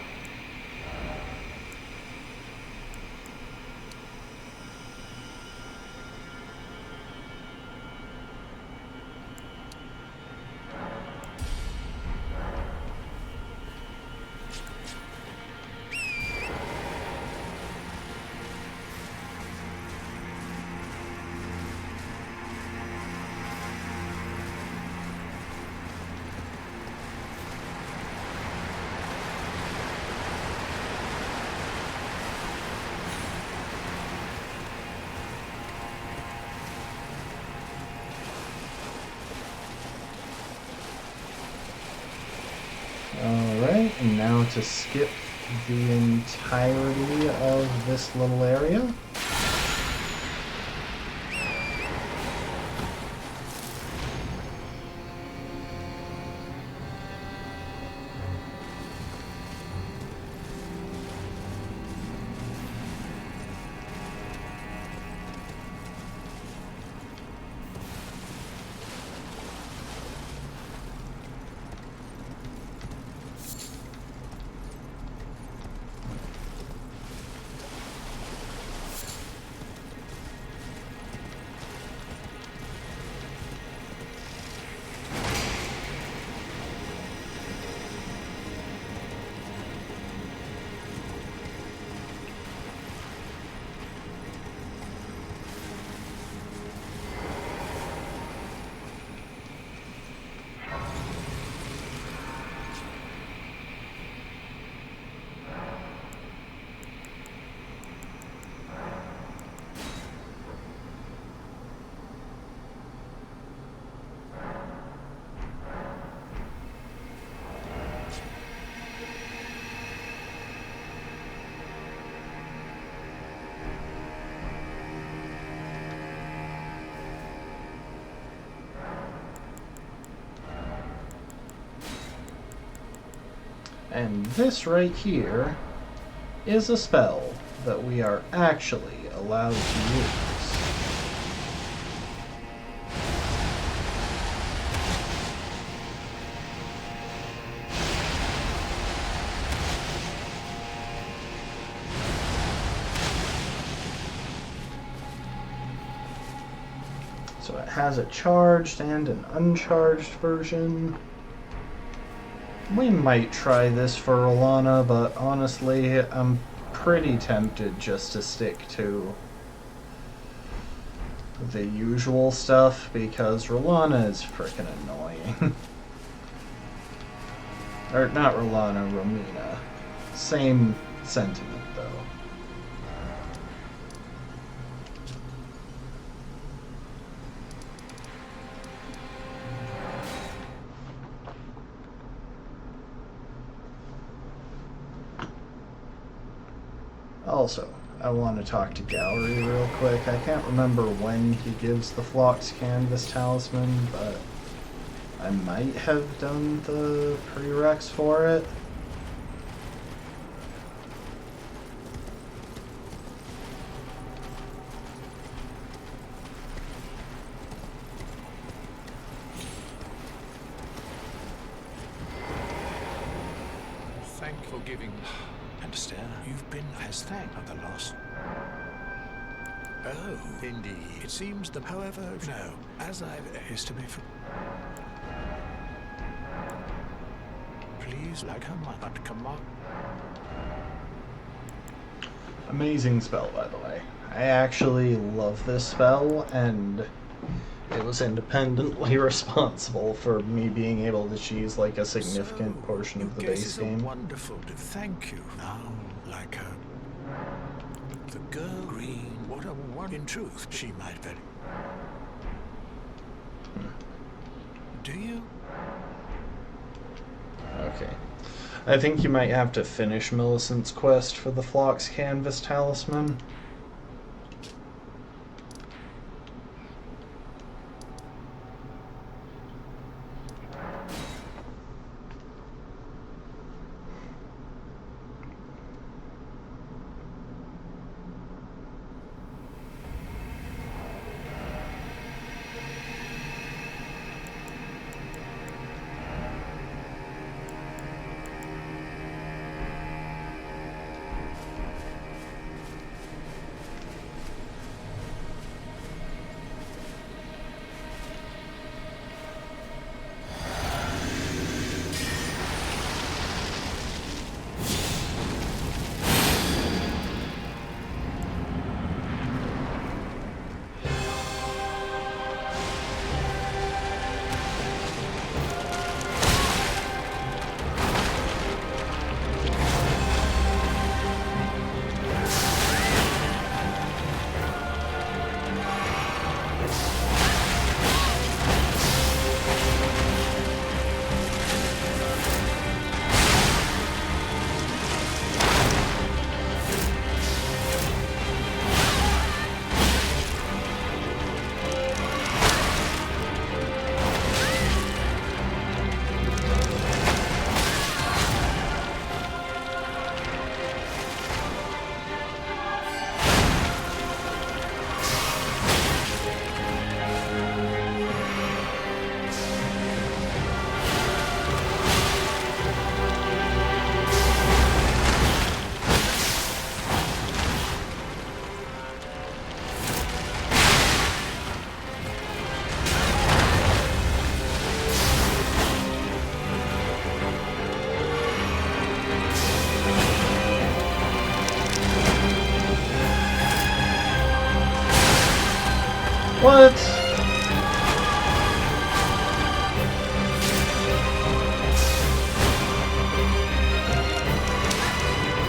Alright, and now to skip the entirety of this little area. And this right here is a spell that we are actually allowed to use. So it has a charged and an uncharged version. We might try this for Rolana, but honestly, I'm pretty tempted just to stick to the usual stuff because Rolana is frickin' annoying. Or not Rolana, Romina. Same sentiment, though. Also, I want to talk to Gallery real quick. I can't remember when he gives the Phlox Canvas Talisman, but I might have done the prereqs for it. Thank you for giving. Understand? You've been as thank of the loss. Oh, indeed. It seems that, however, no, as I've estimated. Please, like her mother, but come on. Amazing spell, by the way. I actually love this spell, and it was independently responsible for me being able to choose like a significant portion of the base game. Wonderful. Thank you. Now, like her. The girl green. What a one. In truth, she might very. Do you? Okay. I think you might have to finish Millicent's quest for the Phlox Canvas Talisman.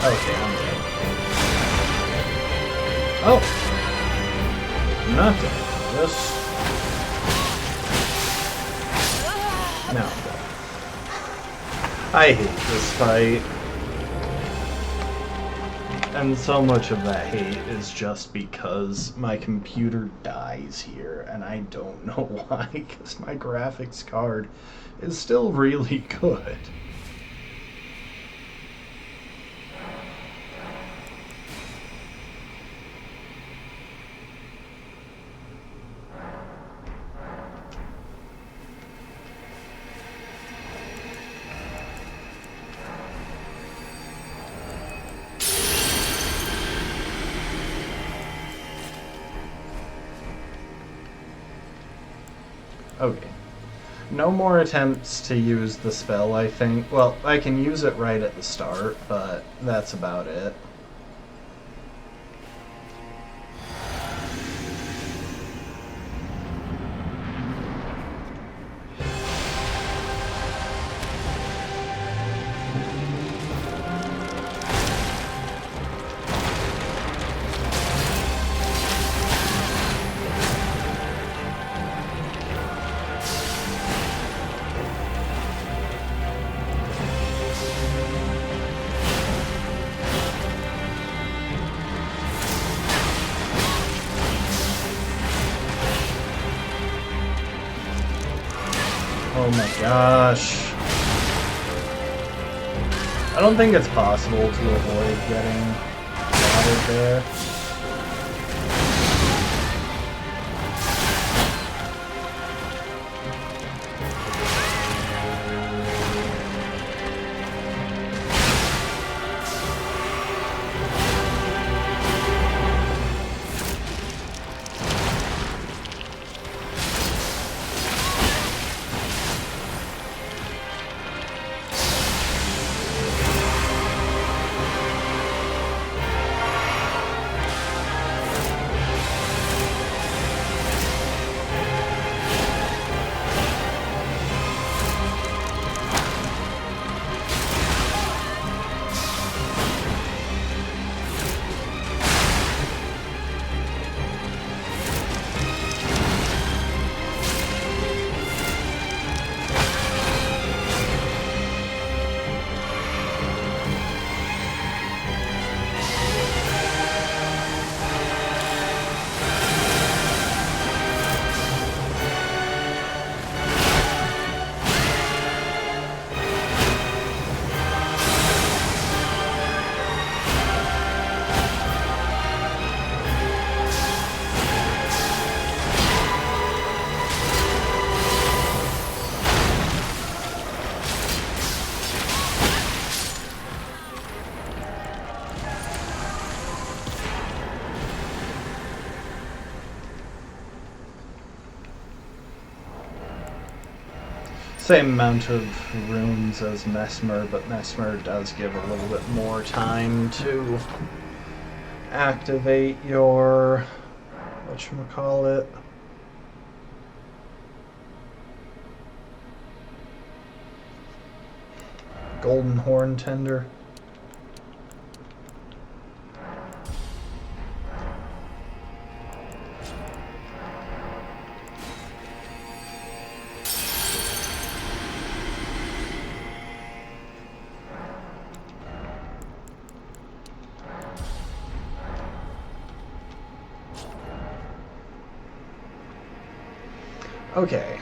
Okay, I'm dead. Oh! I'm not dead. Just... Now I'm dead. I hate this fight. And so much of that hate is just because my computer dies here, and I don't know why, because my graphics card is still really good. Okay. No more attempts to use the spell, I think. Well, I can use it right at the start, but that's about it. Oh my gosh. I don't think it's possible to avoid getting watered there. Same amount of runes as Mesmer, but Mesmer does give a little bit more time to activate your whatchamacallit. Golden Horn Tender. Okay.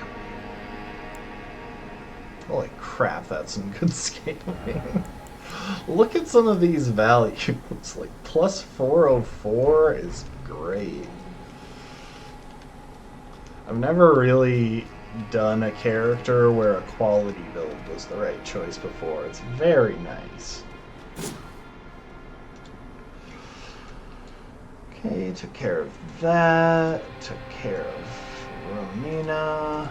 Holy crap, that's some good scaling. Look at some of these values. Like plus 404 is great. I've never really done a character where a quality build was the right choice before. It's very nice. Okay, took care of that. Took care of Romina.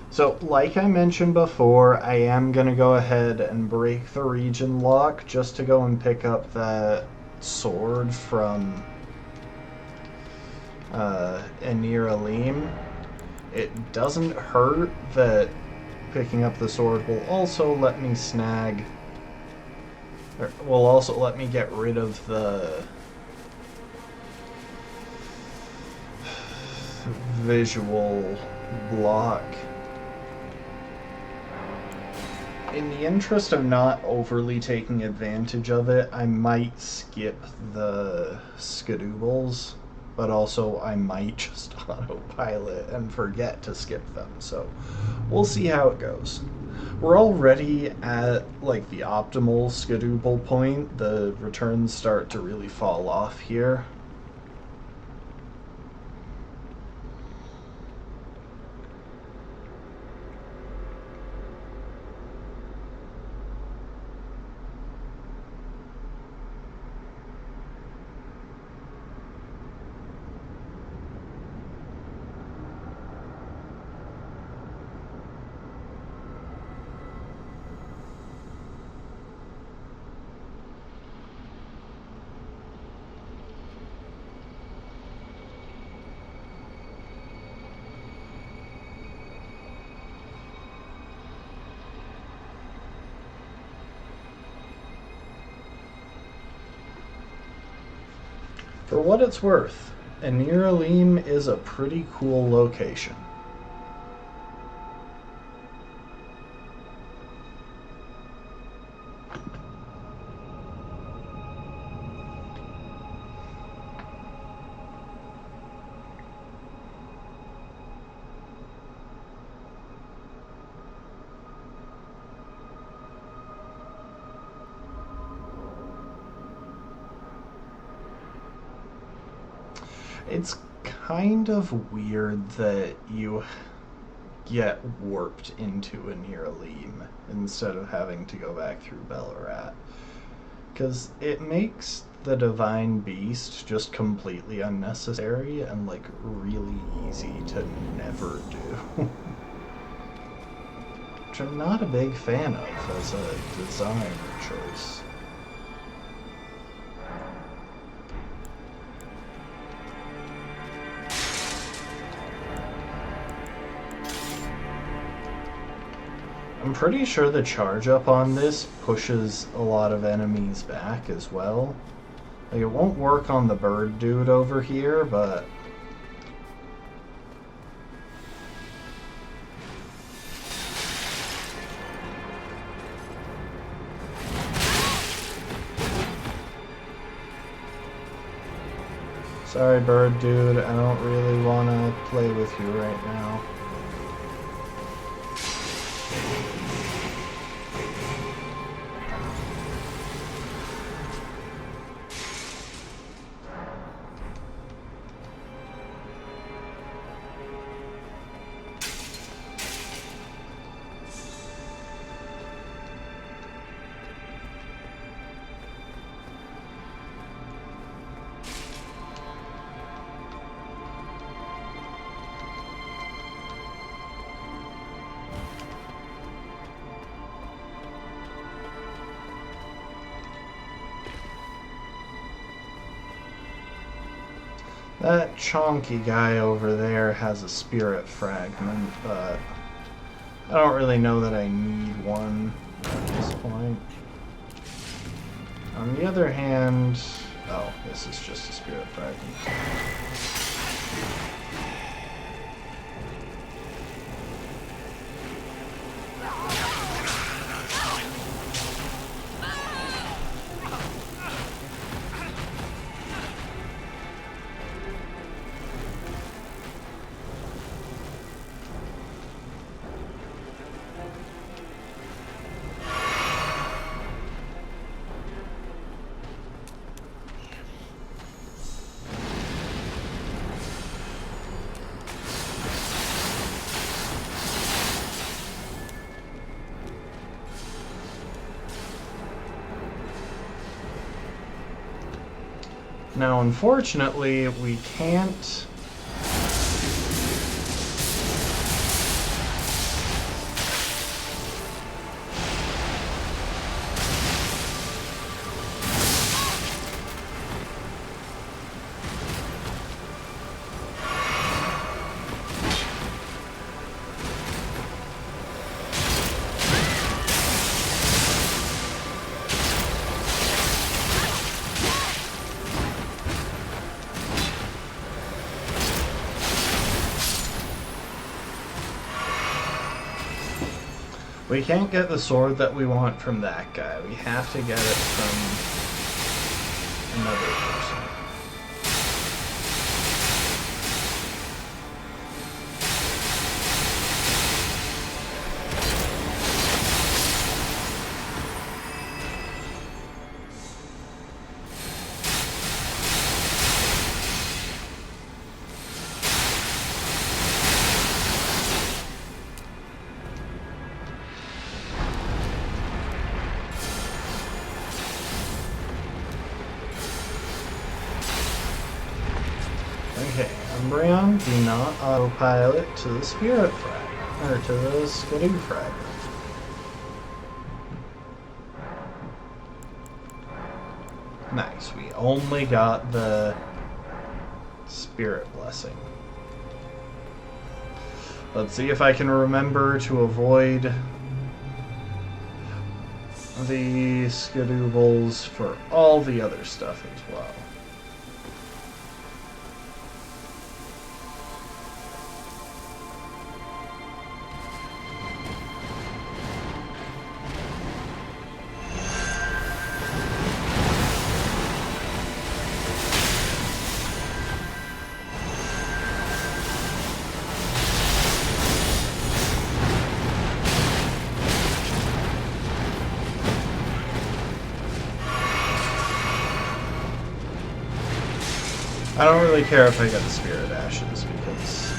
So, like I mentioned before, I am going to go ahead and break the region lock just to go and pick up that sword from Enraged. It doesn't hurt that picking up the sword will also let me snag... will also let me get rid of the... visual block. In the interest of not overly taking advantage of it, I might skip the skadoobles, but also I might just autopilot and forget to skip them, so we'll see how it goes. We're already at, like, the optimal skadooble point. The returns start to really fall off here. For what it's worth, Enraged is a pretty cool location. It's kind of weird that you get warped into Enraged instead of having to go back through Ballarat, because it makes the Divine Beast just completely unnecessary and, like, really easy to never do. Which I'm not a big fan of as a design choice. I'm pretty sure the charge up on this pushes a lot of enemies back as well. Like, it won't work on the bird dude over here, but... Sorry, bird dude, I don't really want to play with you right now. That chonky guy over there has a spirit fragment, but I don't really know that I need one at this point. On the other hand... Oh, this is just a spirit fragment. Now, unfortunately, we can't... We can't get the sword that we want from that guy. We have to get it from another person. Okay, Umbreon, do not autopilot to the spirit fragment, or to the skidoo fragment. Nice, we only got the spirit blessing. Let's see if I can remember to avoid the skidoobles for all the other stuff as well. I don't really care if I get the Spirit Ashes, because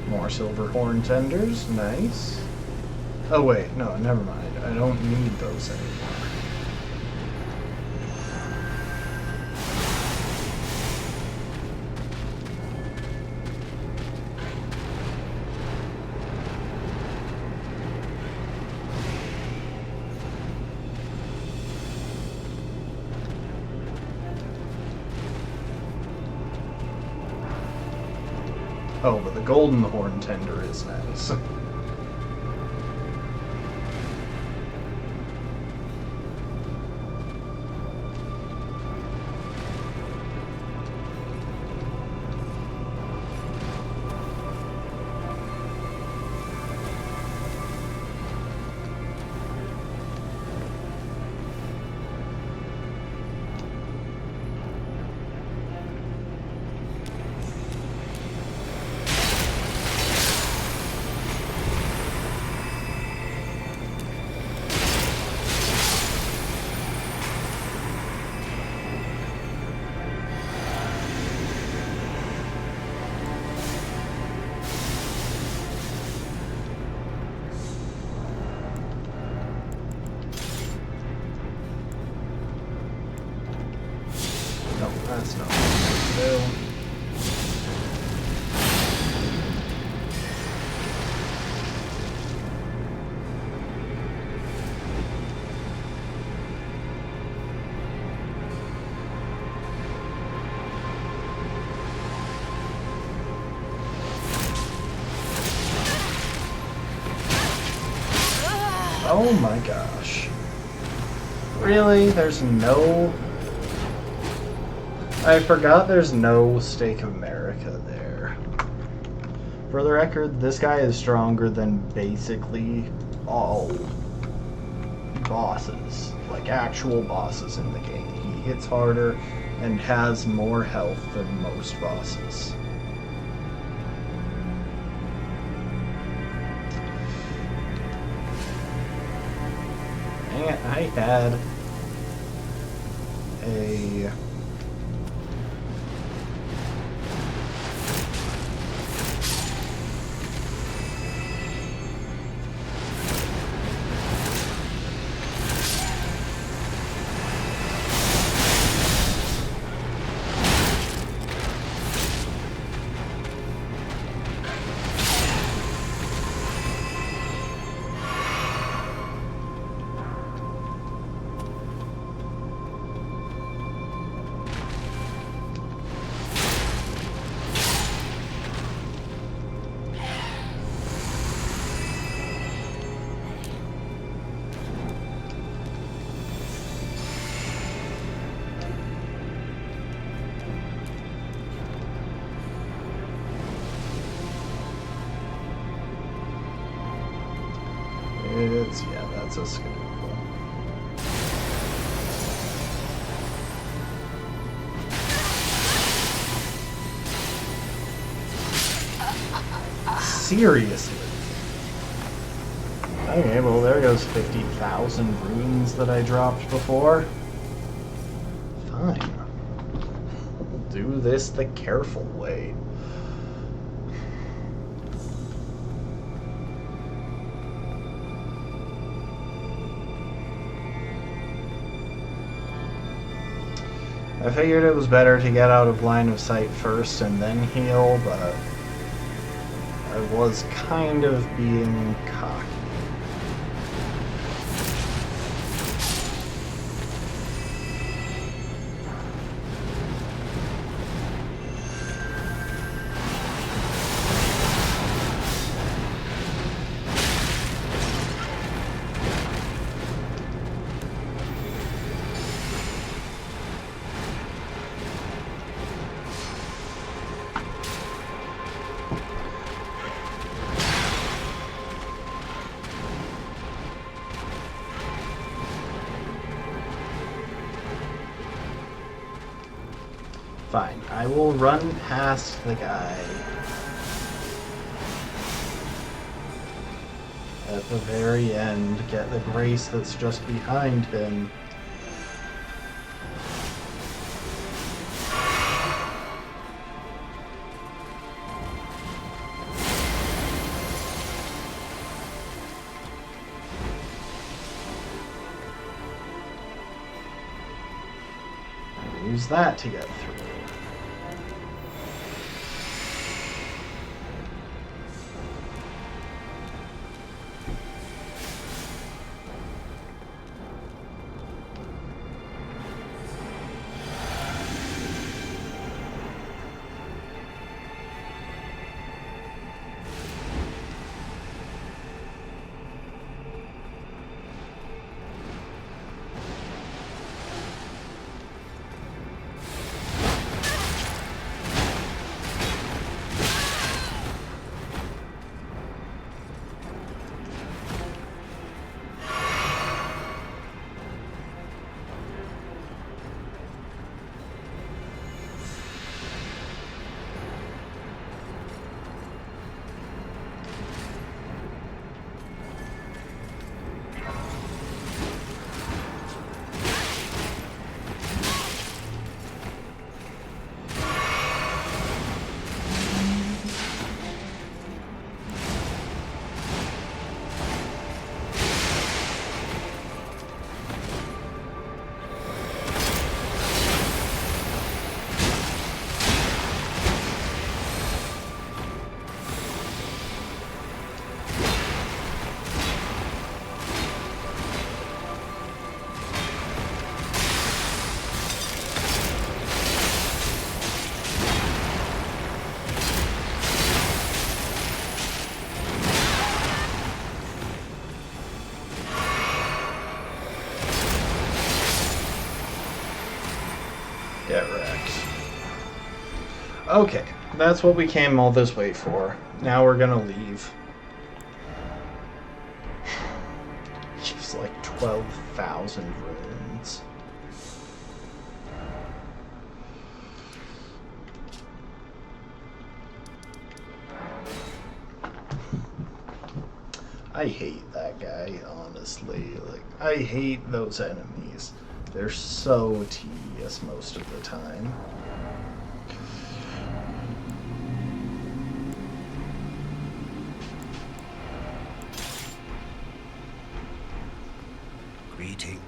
more silver horn tenders, nice. Oh wait, no, never mind. I don't need those anymore. Oh, but the golden horn tender is nice. No, that's not what I want to do. Oh my gosh. Really? There's no... I forgot there's no Stake of America there. For the record, this guy is stronger than basically all bosses. Like actual bosses in the game. He hits harder and has more health than most bosses. And I had a... It's, yeah, that's a skill. Seriously. Okay, well there goes 50,000 runes that I dropped before. Fine. We'll do this the careful way. I figured it was better to get out of line of sight first and then heal, but I was kind of being cocky. Fine, I will run past the guy at the very end, get the grace that's just behind him. Use that to get through. Get wrecked. Okay, that's what we came all this way for. Now we're gonna leave. It's like 12,000 runes. I hate that guy, honestly. Like, I hate those enemies. They're so tedious most of the time. Greeting.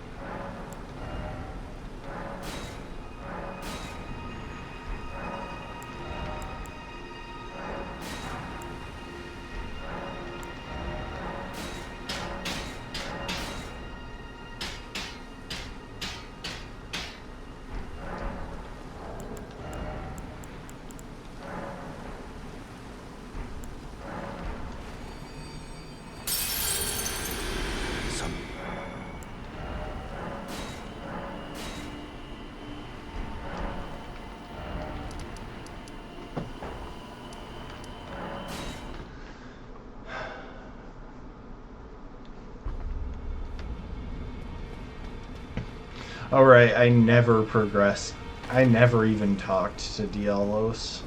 Alright, I never progressed. I never even talked to Dialos.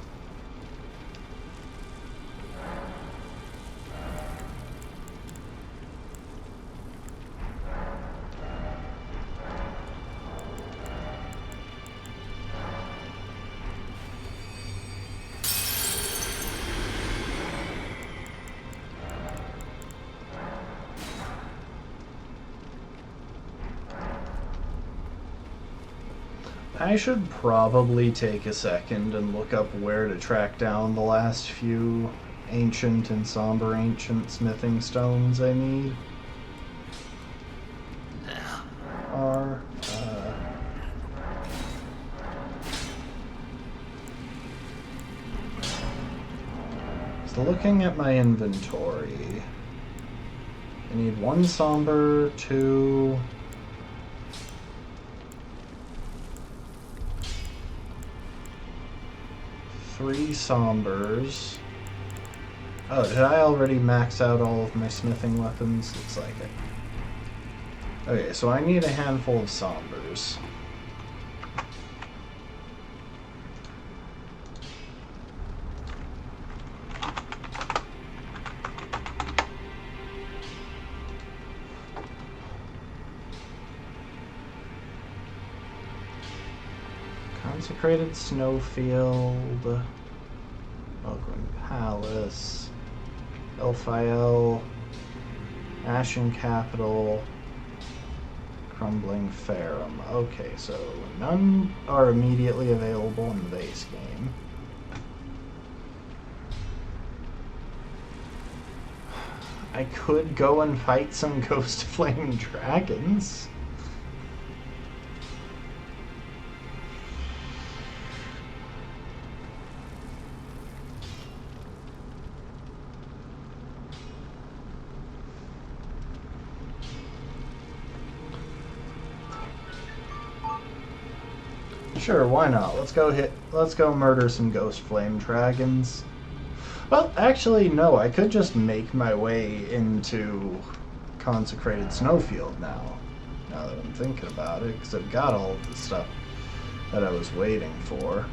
I should probably take a second and look up where to track down the last few ancient and somber ancient smithing stones I need. So looking at my inventory, I need 1 somber, 2... 3 sombers. Oh, did I already max out all of my smithing weapons? Looks like it. Okay, so I need a handful of sombers. Consecrated Snowfield, Oakland Palace, Elphiel, Ashen Capital, Crumbling Farum. Okay, so none are immediately available in the base game. I could go and fight some Ghost Flame Dragons. Sure, why not? Let's go murder some Ghost Flame Dragons. Well, actually, no, I could just make my way into Consecrated Snowfield now that I'm thinking about it, because I've got all of the stuff that I was waiting for.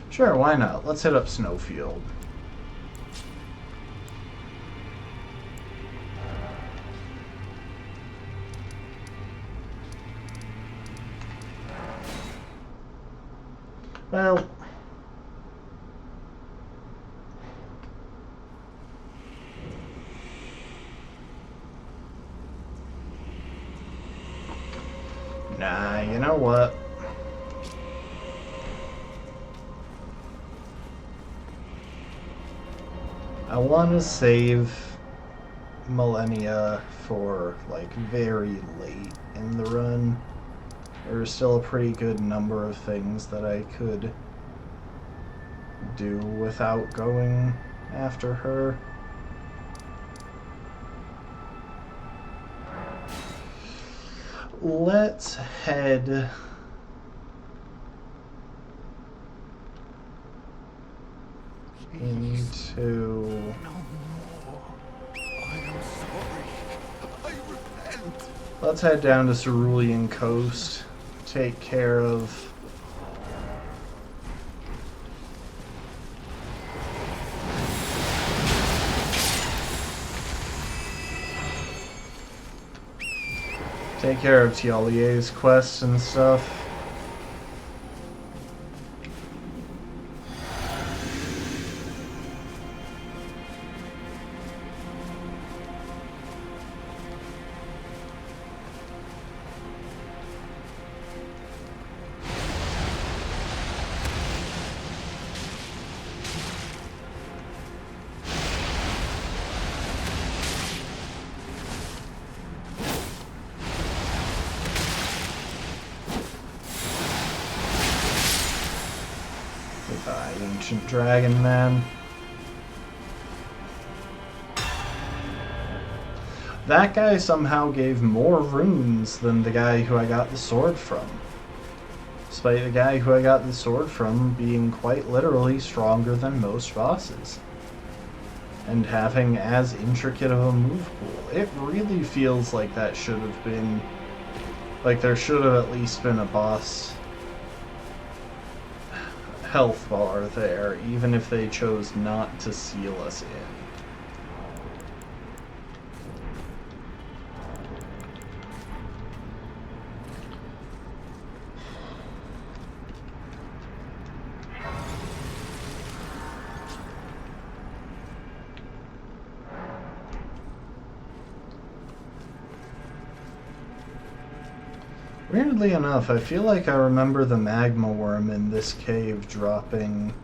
Sure, why not? Let's hit up Snowfield. Well, nah, you know what? I want to save Millennia for, like, very late in the run. There's still a pretty good number of things that I could do without going after her. Let's head into... No more. I am sorry. I repent. Let's head down to Cerulean Coast. Take care of... Take care of Tialie's quests and stuff. Ancient Dragon Man. That guy somehow gave more runes than the guy who I got the sword from. Despite the guy who I got the sword from being quite literally stronger than most bosses. And having as intricate of a move pool. It really feels like that should have been... Like there should have at least been a boss health bar there, even if they chose not to seal us in. Weirdly enough, I feel like I remember the magma worm in this cave dropping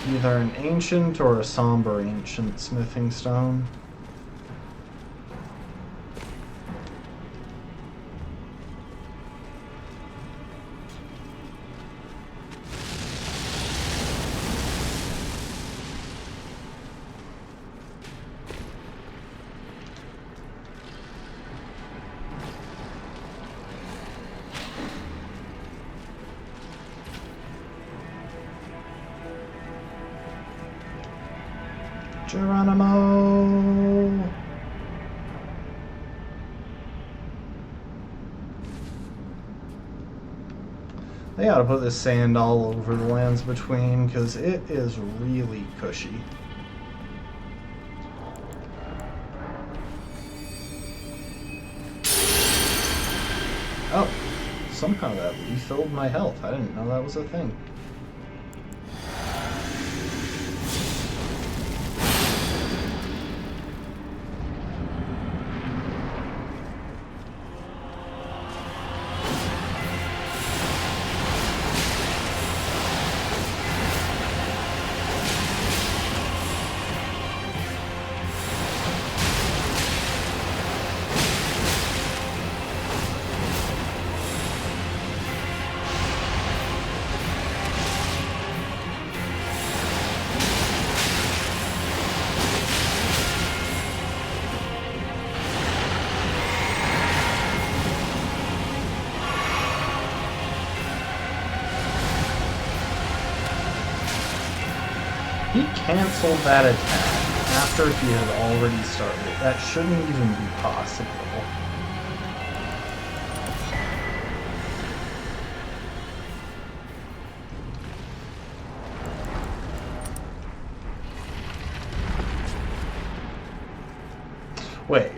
either an ancient or a somber ancient smithing stone. Geronimo! They ought to put this sand all over the lands between, because it is really cushy. Oh, somehow that refilled my health. I didn't know that was a thing. He canceled that attack after he had already started. That shouldn't even be possible. Wait.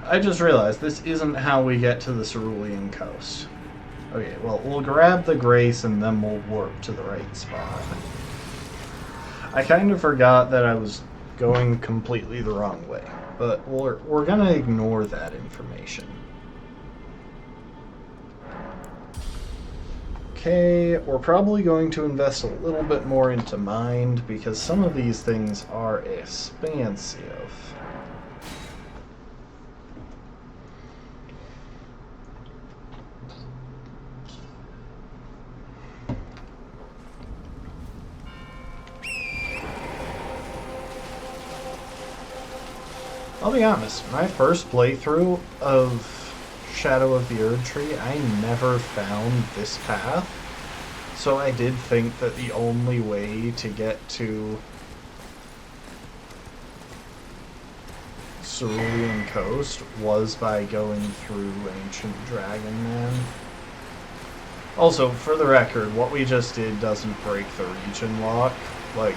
I just realized this isn't how we get to the Cerulean Coast. Okay, well, we'll grab the Grace and then we'll warp to the right spot. I kind of forgot that I was going completely the wrong way, but we're gonna ignore that information. Okay, we're probably going to invest a little bit more into mind because some of these things are expensive. I'll be honest, my first playthrough of Shadow of the Erdtree, I never found this path. So I did think that the only way to get to Cerulean Coast was by going through Ancient Dragon Man. Also, for the record, what we just did doesn't break the region lock. Like,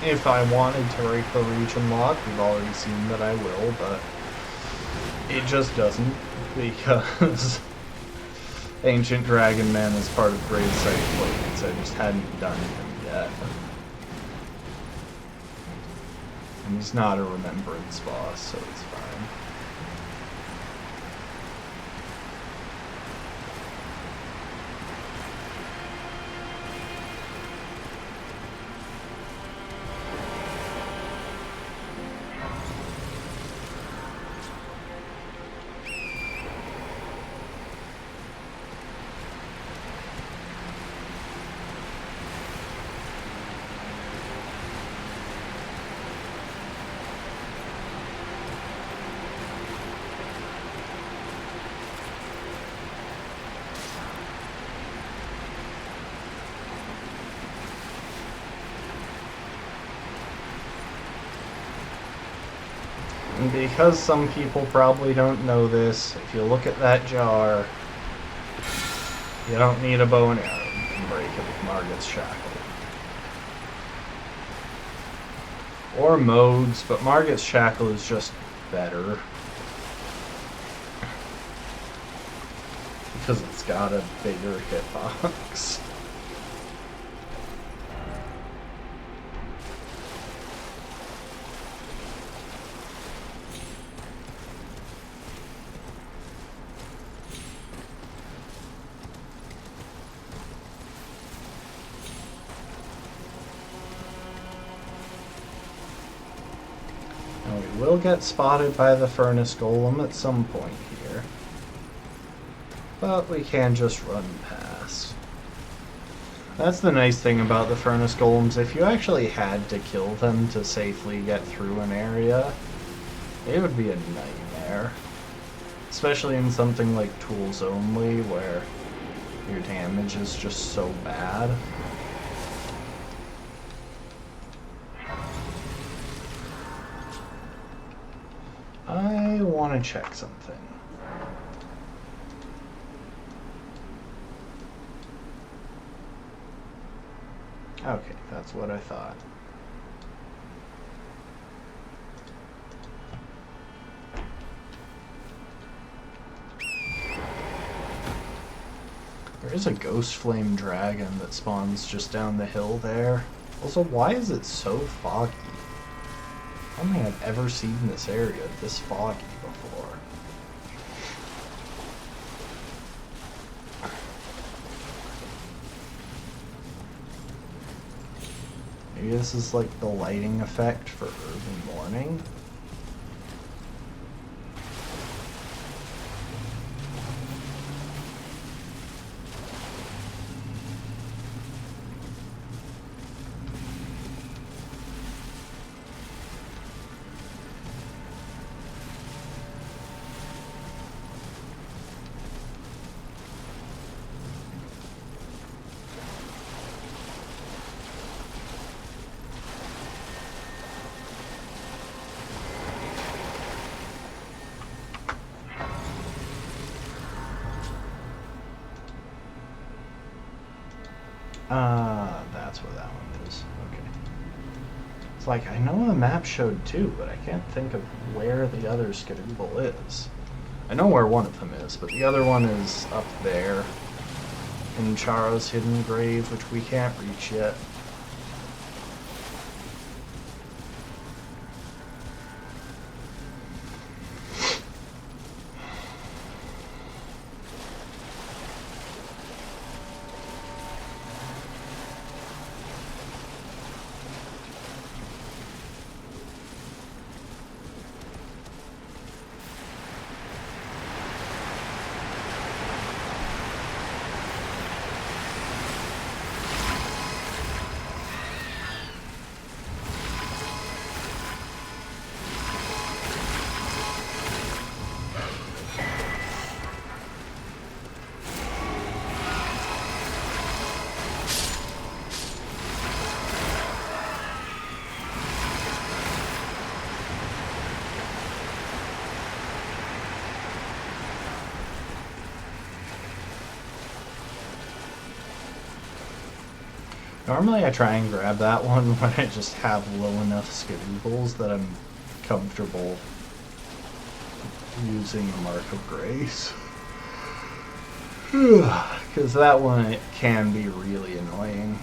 if I wanted to break the region lock, we've already seen that I will, but it just doesn't, because Ancient Dragon Man is part of Gravesite Plains. I just hadn't done him yet. And he's not a remembrance boss, so it's fine. And because some people probably don't know this, if you look at that jar, you don't need a bow and arrow. You can break it with Margit's Shackle. Or modes, but Margit's Shackle is just better. Because it's got a bigger hitbox. We'll get spotted by the furnace golem at some point here. But we can just run past. That's the nice thing about the furnace golems. If you actually had to kill them to safely get through an area, it would be a nightmare. Especially in something like Tools Only, where your damage is just so bad. I want to check something. Okay, that's what I thought. There is a ghost flame dragon that spawns just down the hill there. Also, why is it so foggy? I don't think I've ever seen this area this foggy before. Maybe this is like the lighting effect for early morning. That's where that one is. Okay. It's like, I know the map showed two, but I can't think of where the other Skidooble is. I know where one of them is, but the other one is up there in Charo's hidden grave, which we can't reach yet. Normally I try and grab that one when I just have low enough Skidoobles that I'm comfortable using the Mark of Grace. Because that one, it can be really annoying.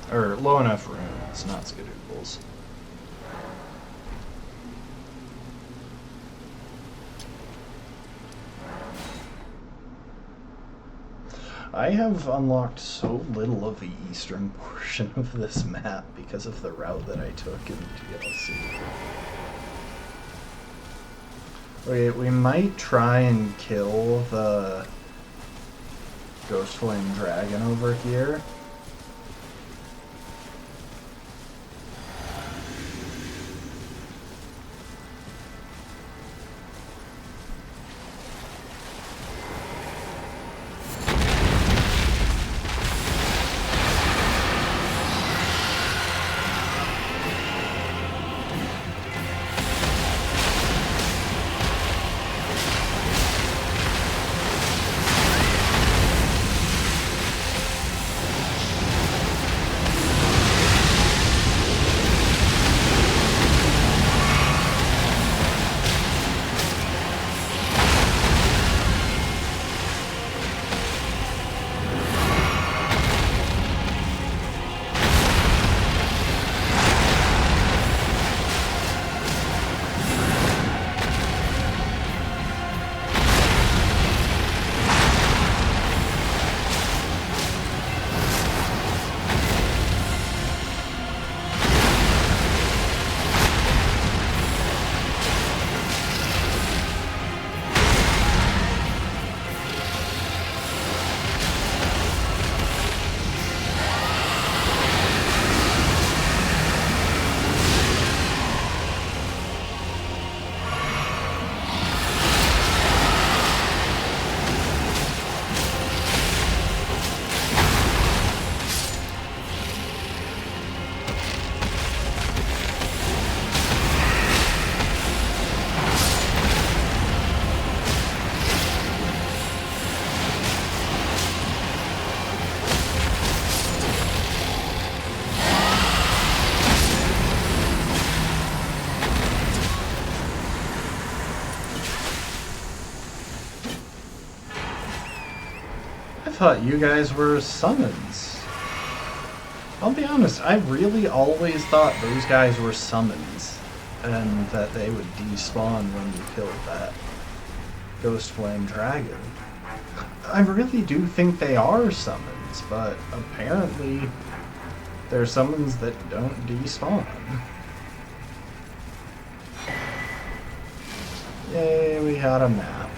Or low enough runes, not Skidoobles. I have unlocked so little of the eastern portion of this map because of the route that I took in DLC. Wait, we might try and kill the Ghost Flame Dragon over here. thought you guys were summons. I'll be honest, I really always thought those guys were summons, and that they would despawn when you killed that Ghost Flame Dragon. I really do think they are summons, but apparently they're summons that don't despawn. Yay, we had a map.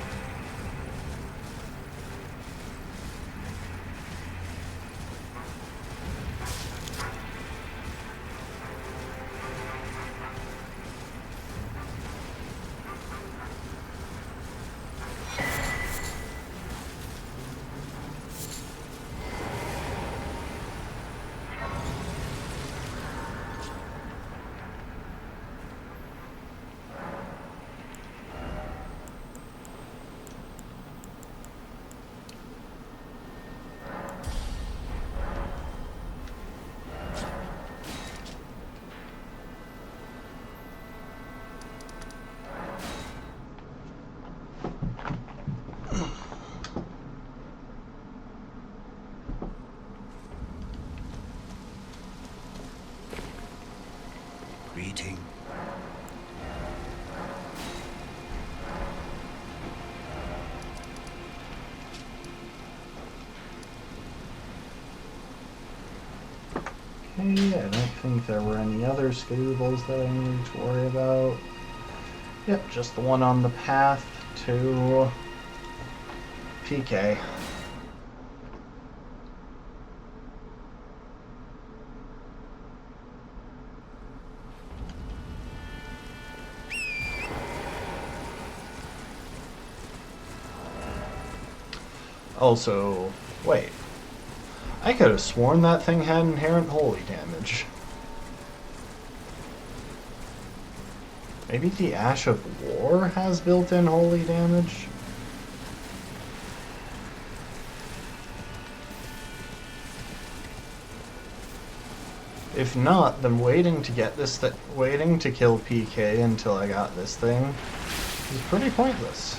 Greeting. Okay, I don't think there were any other stables that I needed to worry about. Yep, just the one on the path to PK. Also, wait. I could have sworn that thing had inherent holy damage. Maybe the Ash of War has built-in holy damage? If not, then waiting to get this waiting to kill PK until I got this thing is pretty pointless.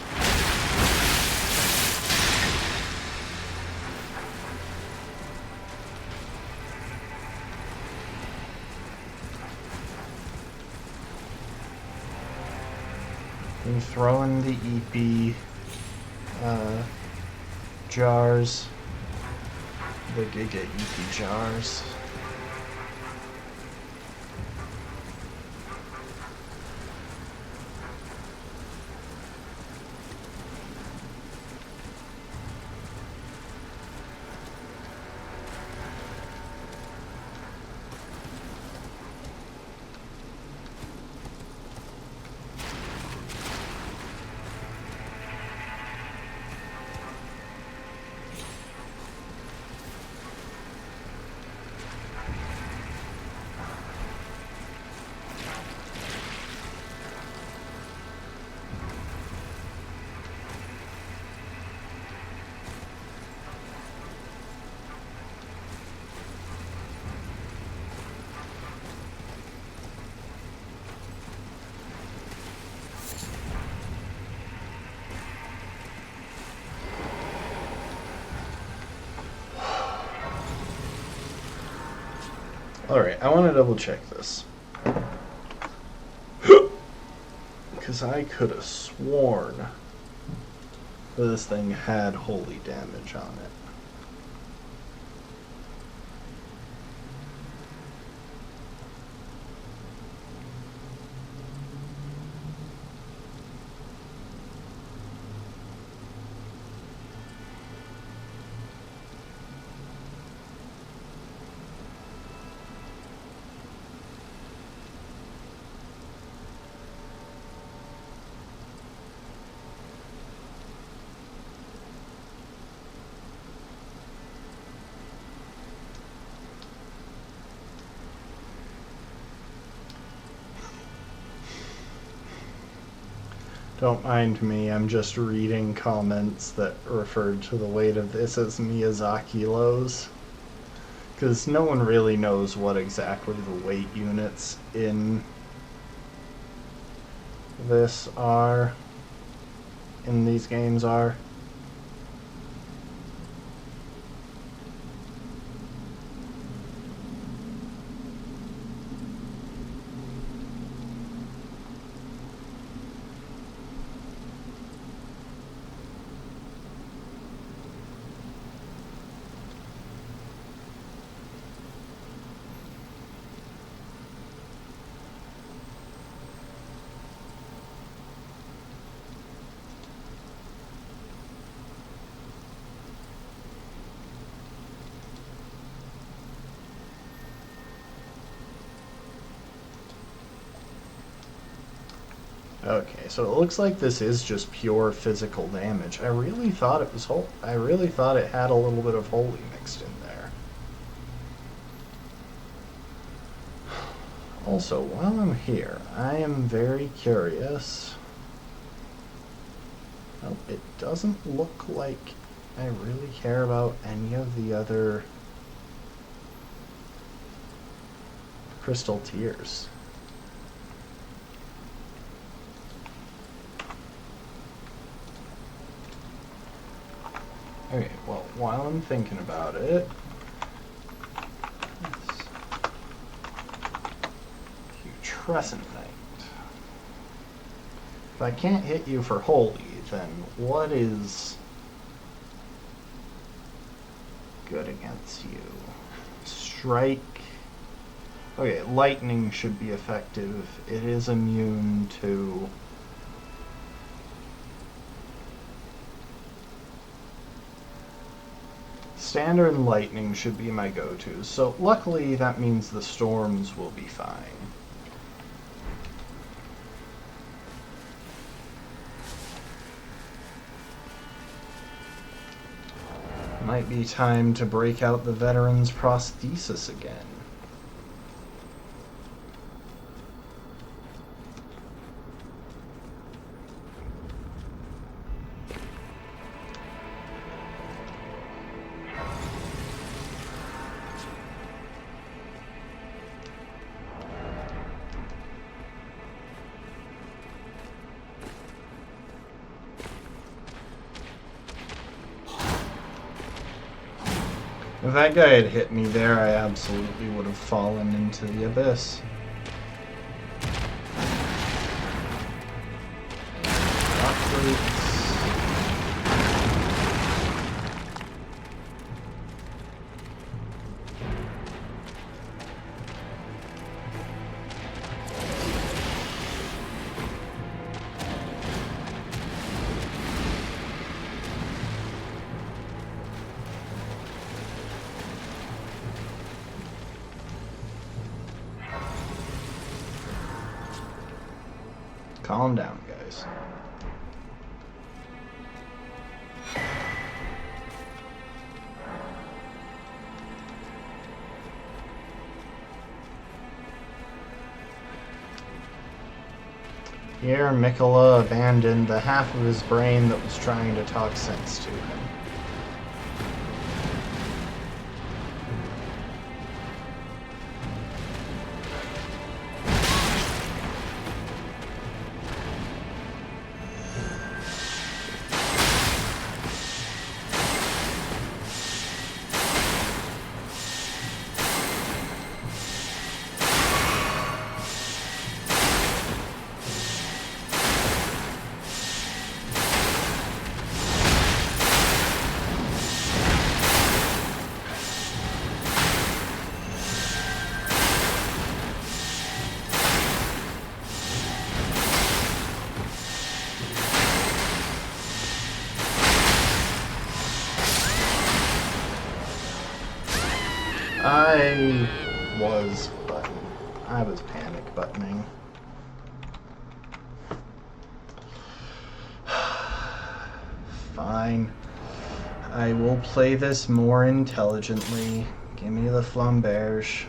You throw in the EP jars, the Giga EP jars. Alright, I want to double check this. Because I could have sworn that this thing had holy damage on it. Don't mind me, I'm just reading comments that referred to the weight of this as Miyazaki lows. Because no one really knows what exactly the weight units in this are, in these games are. Okay, so it looks like this is just pure physical damage. I really thought it was I really thought it had a little bit of holy mixed in there. Also, while I'm here, I am very curious. Well, it doesn't look like I really care about any of the other crystal tears. Okay, well, while I'm thinking about it, Crescent Knight. If I can't hit you for holy, then what is good against you? Strike. Okay, lightning should be effective. It is immune to... Standard and lightning should be my go-tos, so luckily that means the storms will be fine. Might be time to break out the veteran's prosthesis again. If that guy had hit me there, I absolutely would have fallen into the abyss. Calm down, guys. Here, Mikola abandoned the half of his brain that was trying to talk sense to him. I was panic buttoning. Fine. I will play this more intelligently. Give me the flamberge.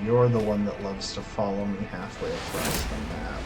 You're the one that loves to follow me halfway across the map.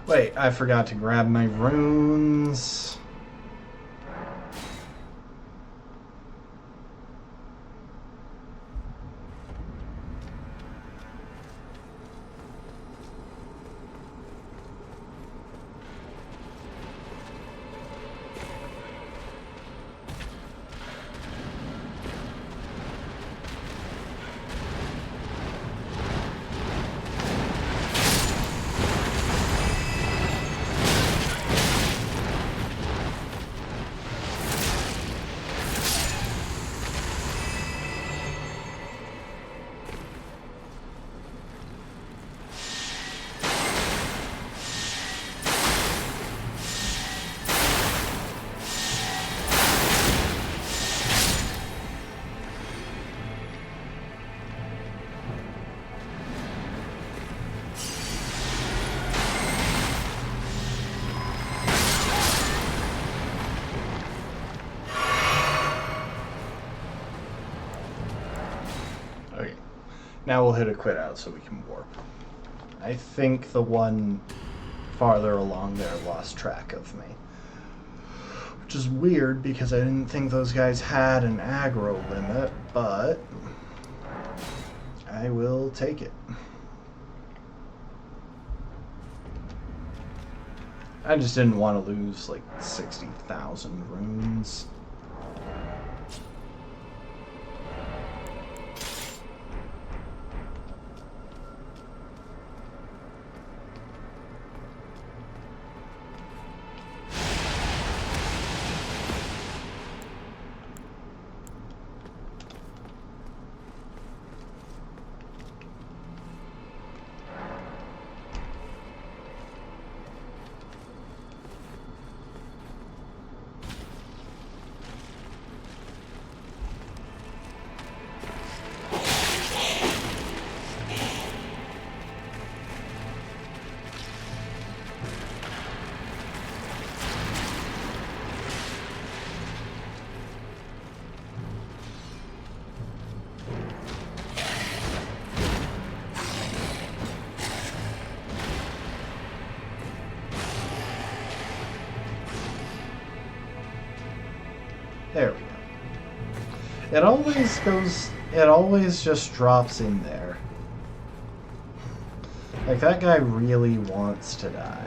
Wait, I forgot to grab my runes. Okay, now we'll hit a quit out so we can warp. I think the one farther along there lost track of me. Which is weird because I didn't think those guys had an aggro limit, but I will take it. I just didn't want to lose like 60,000 runes. There we go. It always just drops in there. Like, that guy really wants to die.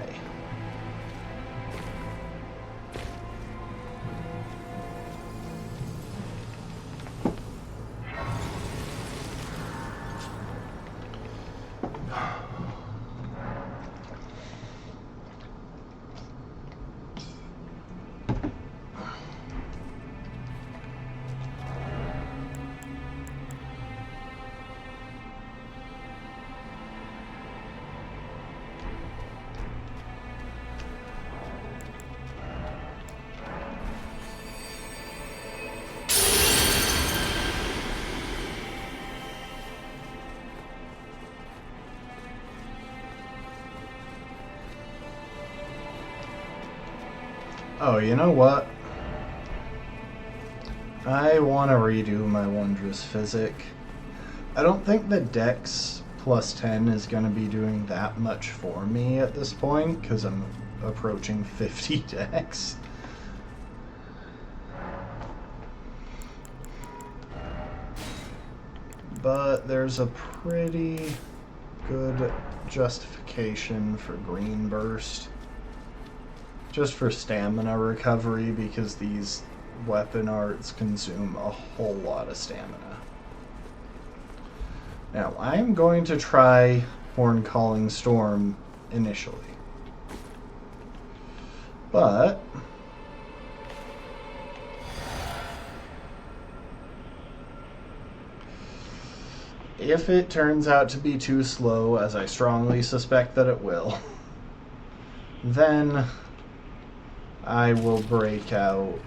Oh, you know what? I want to redo my Wondrous Physic. I don't think the Dex plus 10 is going to be doing that much for me at this point, because I'm approaching 50 Dex. But there's a pretty good justification for Green Burst. Just for stamina recovery, because these weapon arts consume a whole lot of stamina. Now, I'm going to try Horn Calling Storm initially. But if it turns out to be too slow, as I strongly suspect that it will, then I will break out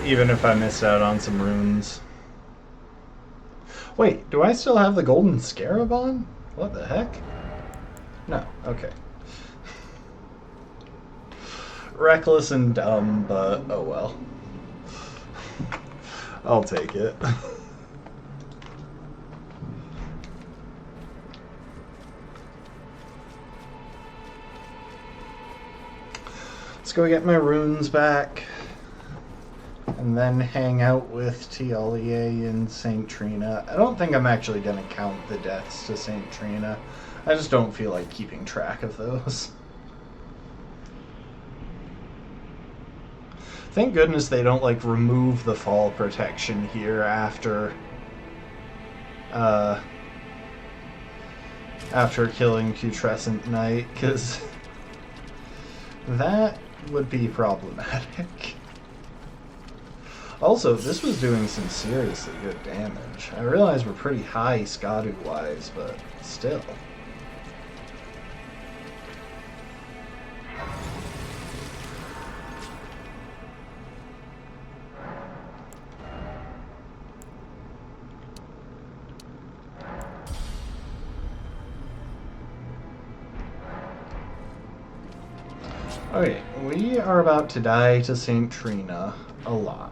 Even if I missed out on some runes. Wait, do I still have the golden scarab on? What the heck? No, okay. Reckless and dumb, but oh well. I'll take it. Let's go get my runes back. And then hang out with Tialier and St. Trina. I don't think I'm actually going to count the deaths to St. Trina. I just don't feel like keeping track of those. Thank goodness they don't, like, remove the fall protection here after killing Putrescent Knight, because that would be problematic. Also, this was doing some seriously good damage. I realize we're pretty high Skadu-wise, but still. Okay, we are about to die to St. Trina a lot.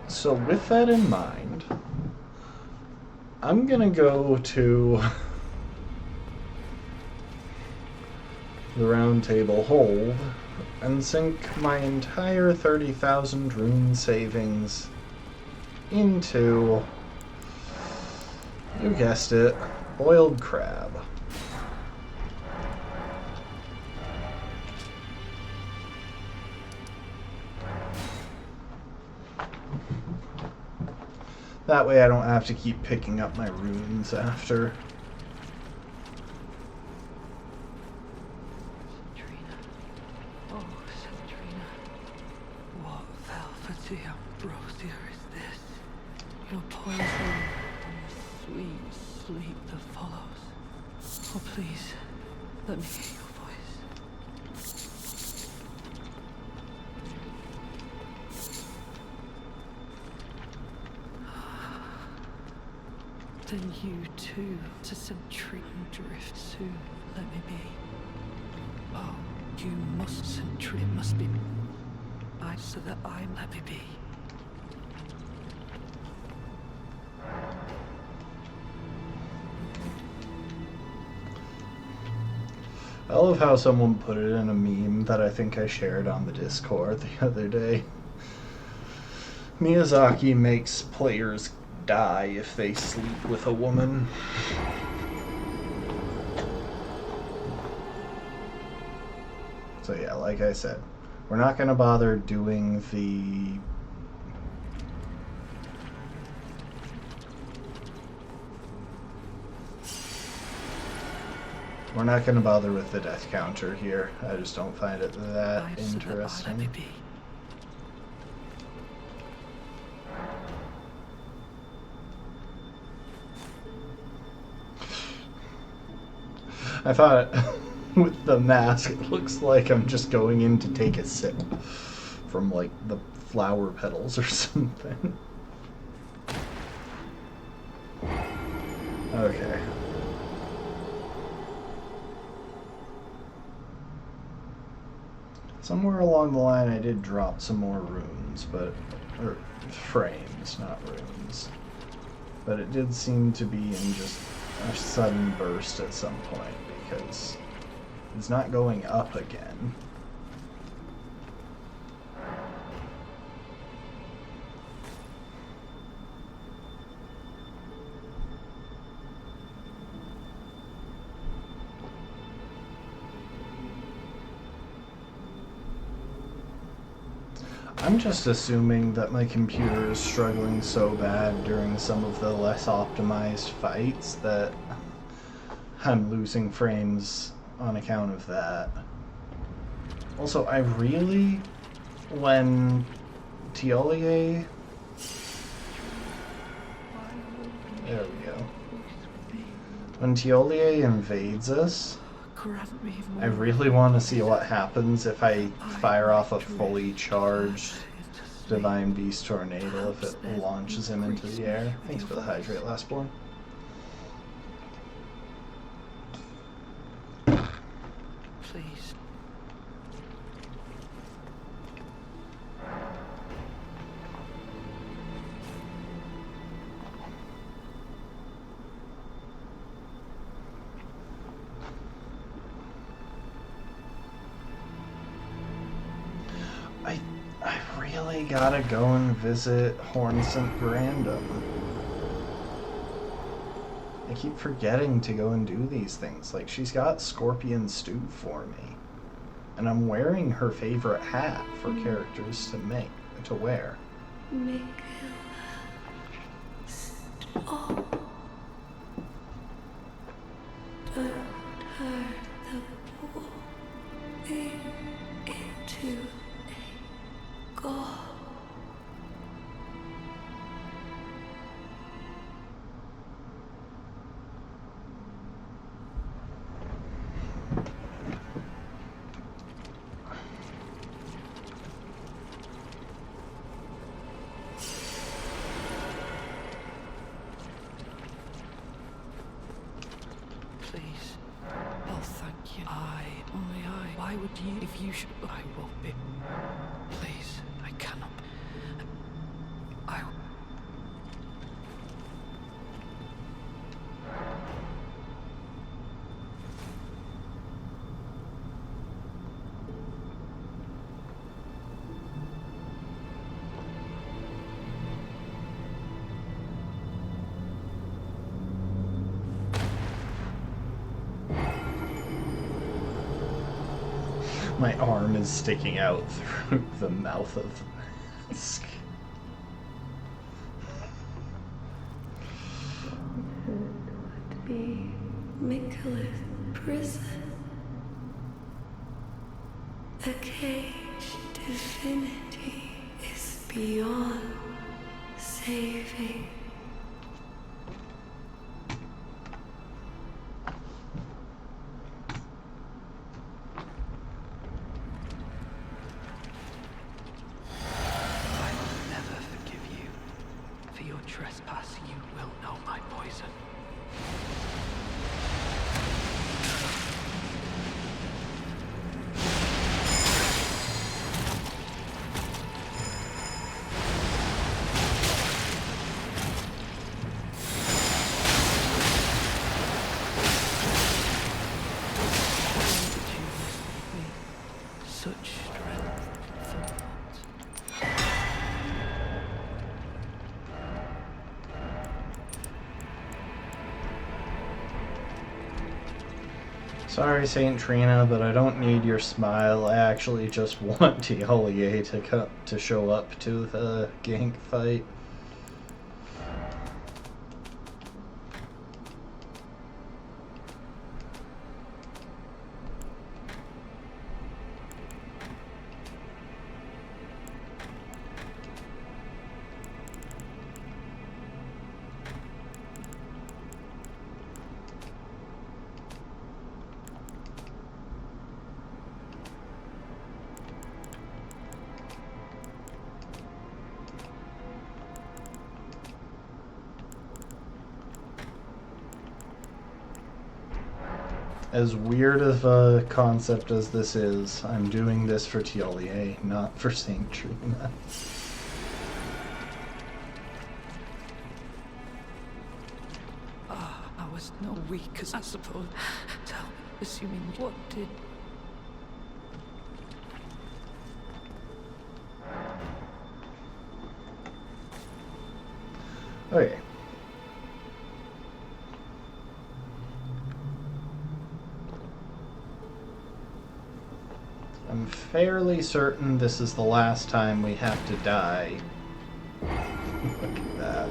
So with that in mind, I'm gonna go to the Round Table Hold and sink my entire 30,000 rune savings into, you guessed it, boiled crab. That way I don't have to keep picking up my runes after. Trina. Oh, Trina. What velvety ambrosia is this? Your poison and the sweet sleep that follows. Oh, please, let me hear your voice. Then you too, to some treat and drift soon. Let me be. Oh, you mustn't treat. It must be. So that I let me be. I love how someone put it in a meme that I think I shared on the Discord the other day. Miyazaki makes players die if they sleep with a woman. So yeah, like I said, we're not going to bother doing the... We're not going to bother with the death counter here. I just don't find it that interesting. I thought with the mask it looks like I'm just going in to take a sip from like the flower petals or something. Okay. Somewhere along the line I did drop some more runes, but... or frames, not runes. But it did seem to be in just a sudden burst at some point, because it's not going up again. I'm just assuming that my computer is struggling so bad during some of the less optimized fights that I'm losing frames on account of that. Also, I really, when Tialier... There we go. When Tialier invades us, grant me more. I really want to see what happens if I fire off a fully charged Divine Beast Tornado if it launches him into the air. Thanks for the hydrate, Lastborn. Please. I really gotta go and visit Hornsent Grandam. I keep forgetting to go and do these things. Like, she's got Scorpion Stew for me. And I'm wearing her favorite hat for characters to wear. Stop. Don't hurt the poor thing into a god. Please. Oh, thank you. Only I. Why would you? If you should, I won't be. Please, I cannot. I. My arm is sticking out through the mouth of the mask. Would be Mikula's prison. A cage divinity is beyond saving. Trespass, you will know my poison. Such strength for what? Sorry, Saint Trina, but I don't need your smile. I actually just want Tiolier to show up to the gank fight. As weird of a concept as this is, I'm doing this for Tiolier, not for Saint Trina. I was no weak, as I suppose. Tell me, assuming what did... Okay. I'm fairly certain this is the last time we have to die. Look at that.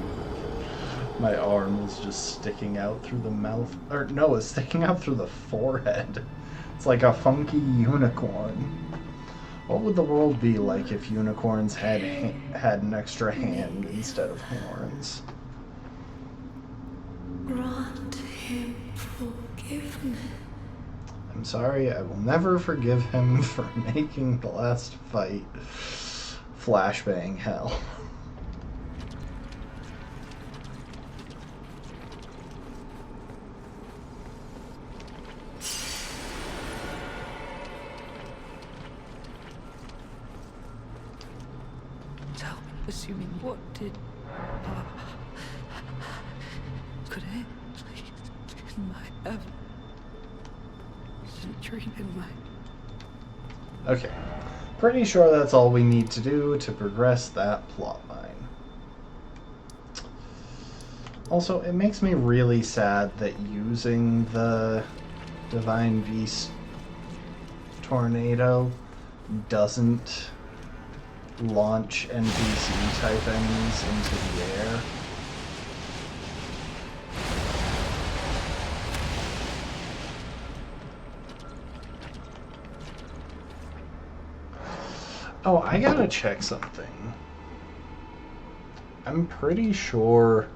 My arm is just sticking out through the mouth. Or no, it's sticking out through the forehead. It's like a funky unicorn. What would the world be like if unicorns had an extra hand instead of horns? Grant him forgiveness. I'm sorry, I will never forgive him for making the last fight flashbang hell. Tell me, assuming what did... could it please in my ever... dream in my... Okay. Pretty sure that's all we need to do to progress that plotline. Also, it makes me really sad that using the Divine Beast tornado doesn't launch NPC type enemies into the air. Oh, I gotta check something. I'm pretty sure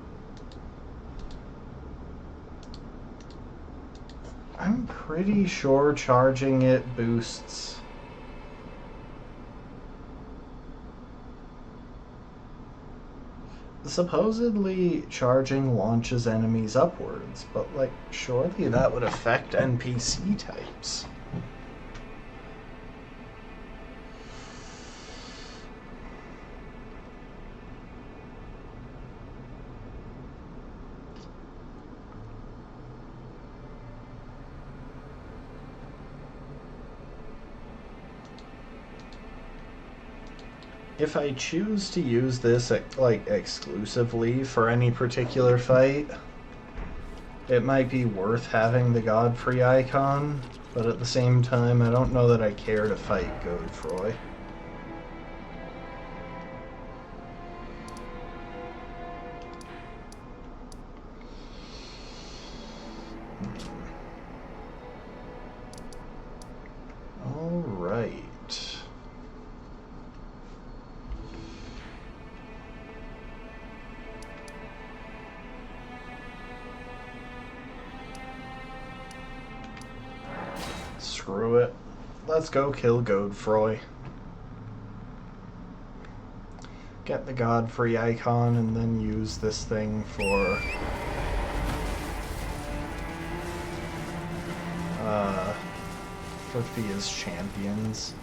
charging it boosts. Supposedly charging launches enemies upwards, but like surely that would affect NPC types. If I choose to use this like exclusively for any particular fight, it might be worth having the Godfrey icon, but at the same time I don't know that I care to fight Godfrey. All right. Screw it. Let's go kill Godfrey. Get the Godfrey icon and then use this thing for Thea's champions.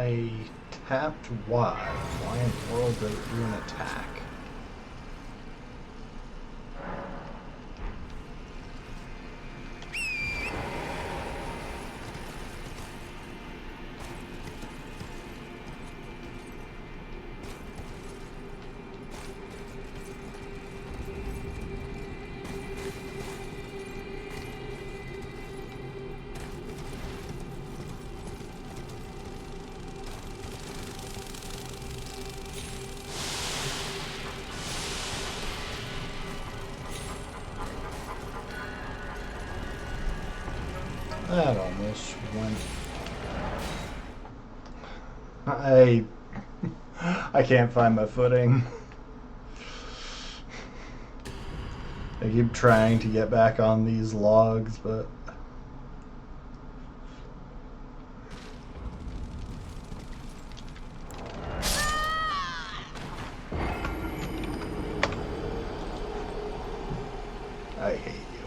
I tapped Y. Why in the world did it do an attack? That almost went. I can't find my footing. I keep trying to get back on these logs, but I hate you.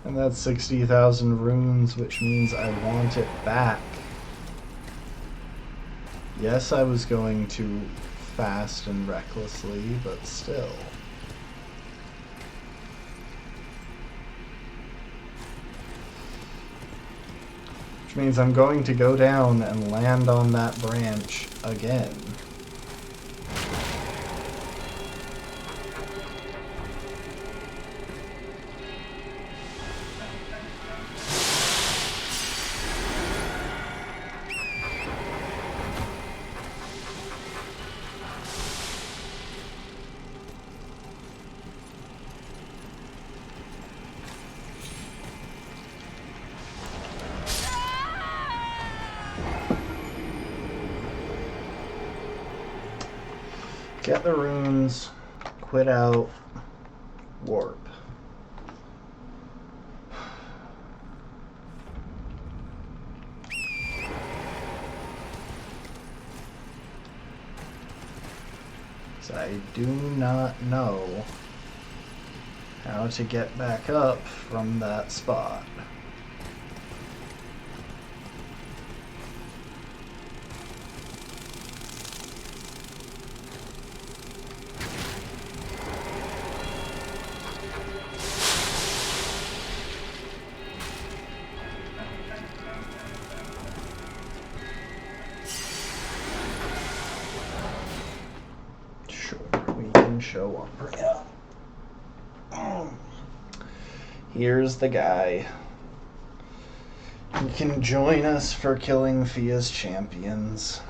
And that's 60,000 runes, which means I want it back. Yes, I was going to fast and recklessly, but still. Which means I'm going to go down and land on that branch again. Get the runes, quit out, warp. So I do not know how to get back up from that spot. Show up. Yeah. Here's the guy. He can join us for killing Fia's champions.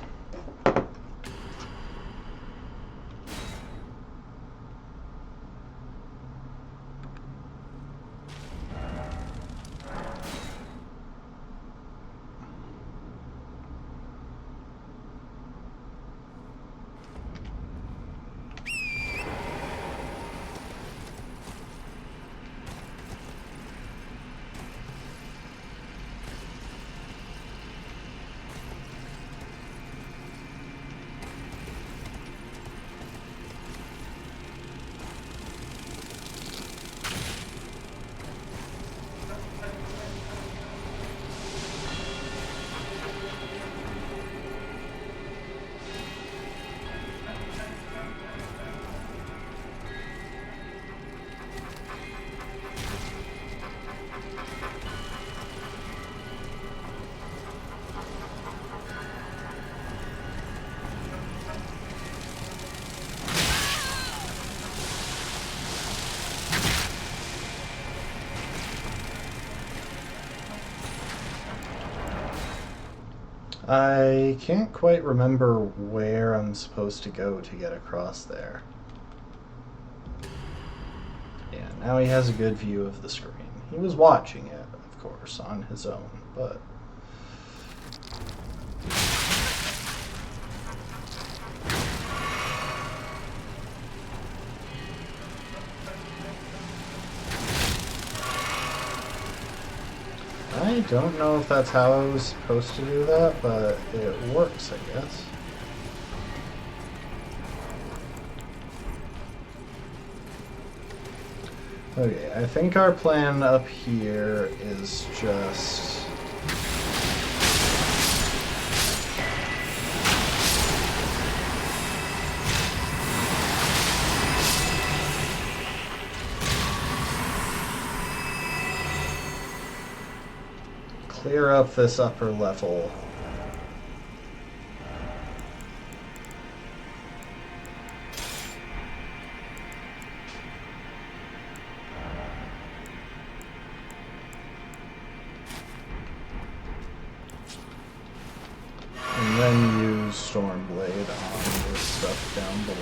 I can't quite remember where I'm supposed to go to get across there. Yeah, now he has a good view of the screen. He was watching it, of course, on his own, but... I don't know if that's how I was supposed to do that, but it works, I guess. Okay, I think our plan up here is just... clear up this upper level. And then use Stormblade on this stuff down below.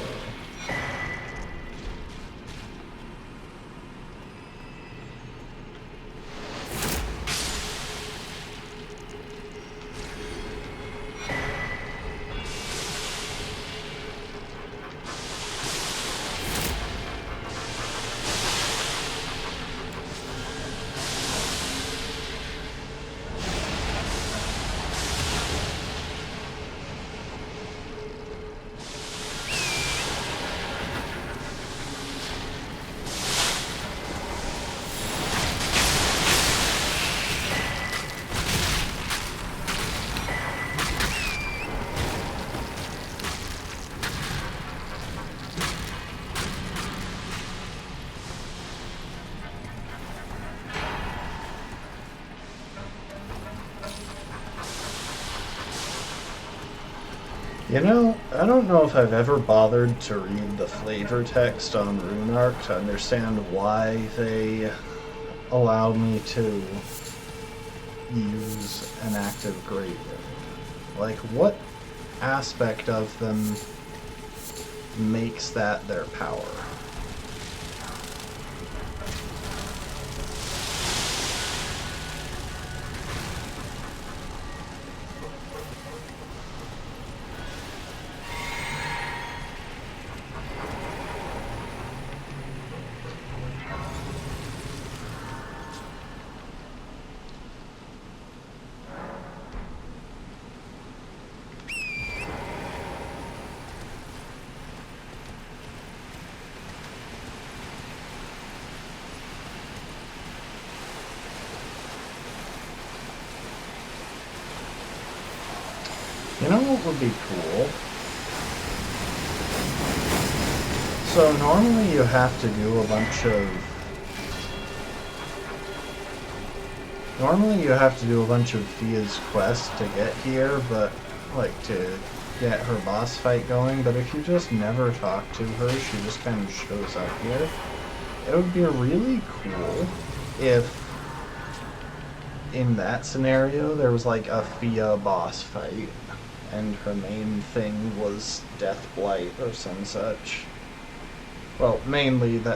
You know, I don't know if I've ever bothered to read the flavor text on RuneArc to understand why they allow me to use an active Great Rune. Like, what aspect of them makes that their power? You know what would be cool? So normally you have to do a bunch of... Normally you have to do a bunch of Fia's quests to get here, but, like, to get her boss fight going, but if you just never talk to her, she just kind of shows up here. It would be really cool if, in that scenario, there was, like, a Fia boss fight, and her main thing was Death Blight or some such. Well, mainly if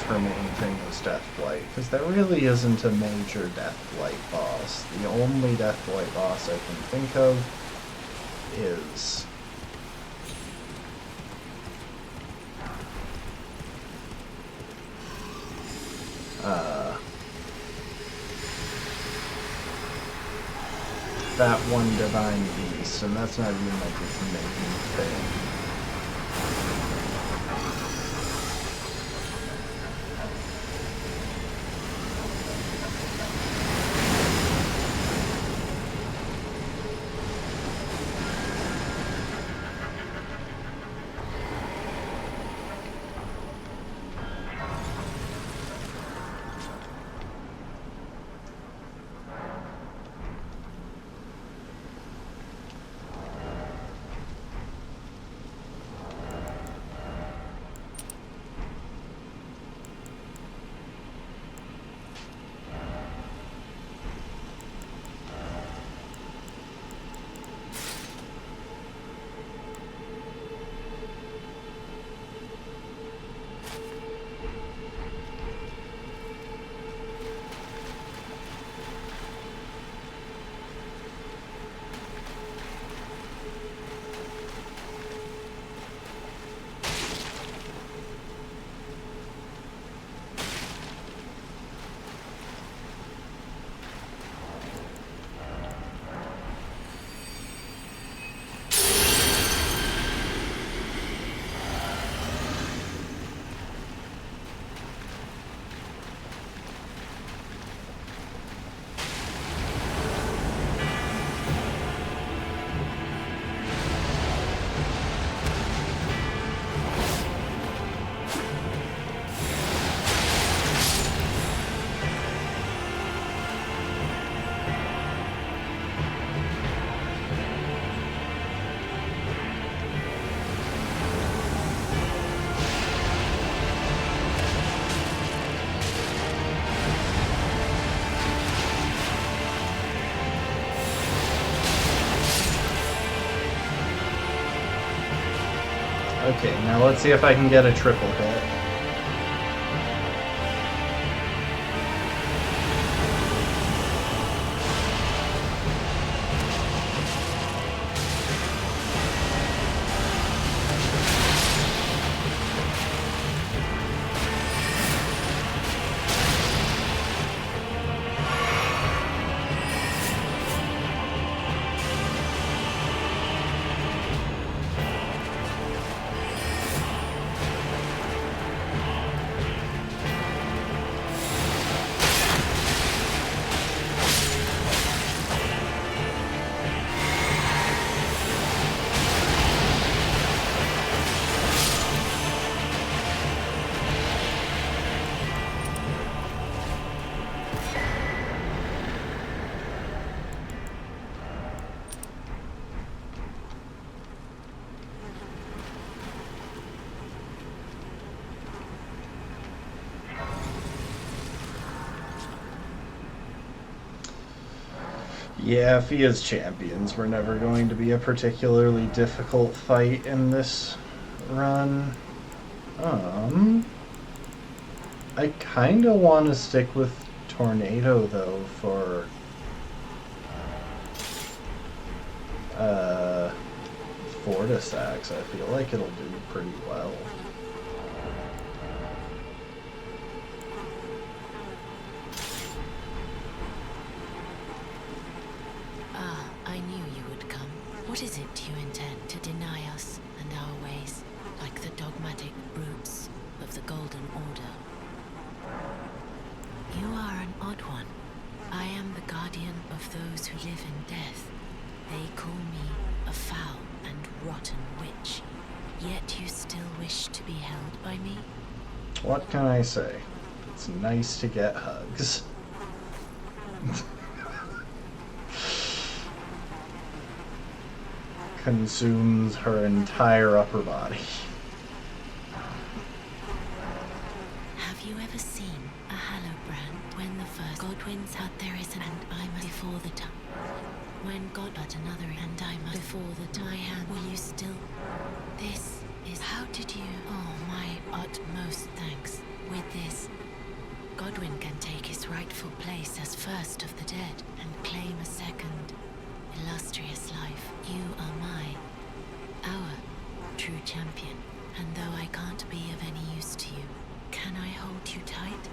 her main thing was Death Blight, because there really isn't a major Death Blight boss. The only Death Blight boss I can think of is... that one Divine Beast, and that's not even like its main thing. Okay, now let's see if I can get a triple hit. Yeah, Fia's champions were never going to be a particularly difficult fight in this run. I kind of want to stick with Tornado, though, for Fortisax. I feel like it'll do pretty well. I knew you would come. What is it you intend to deny us and our ways, like the dogmatic brutes of the Golden Order? You are an odd one. I am the guardian of those who live in death. They call me a foul and rotten witch. Yet you still wish to be held by me? What can I say? It's nice to get hugs. Consumes her entire upper body. Have you ever seen a hallowbrand when the first Godwin's out there is and I must before the time? When God but another and I must before the my hand, will you still? This is how did you? Oh, my utmost thanks. With this, Godwin can take his rightful place as first of the dead and claim a second illustrious life. You are our true champion. And though I can't be of any use to you, can I hold you tight?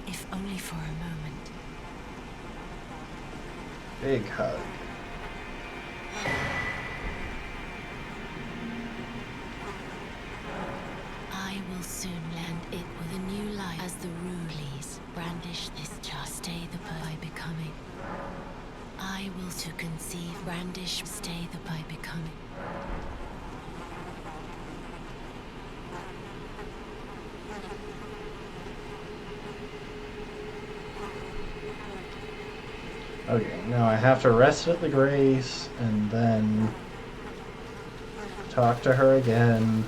If only for a moment. Big hug. I will soon land it with a new life as the Ruleys brandish this just stay the by becoming. I will to conceive, brandish, stay the by becoming. Okay, now I have to rest at the Grace and then talk to her again.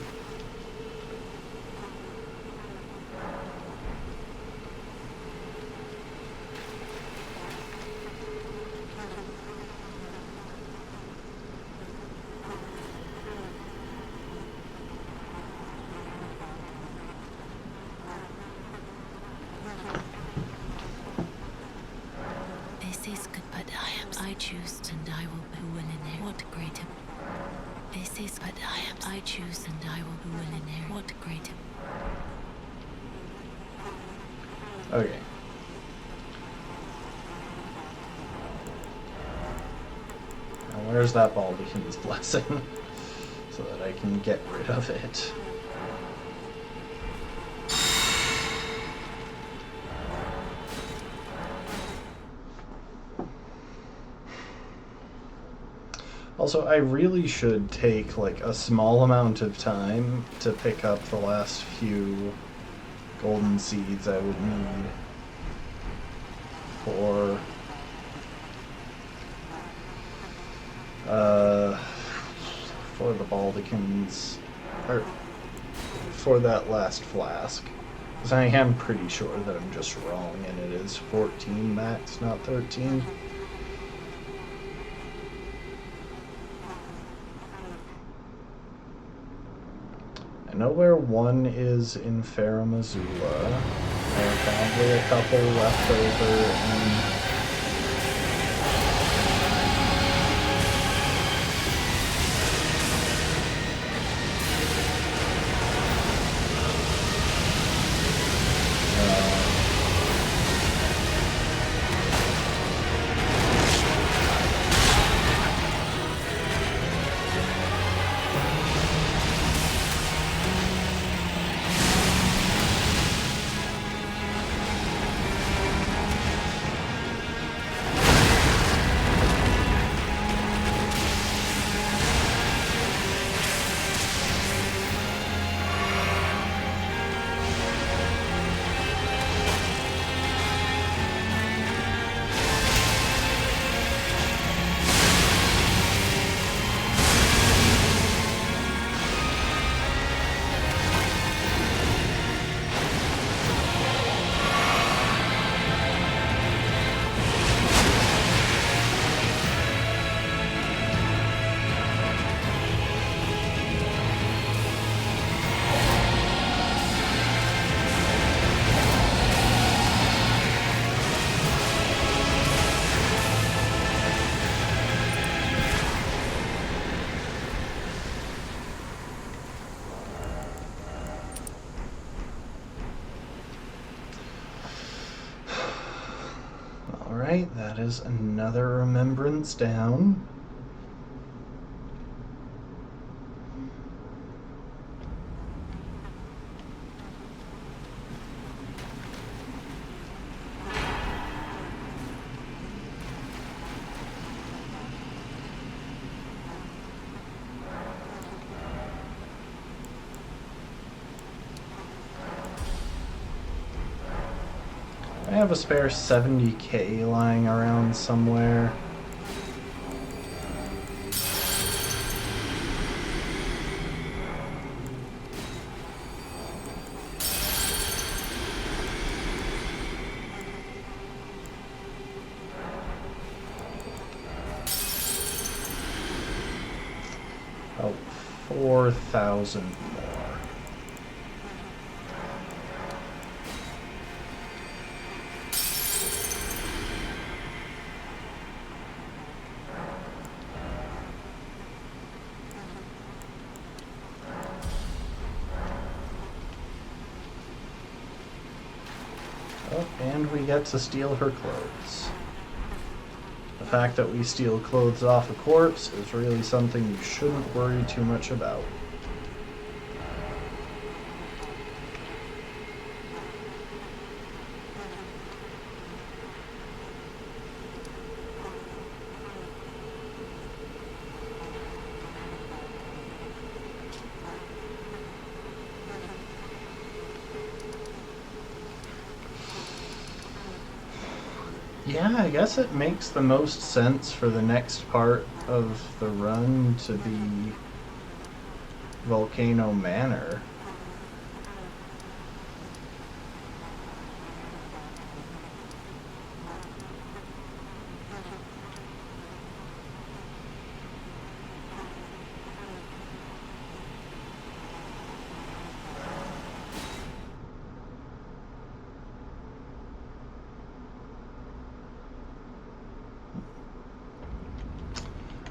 I choose, and I will inherit. What greater? This is, but I choose, and I will inherit. What greater? Okay. Now where's that Baldican's blessing? So that I can get rid of it. Also, I really should take like a small amount of time to pick up the last few golden seeds I would need for the Baldican's, or for that last flask. Because I am pretty sure that I'm just wrong and it is 14 max, not 13. I know where one is in Faramazula. There are probably a couple left over in... Alright, that is another remembrance down. I have a spare 70k lying around somewhere. Oh, 4,000 more. Oh, and we get to steal her clothes. The fact that we steal clothes off a corpse is really something you shouldn't worry too much about. Yeah, I guess it makes the most sense for the next part of the run to be Volcano Manor.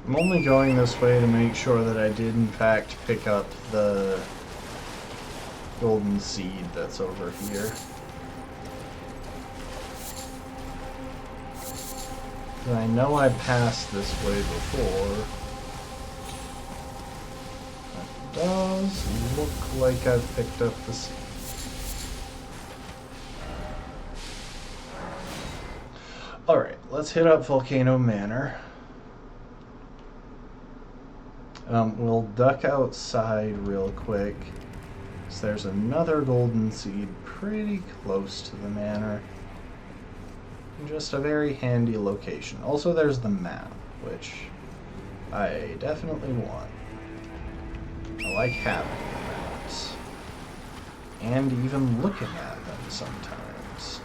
I'm only going this way to make sure that I did in fact pick up the golden seed that's over here. I know I passed this way before. It does look like I've picked up the seed. Alright, let's hit up Volcano Manor. We'll duck outside real quick. So there's another golden seed pretty close to the manor. Just a very handy location. Also, there's the map, which I definitely want. I like having the maps. And even looking at them sometimes.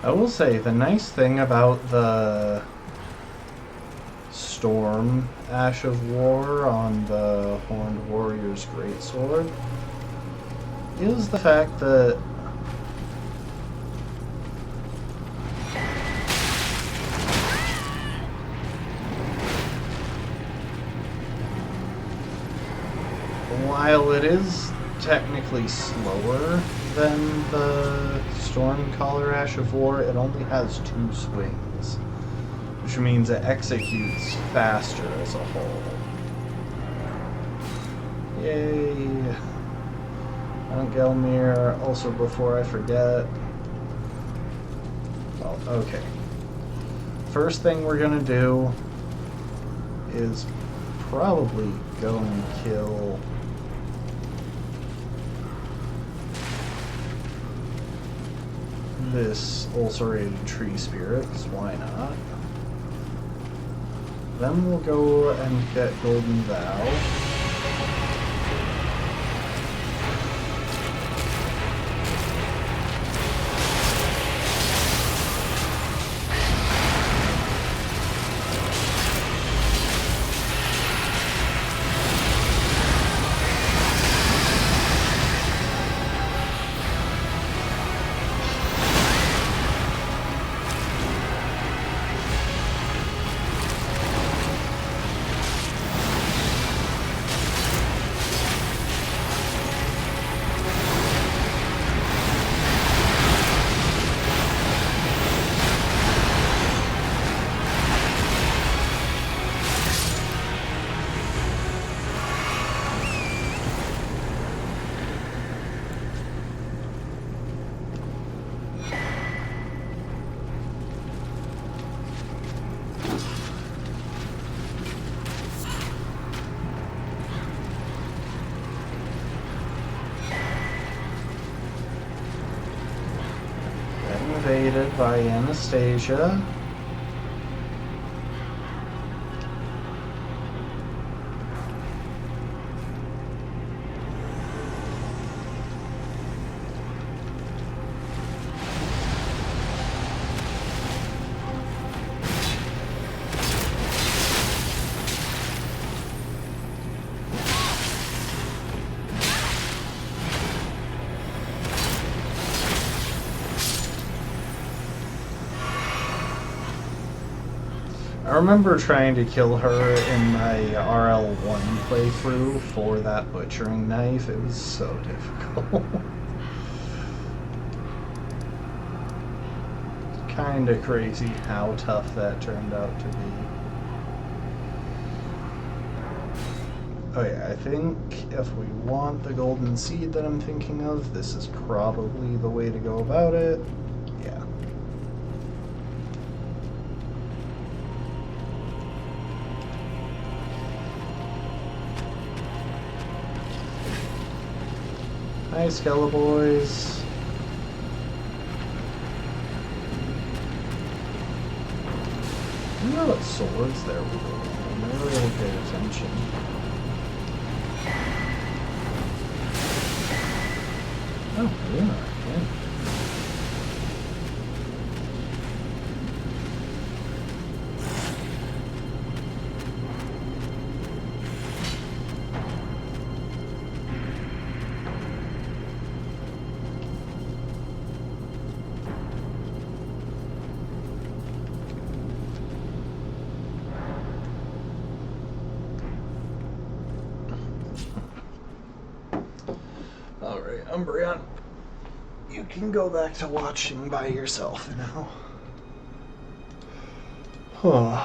I will say, the nice thing about the Storm Ash of War on the Horned Warrior's Greatsword is the fact that while it is technically slower than the Stormcaller Ash of War, it only has 2 swings, which means it executes faster as a whole. Yay! Mount Gelmir. Also, before I forget, well, okay. First thing we're gonna do is probably go and kill this ulcerated tree spirit, because why not? Then we'll go and get Golden Vow. Invaded by Anastasia. I remember trying to kill her in my RL1 playthrough for that butchering knife. It was so difficult. It's kind of crazy how tough that turned out to be. Oh yeah, I think if we want the golden seed that I'm thinking of, this is probably the way to go about it. Yeah. Hi, Skeleboys. I don't know what swords there were. I never really paid attention. Oh, Luna, yeah. Alright, Umbreon, you can go back to watching by yourself now. Well,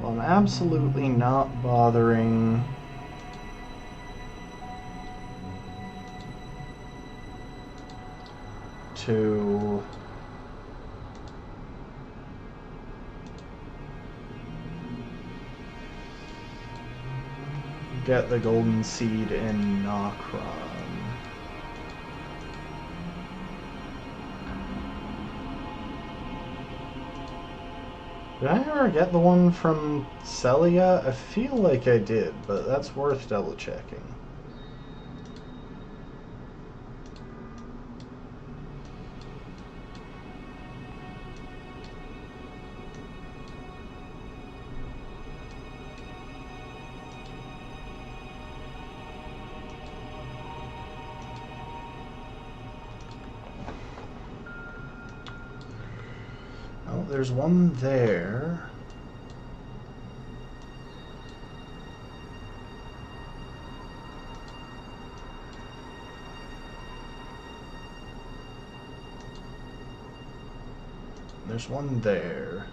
I'm absolutely not bothering to get the golden seed in Nokron. Did I ever get the one from Celia? I feel like I did, but that's worth double checking. Oh, there's one there. There's one there.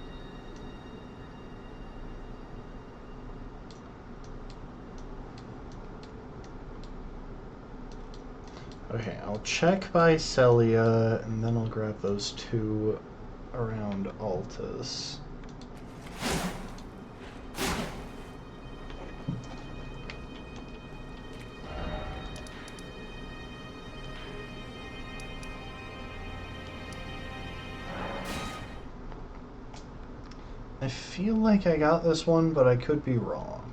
Okay, I'll check by Celia, and then I'll grab those two around Altus. I feel like I got this one, but I could be wrong.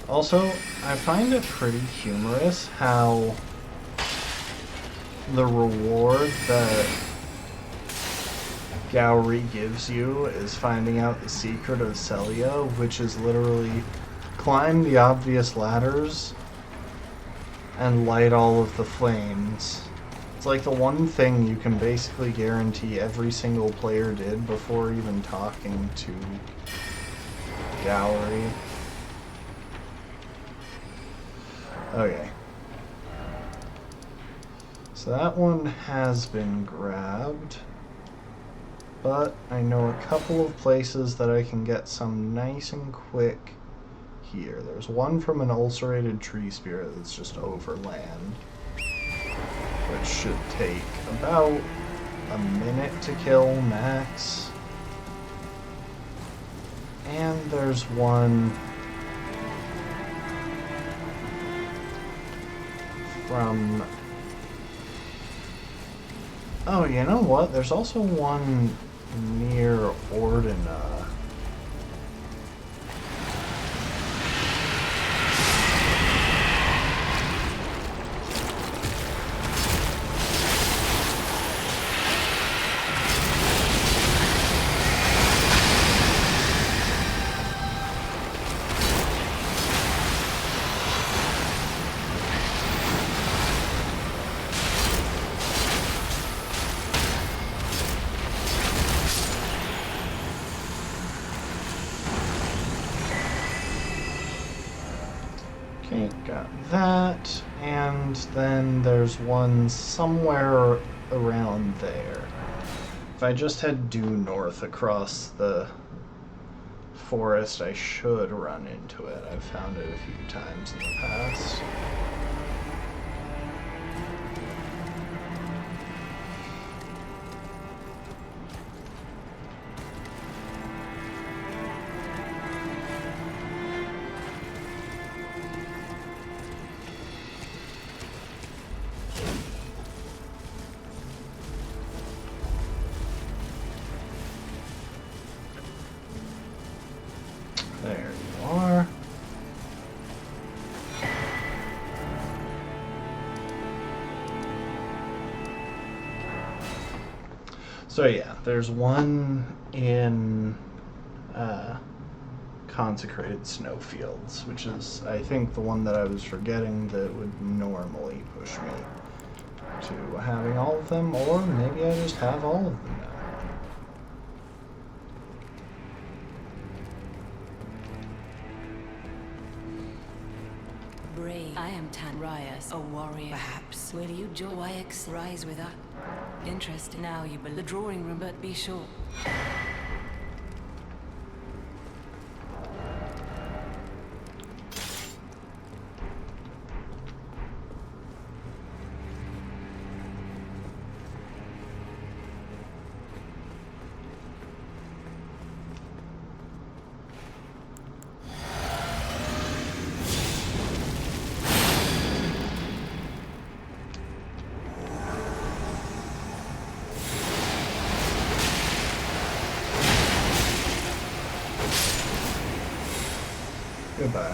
Also, I find it pretty humorous how the reward that Gowry gives you is finding out the secret of Celia, which is literally climb the obvious ladders and light all of the flames. It's like the one thing you can basically guarantee every single player did before even talking to Gowry. Okay. So that one has been grabbed, but I know a couple of places that I can get some nice and quick here. There's one from an ulcerated tree spirit that's just overland, which should take about a minute to kill max. And there's one from... Oh, you know what? There's also one near Ordina. Okay, got that, and then there's one somewhere around there. If I just head due north across the forest, I should run into it. I've found it a few times in the past. There you are. So yeah, there's one in Consecrated Snowfields, which is, I think, the one that I was forgetting that would normally push me to having all of them, or maybe I just have all of them now. Brave. I am Tanrias, a warrior. Perhaps. Will you join Wyx rise with us? Interested now you believe the drawing room, but be sure. Goodbye.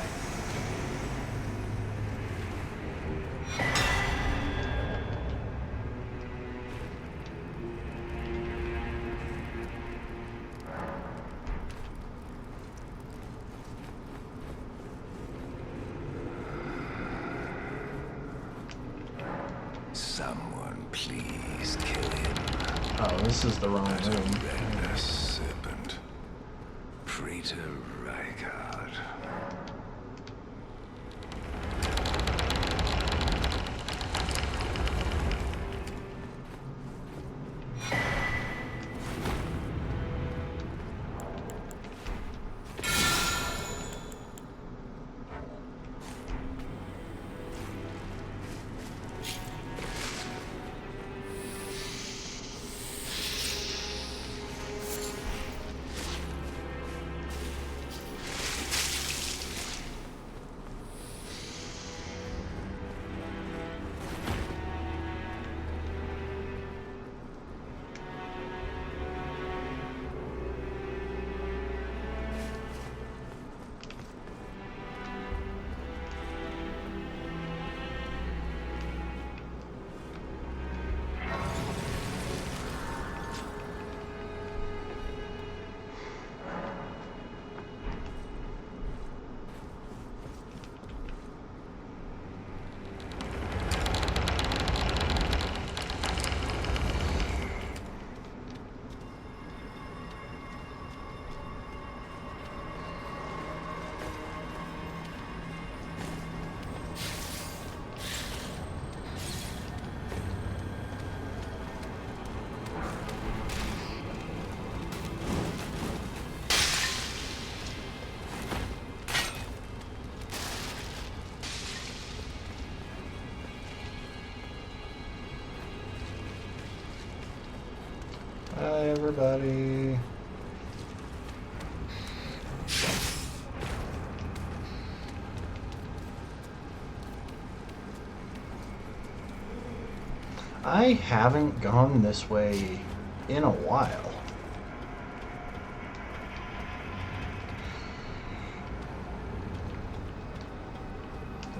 Someone please kill him. Oh, this is the wrong That room. horrendous serpent. Praetor Rykard. Hi, everybody. I haven't gone this way in a while.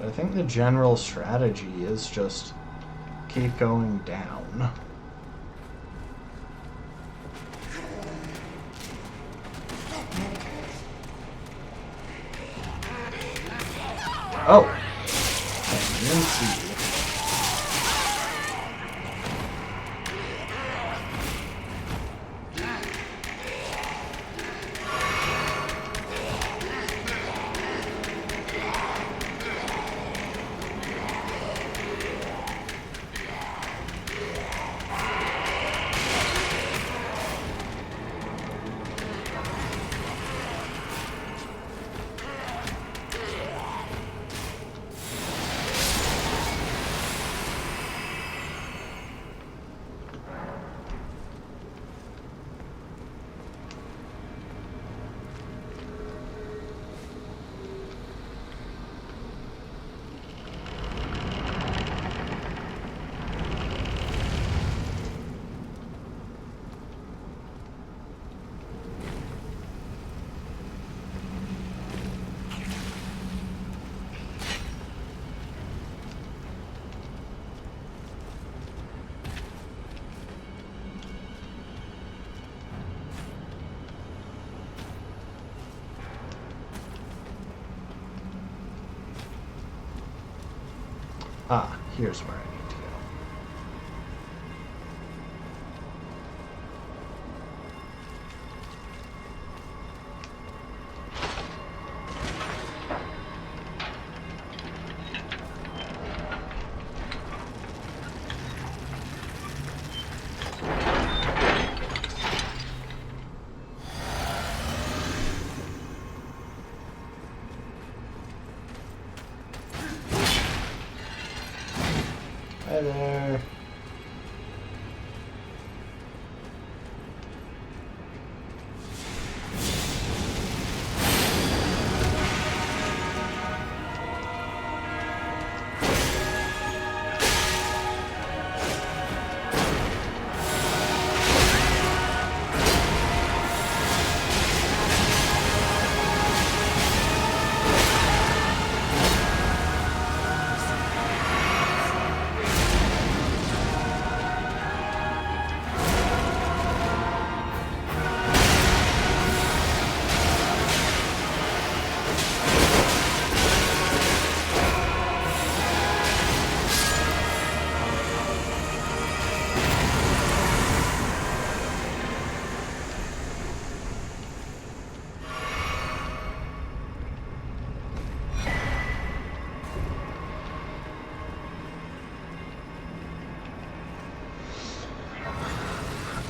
I think the general strategy is just keep going down. Oh! I didn't see you. Ah, here's where I need to go.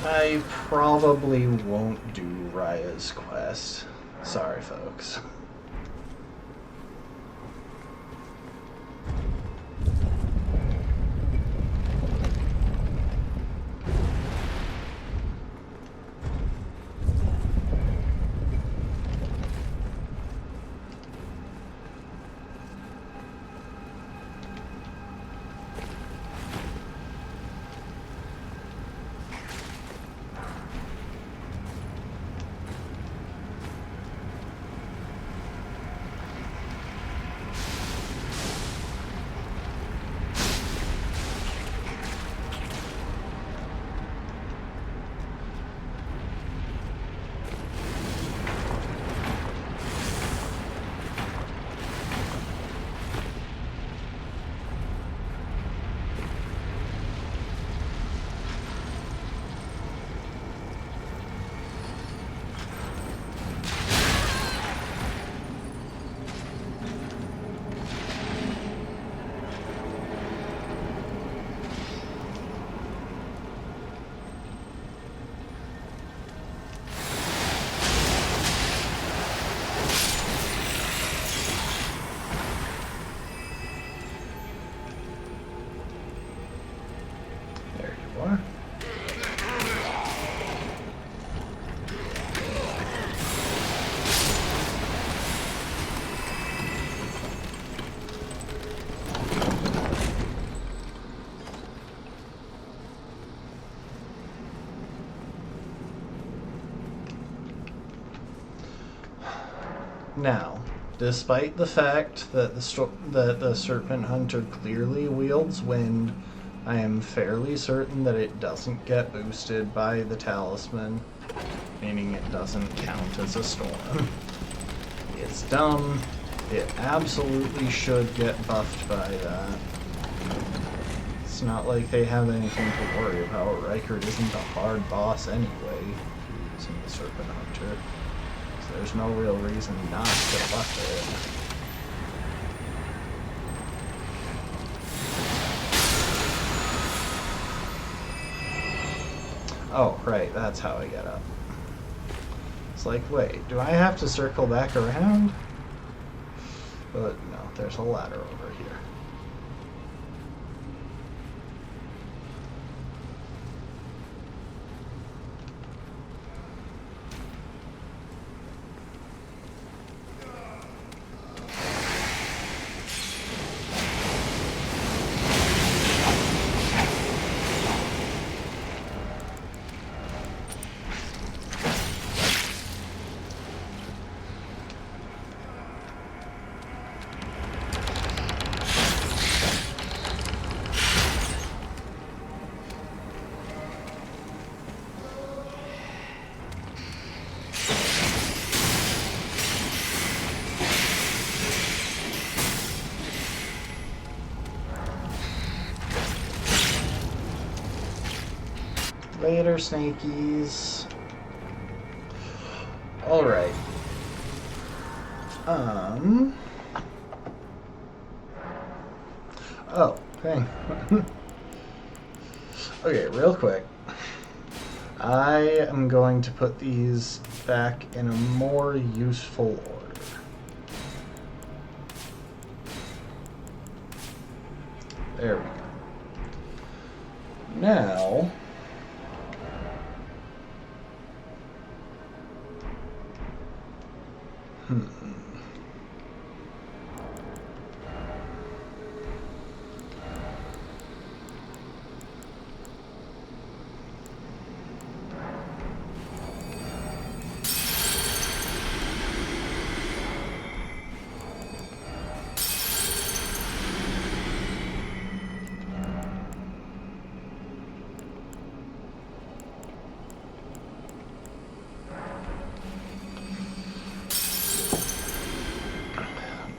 I probably won't do Raya's quest. Sorry, folks. Now, despite the fact that the Serpent Hunter clearly wields wind, I am fairly certain that it doesn't get boosted by the talisman, meaning it doesn't count as a storm. It's dumb. It absolutely should get buffed by that. It's not like they have anything to worry about. Rykard isn't a hard boss anyway, using the Serpent Hunter. There's no real reason not to buff it. Oh, right, that's how I get up. It's like, wait, do I have to circle back around? But no, there's a ladder over here. Later, snakies. Alright. Oh, okay. Okay, real quick. I am going to put these back in a more useful order. There we go. Now...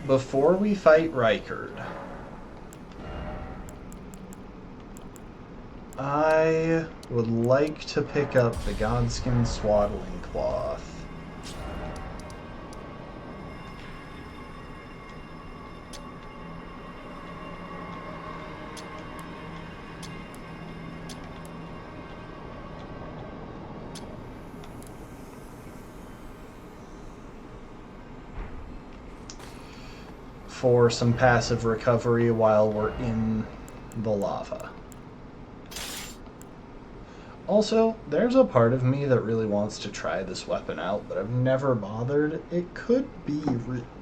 before we fight Rykard, I would like to pick up the Godskin Swaddling Cloth. for some passive recovery while we're in the lava. Also, there's a part of me that really wants to try this weapon out, but I've never bothered. It could be...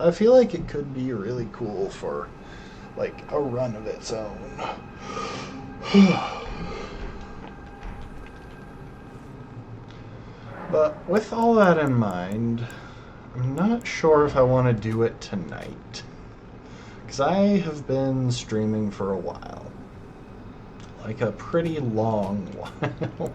I feel like it could be really cool for, like, a run of its own. But with all that in mind, I'm not sure if I want to do it tonight. Because I have been streaming for a while. Like a pretty long while.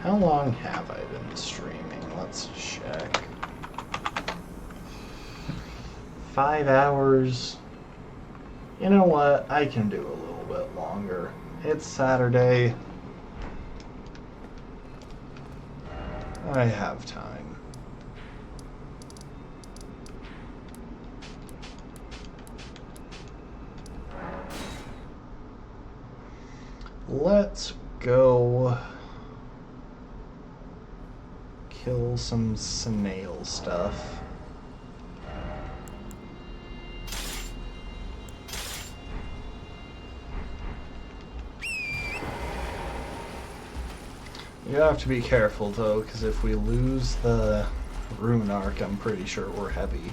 How long have I been streaming? Let's check. 5 hours. You know what? I can do a little bit longer. It's Saturday. I have time. Let's go kill some snail stuff. You have to be careful though, because if we lose the rune arc, I'm pretty sure we're heavy.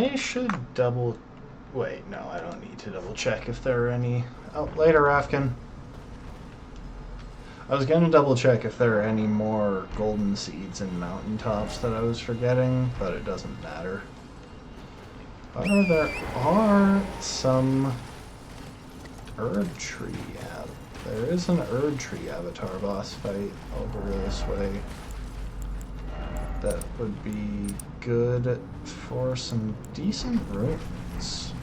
I should double... Wait, no, I don't need to double check if there are any... Oh, later, Afghan. I was going to double check if there are any more golden seeds in mountaintops that I was forgetting, but it doesn't matter. However, there are some Erd Tree. There is an Erd Tree Avatar boss fight over this way that would be good for some decent runes.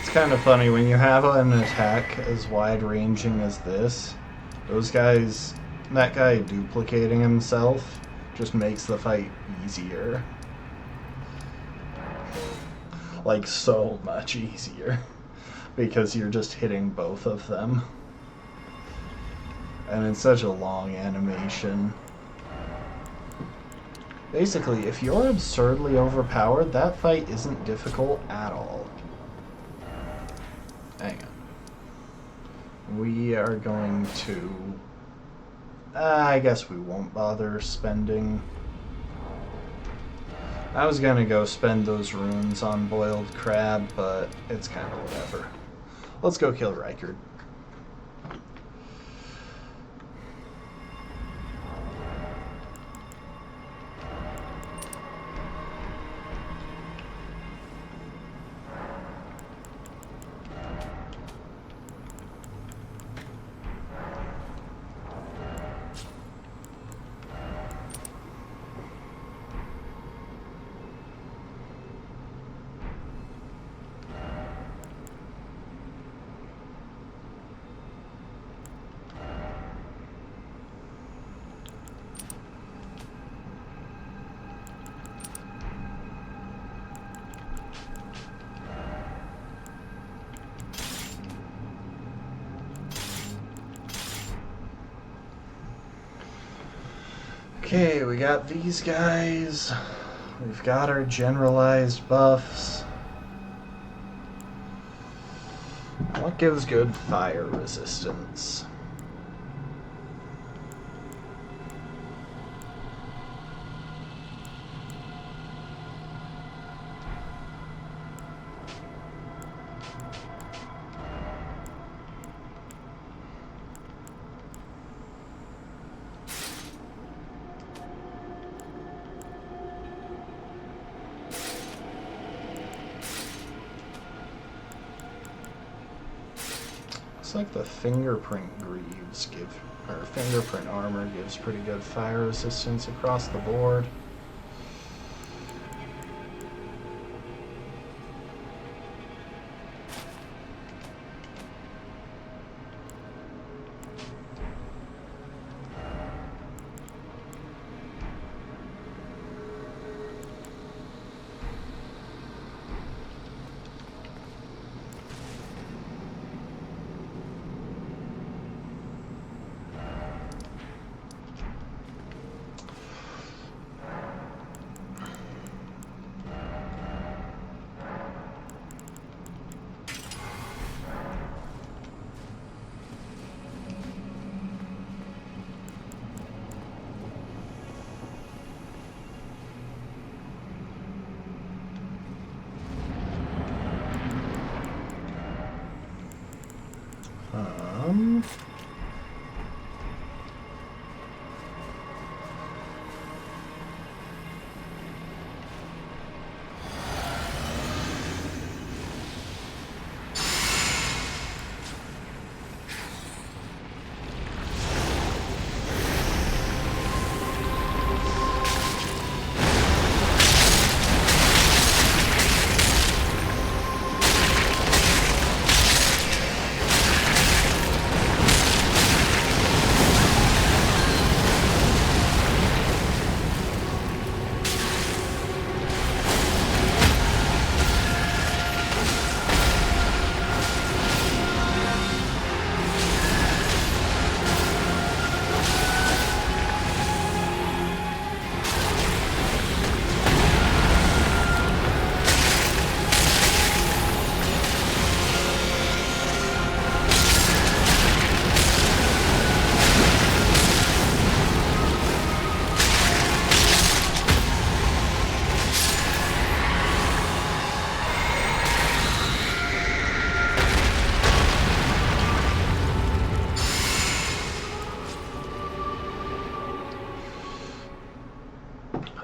It's kind of funny when you have an attack as wide-ranging as this. Those guys, that guy duplicating himself just makes the fight easier. Like, so much easier. Because you're just hitting both of them. And it's such a long animation. Basically, if you're absurdly overpowered, that fight isn't difficult at all. Hang on. We are going to... I guess we won't bother spending... I was gonna go spend those runes on boiled crab, but it's kind of whatever. Let's go kill Rykard. Okay, we got these guys. We've got our generalized buffs. What gives good fire resistance? Looks like the fingerprint greaves give, or fingerprint armor gives pretty good fire resistance across the board.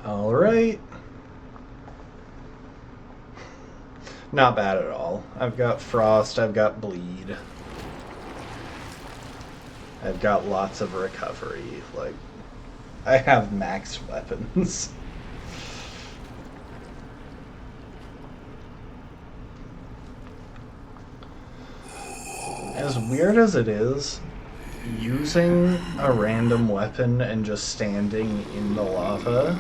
Alright. Not bad at all. I've got frost, I've got bleed. I've got lots of recovery. Like, I have max weapons. As weird as it is, using a random weapon and just standing in the lava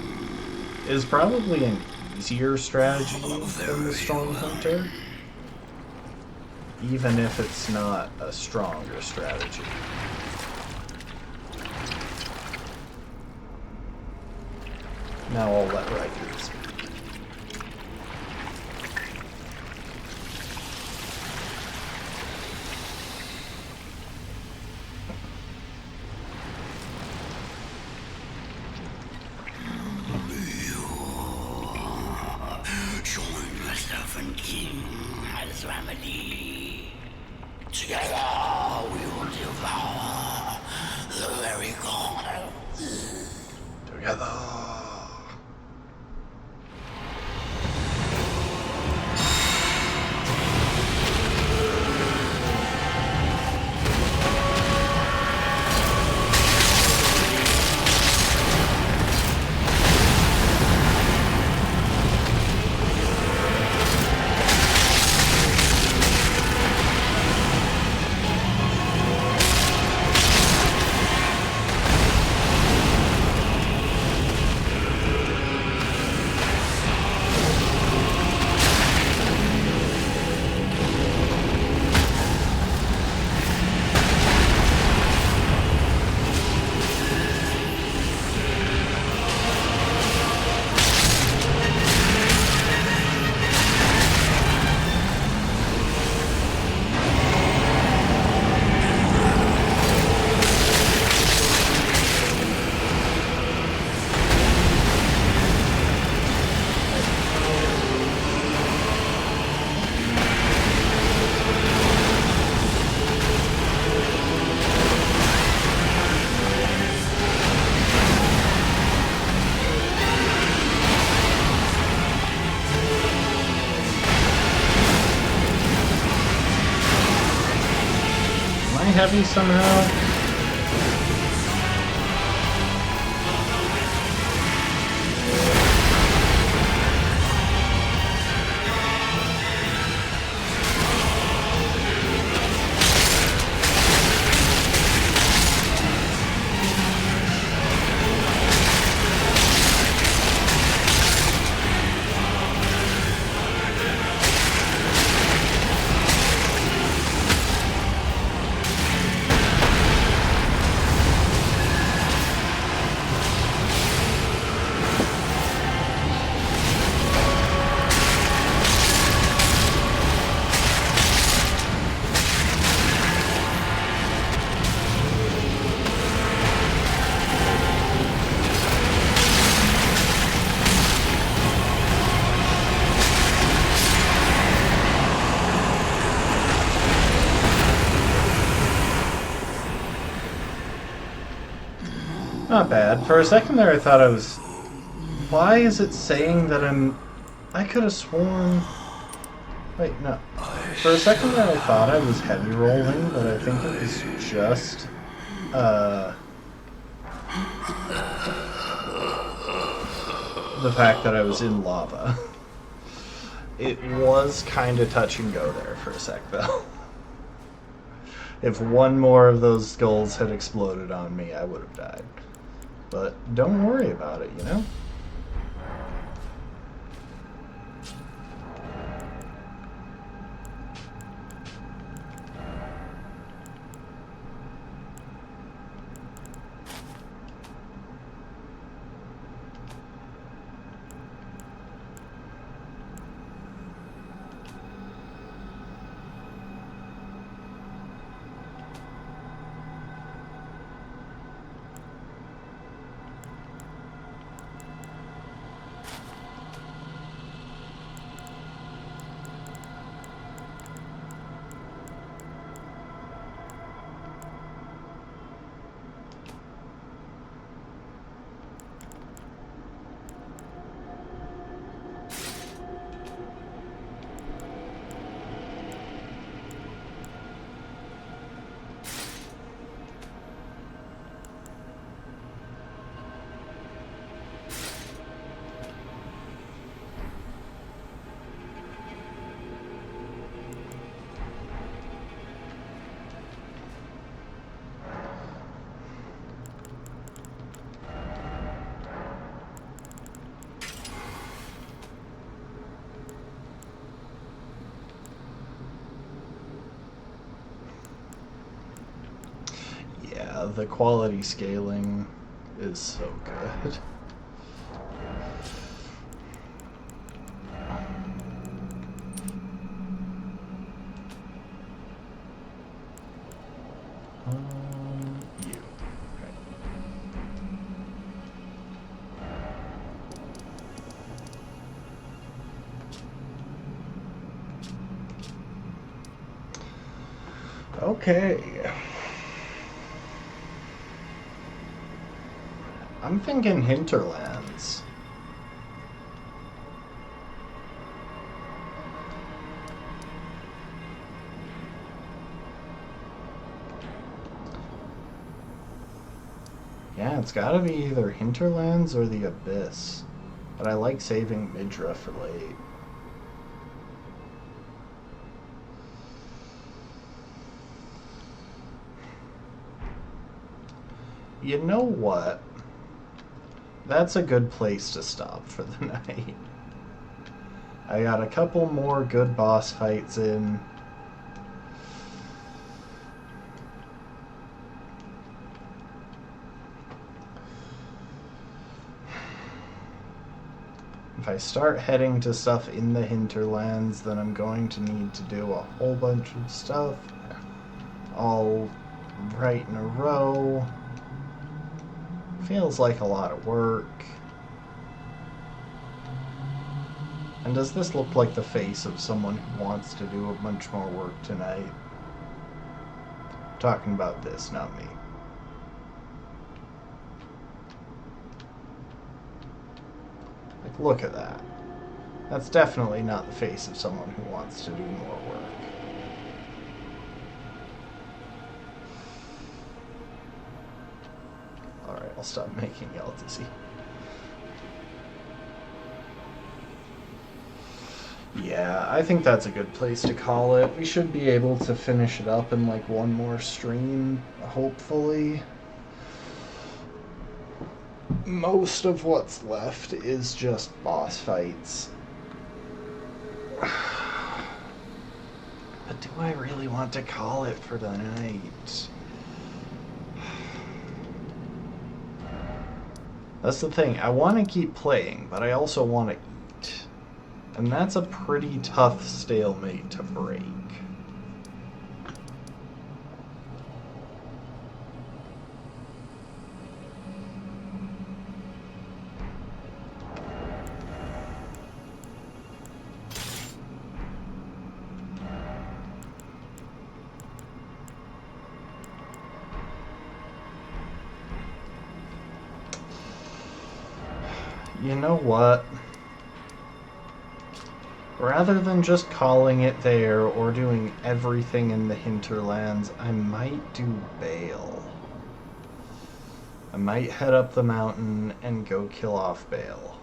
is probably an easier strategy than the Storm Hunter, even if it's not a stronger strategy. Now I'll let Riker speak. King has remedy. Together we will devour the very gods. Together. Heavy somehow? Not bad. For a second there I thought I was... Why is it saying that I'm... I could have sworn... Wait, no. For a second there I thought I was heavy rolling, but I think it was just... the fact that I was in lava. It was kind of touch and go there for a sec, though. If one more of those skulls had exploded on me, I would have died. But don't worry about it, you know? Yeah, the quality scaling is so good. You. Okay. I'm thinking hinterlands. Yeah, it's gotta be either hinterlands or the abyss. But I like saving Midra for late. You know what? That's a good place to stop for the night. I got a couple more good boss fights in. If I start heading to stuff in the hinterlands, then I'm going to need to do a whole bunch of stuff all right in a row. Feels like a lot of work. And does this look like the face of someone who wants to do a bunch more work tonight? I'm talking about this, not me. Like, look at that. That's definitely not the face of someone who wants to do more work. Alright, I'll stop making y'all dizzy. Yeah, I think that's a good place to call it. We should be able to finish it up in like one more stream, hopefully. Most of what's left is just boss fights. But do I really want to call it for the night? That's the thing. I want to keep playing, but I also want to eat. And that's a pretty tough stalemate to break. You know what? Rather than just calling it there or doing everything in the hinterlands, I might do Bale. I might head up the mountain and go kill off Bale.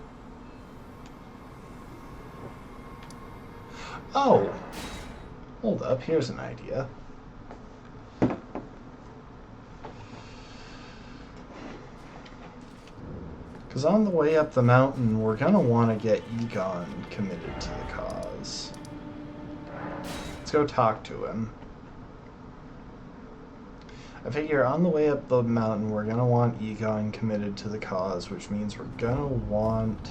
Oh! Hold up, here's an idea. Because on the way up the mountain, we're going to want to get Egon committed to the cause. Let's go talk to him. I figure on the way up the mountain, we're going to want Egon committed to the cause, which means we're going to want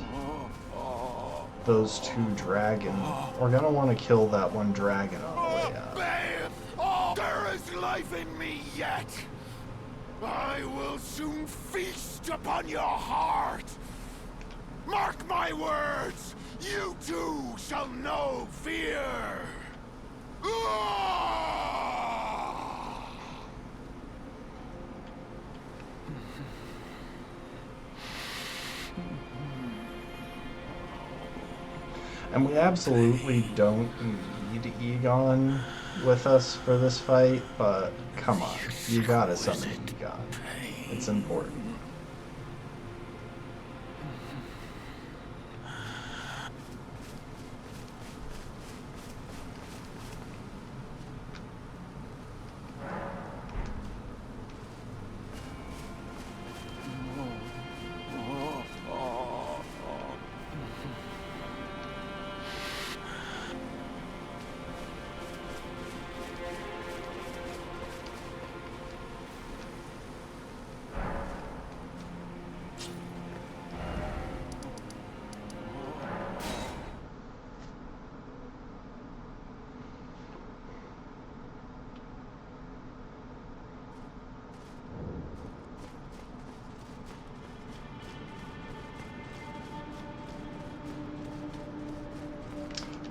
those two dragons. We're going to want to kill that one dragon on the way up. Oh, there is life in me yet! I will soon feast upon your heart! Mark my words! You too shall know fear! And we absolutely don't need Egon with us for this fight, but come on, you gotta summon Egon. It's important.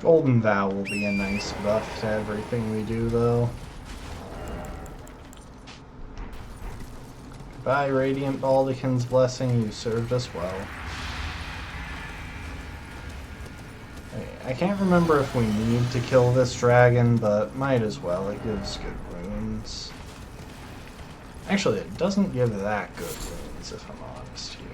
Golden Vow will be a nice buff to everything we do, though. Goodbye, Radiant Baldekin's Blessing. You served us well. I can't remember if we need to kill this dragon, but might as well. It gives good runes. Actually, it doesn't give that good runes, if I'm honest here.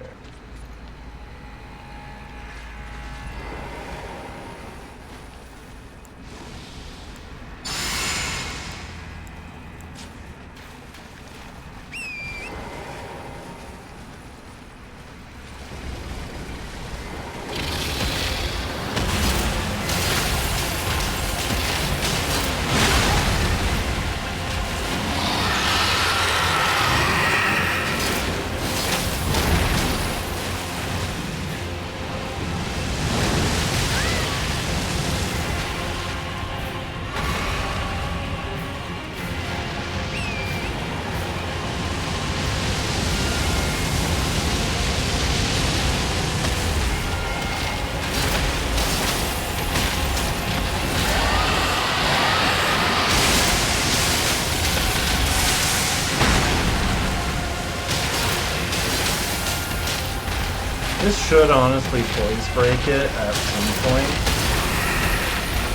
This should honestly poise break it at some point.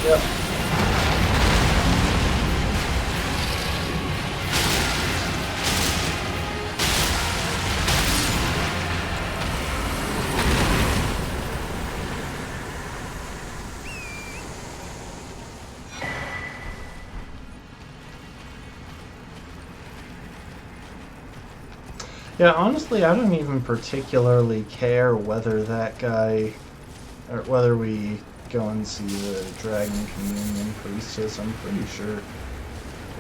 Yep. Yeah, honestly, I don't even particularly care whether that guy, or whether we go and see the Dragon Communion Priestess. I'm pretty sure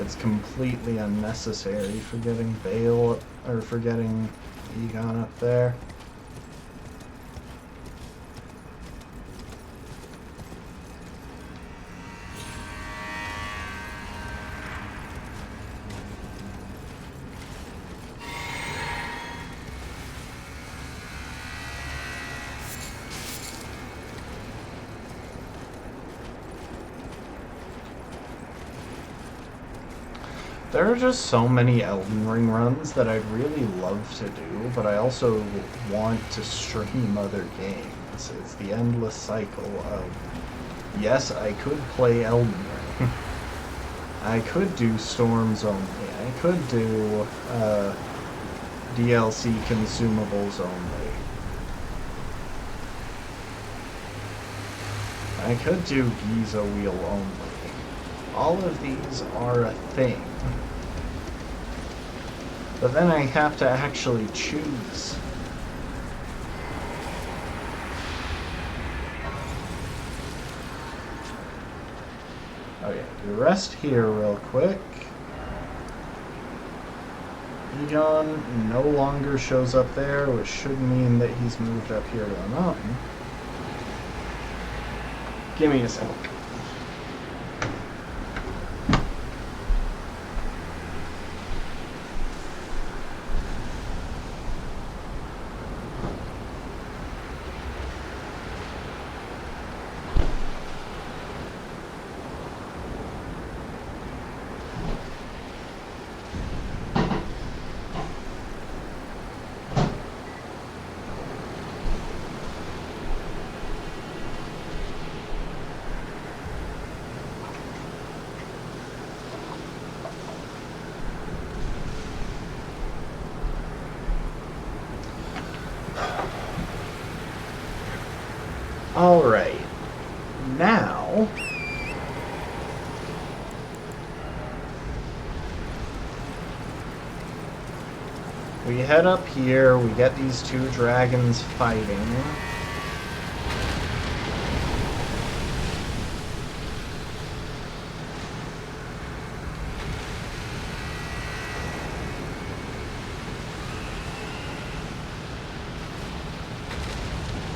it's completely unnecessary for getting Bale, or for getting Egon up there. There are just so many Elden Ring runs that I'd really love to do, but I also want to stream other games. It's the endless cycle of, yes, I could play Elden Ring. I could do Storms only. I could do DLC consumables only. I could do Giza Wheel only. All of these are a thing. But then I have to actually choose. Okay, we rest here real quick. Egon no longer shows up there, which should mean that he's moved up here to the mountain. Give me a second. Alright, now we head up here, we get these two dragons fighting.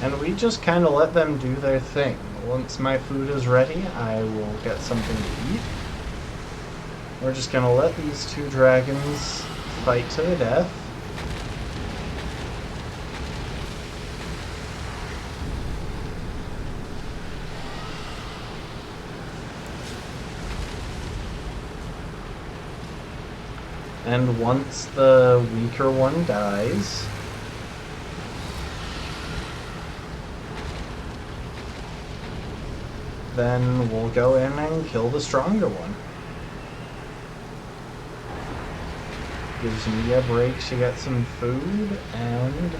And we just kind of let them do their thing. Once my food is ready, I will get something to eat. We're just gonna let these two dragons fight to the death. And once the weaker one dies, then we'll go in and kill the stronger one. Gives me a break to get some food and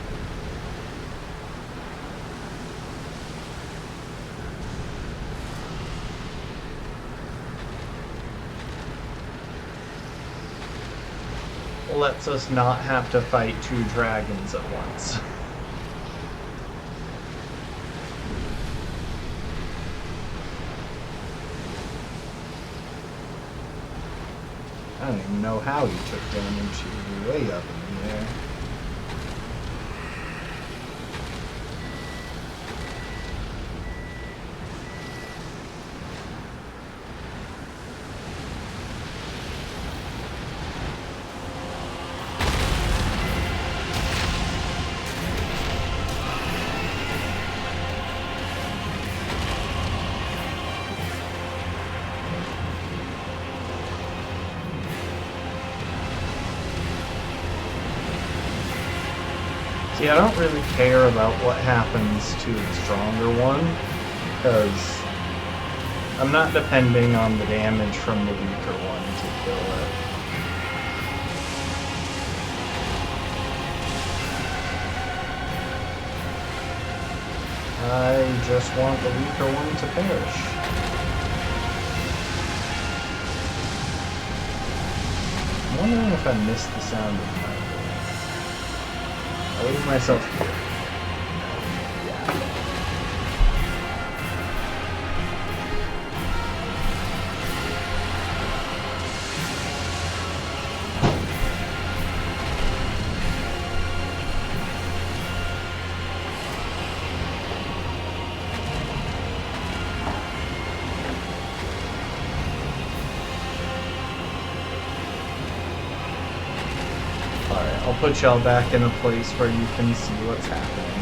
lets us not have to fight 2 dragons at once. I don't even know how he took damage. He was way up in the air. See, I don't really care about what happens to the stronger one, because I'm not depending on the damage from the weaker one to kill it. I just want the weaker one to perish. I'm wondering if I missed the sound of my I'll leave myself here. I'll put y'all back in a place where you can see what's happening.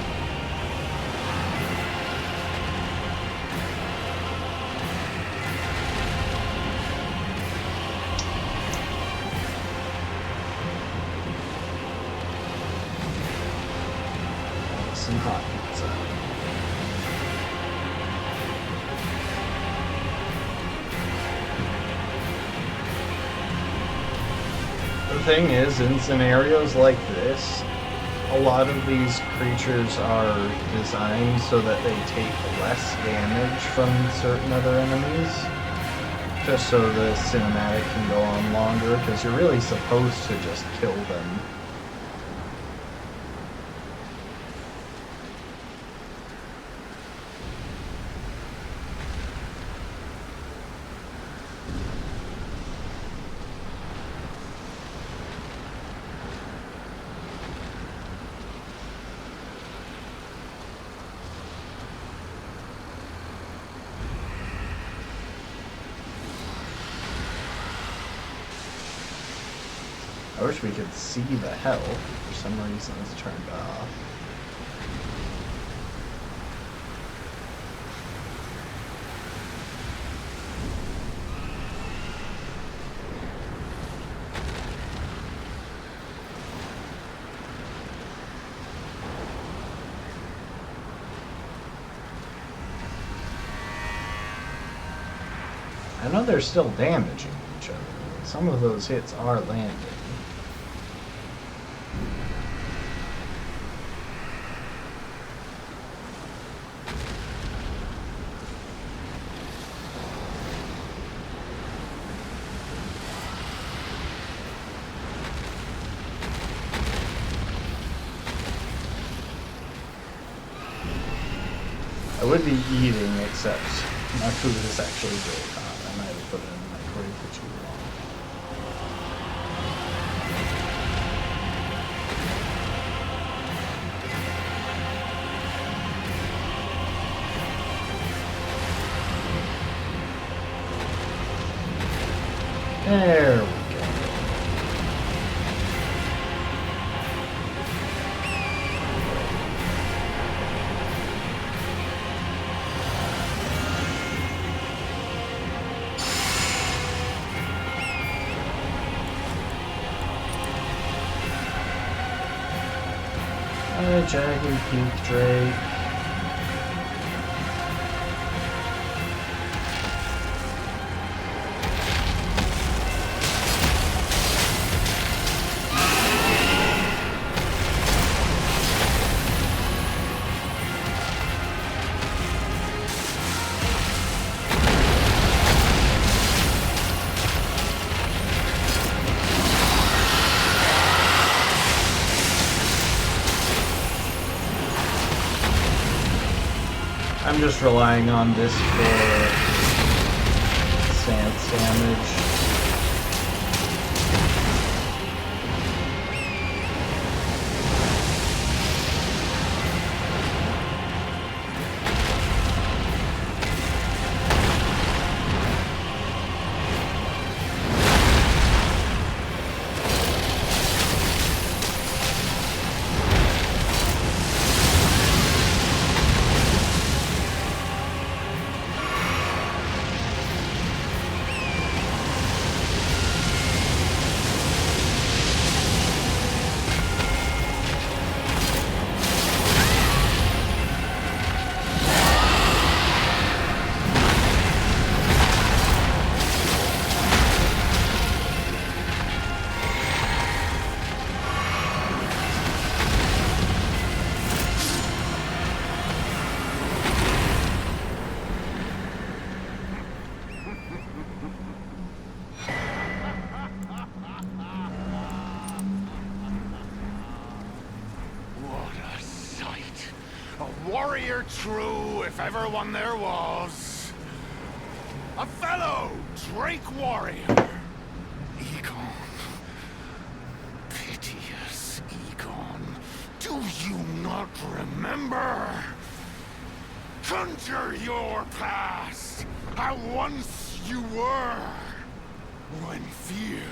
Some hot pizza. The thing is, in scenarios like this, a lot of these creatures are designed so that they take less damage from certain other enemies, just so the cinematic can go on longer, because you're really supposed to just kill them. I wish we could see the health. For some reason it's turned off. I know they're still damaging each other. Some of those hits are landing. I would be eating, except my food is actually really hot. I might have put it in the microwave for too long. There we go. Jagged Peak Drake. I'm just relying on this for stance damage. Warrior true, if ever one there was. A fellow Drake warrior. Egon. Piteous Egon. Do you not remember? Conjure your past, how once you were, when fear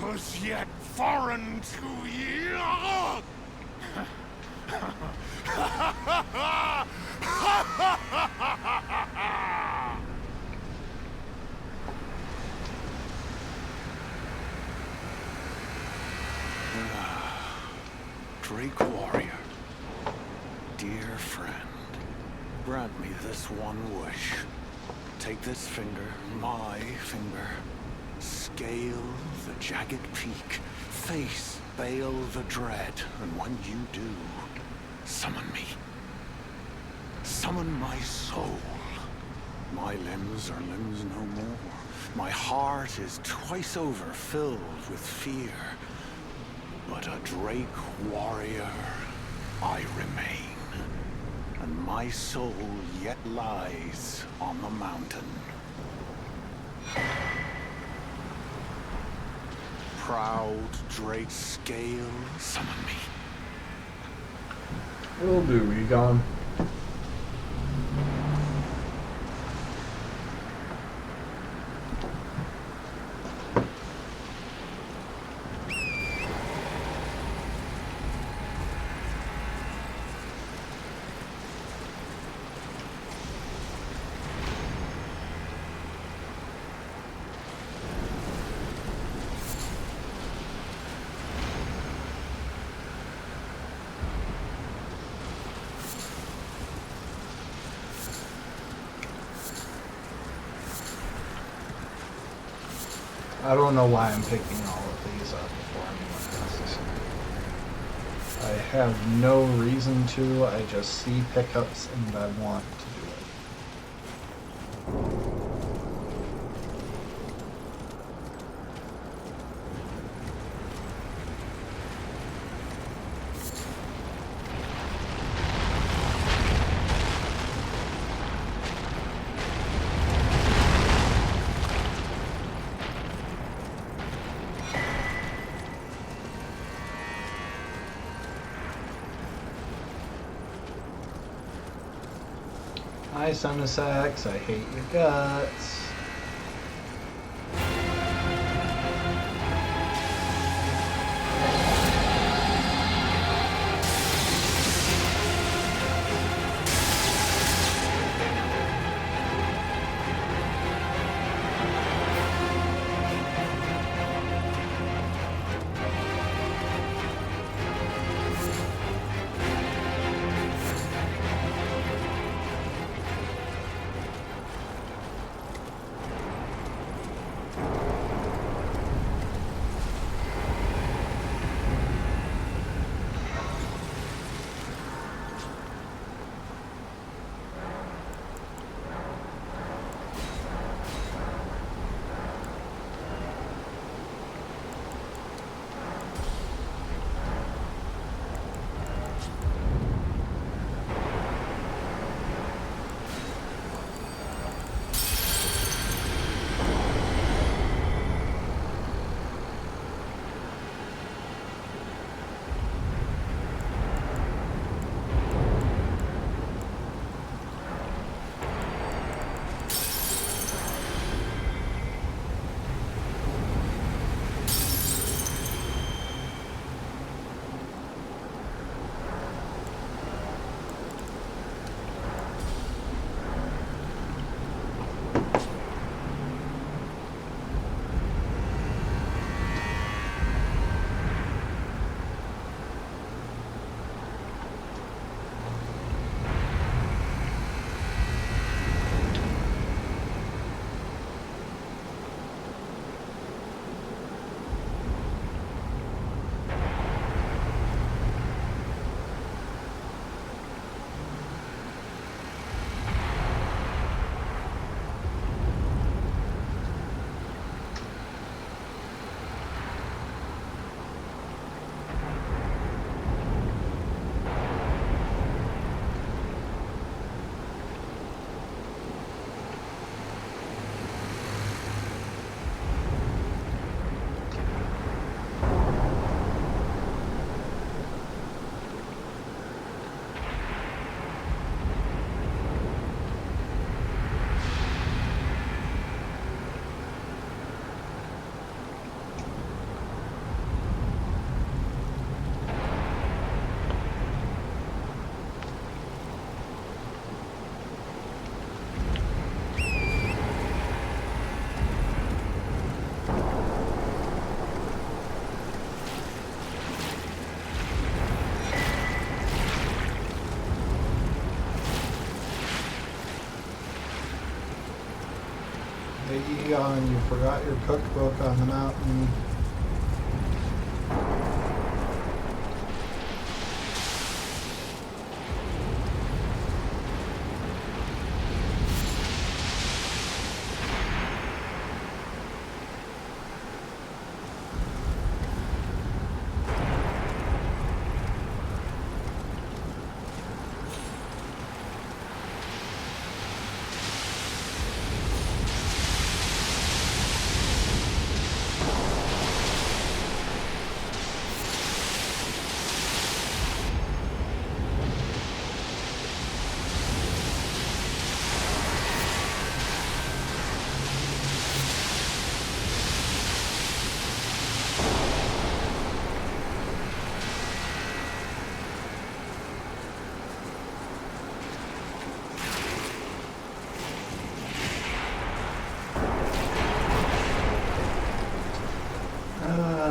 was yet foreign to you. Drake warrior, dear friend, grant me this one wish. Take this finger, my finger, scale the jagged peak, face Baal the Dread, and when you do, summon me. Summon my soul. My limbs are limbs no more. My heart is twice over filled with fear. But a Drake warrior I remain. And my soul yet lies on the mountain. Proud Drake scale, summon me. Will do, Egon. I don't know why I'm picking all of these up before anyone asks. I have no reason to, I just see pickups and I want to do it. Hi, Sonisax, I hate your guts. Egon, you forgot your cookbook on the mountain.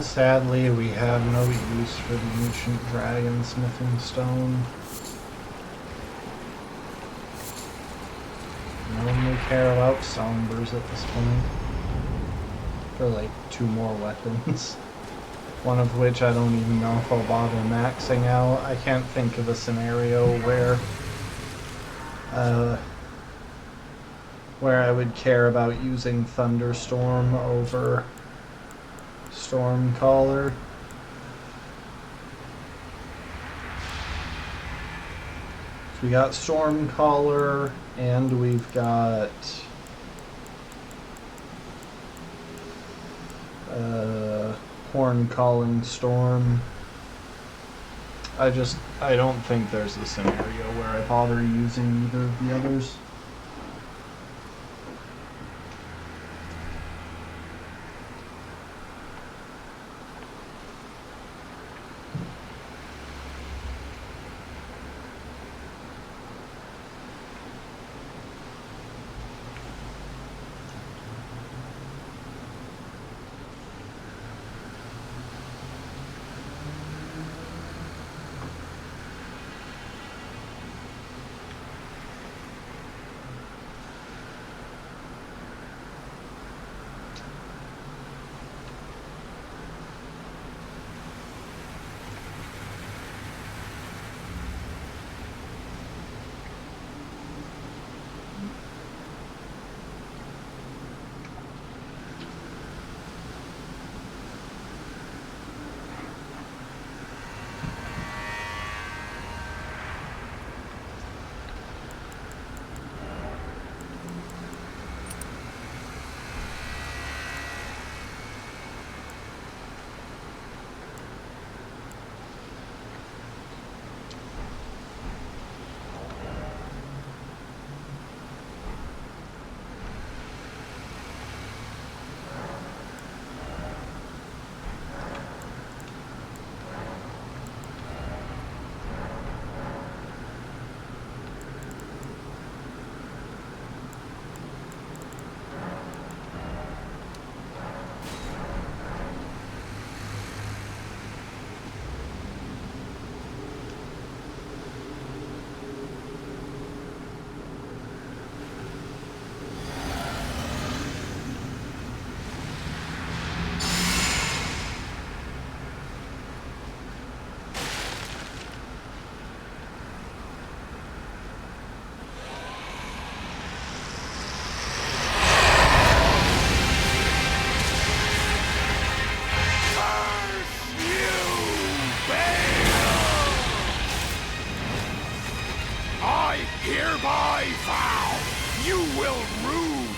Sadly, we have no use for the ancient dragon smithing stone. I only care about Sombers at this point. For like 2 more weapons. One of which I don't even know if I'll bother maxing out. I can't think of a scenario where I would care about using Thunderstorm over Stormcaller. So we got Stormcaller, and we've got Horn Calling Storm. I don't think there's a scenario where I bother using either of the others.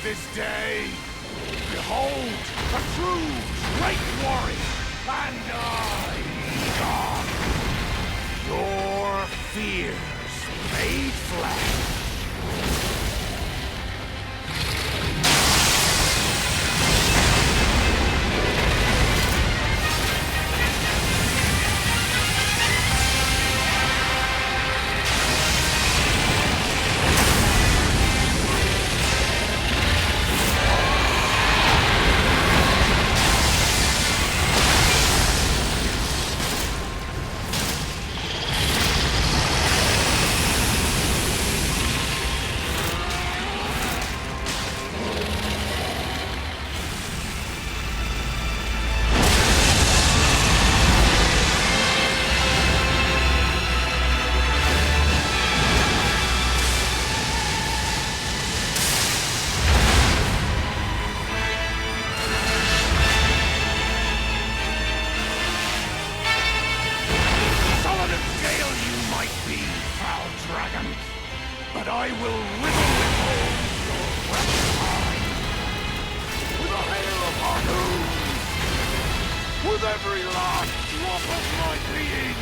this day. Behold, a true great warrior, and I, God, your fears made flesh. I will riddle with holes your reptile. With a hail of harpoons. With every last drop of my being.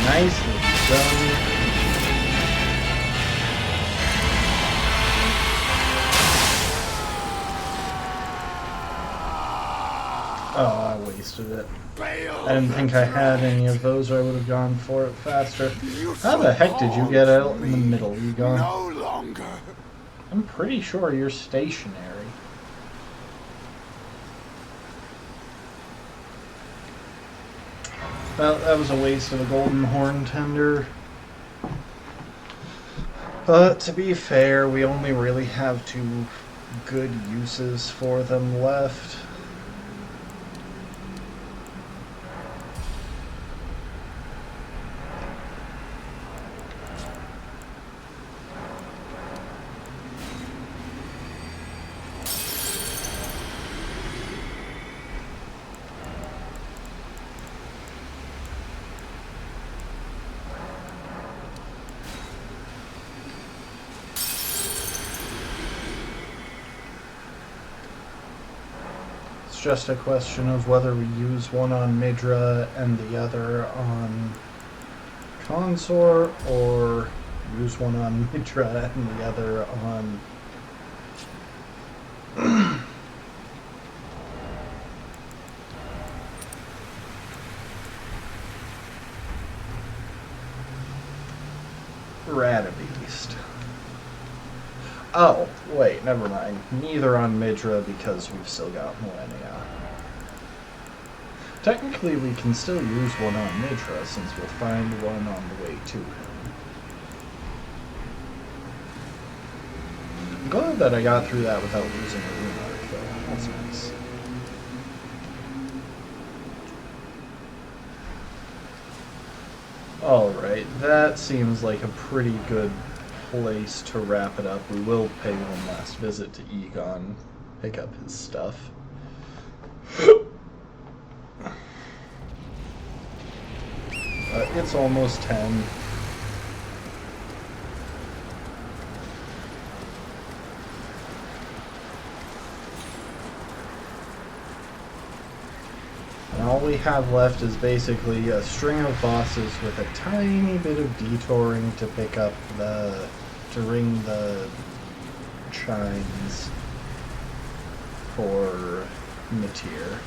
Nicely done. Oh, I wasted it. I didn't think I had any of those, or I would have gone for it faster. How the heck did you get out in the middle, Egon? No longer. I'm pretty sure you're stationary. Well, that was a waste of a golden horn tender. But to be fair, we only really have 2 good uses for them left. Just a question of whether we use one on Midra and the other on Consort, or use one on Midra and the other on Beast. Oh, wait, never mind. Neither on Midra because we've still got Millennia. Technically, we can still use one on Midra since we'll find one on the way to him. I'm glad that I got through that without losing a rune arc, though. That's nice. Alright, that seems like a pretty good place to wrap it up. We will pay one last visit to Egon, pick up his stuff. It's almost 10. And all we have left is basically a string of bosses with a tiny bit of detouring to pick up to ring the chimes for Matir.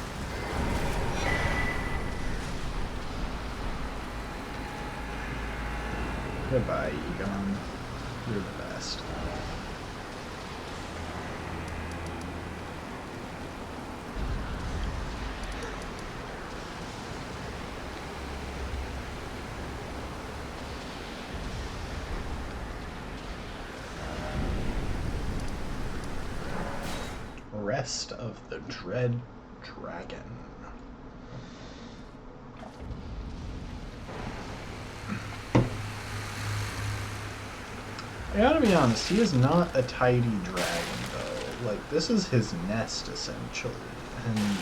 Goodbye, Egon. You're the best. Rest of the Dread Dragon. I gotta be honest, he is not a tidy dragon, though. Like, this is his nest, essentially. And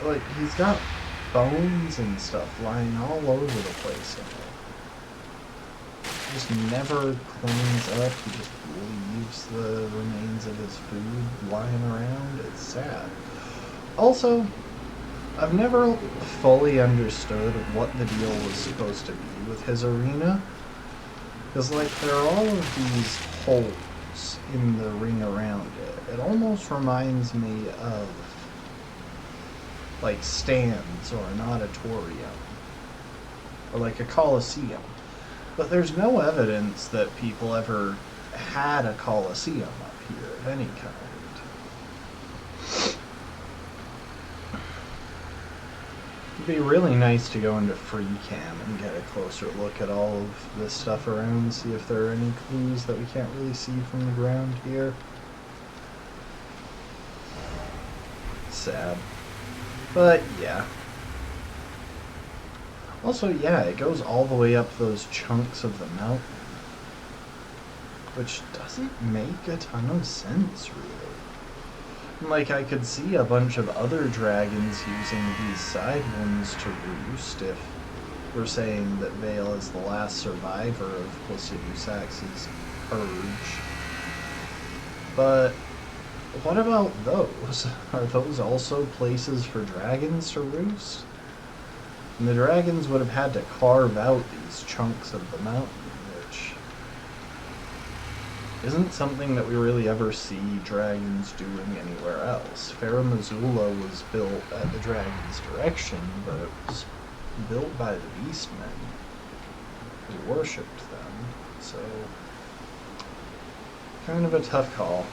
like, he's got bones and stuff lying all over the place in it. just never cleans up. He just leaves the remains of his food lying around. It's sad. Also, I've never fully understood what the deal was supposed to be with his arena. Because, like, there are all of these holes in the ring around it. It almost reminds me of, like, stands or an auditorium. Or like a coliseum. But there's no evidence that people ever had a coliseum up here of any kind. It'd be really nice to go into free cam and get a closer look at all of this stuff around, see if there are any clues that we can't really see from the ground here. Sad. But yeah. Also, yeah, it goes all the way up those chunks of the mountain. Which doesn't make a ton of sense, really. Like, I could see a bunch of other dragons using these side ones to roost if we're saying that Vale is the last survivor of Placidusax's purge. But what about those? Are those also places for dragons to roost? And the dragons would have had to carve out these chunks of the mountain, which isn't something that we really ever see dragons doing anywhere else. Faramazula was built at the dragon's direction, but it was built by the beastmen who worshipped them, so kind of a tough call.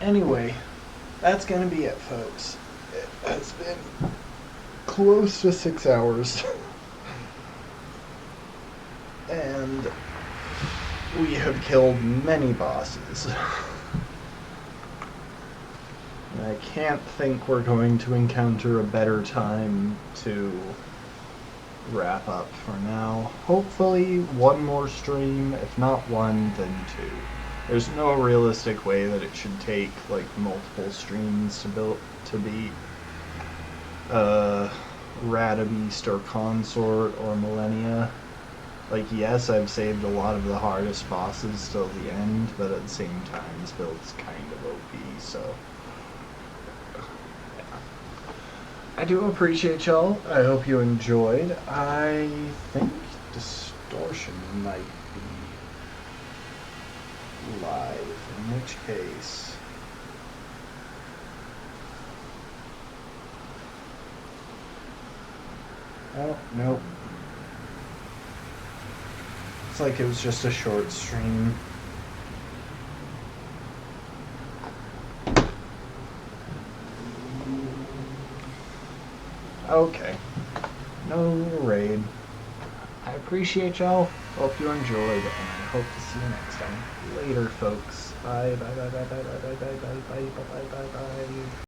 Anyway, that's gonna be it, folks. It has been close to 6 hours. And we have killed many bosses. And I can't think we're going to encounter a better time to wrap up for now. Hopefully one more stream, if not one, then two. There's no realistic way that it should take like multiple streams to beat Radabeast or Consort or Millennia. Like, yes, I've saved a lot of the hardest bosses till the end, but at the same time, this build's kind of OP, so yeah. I do appreciate y'all. I hope you enjoyed. I think Distortion might be live, in which case oh, nope. It's like it was just a short stream. Okay. No raid. I appreciate y'all. Hope you enjoyed, and I hope to see you next time. Later, folks. Bye, bye, bye, bye, bye, bye, bye, bye, bye, bye, bye, bye, bye, bye.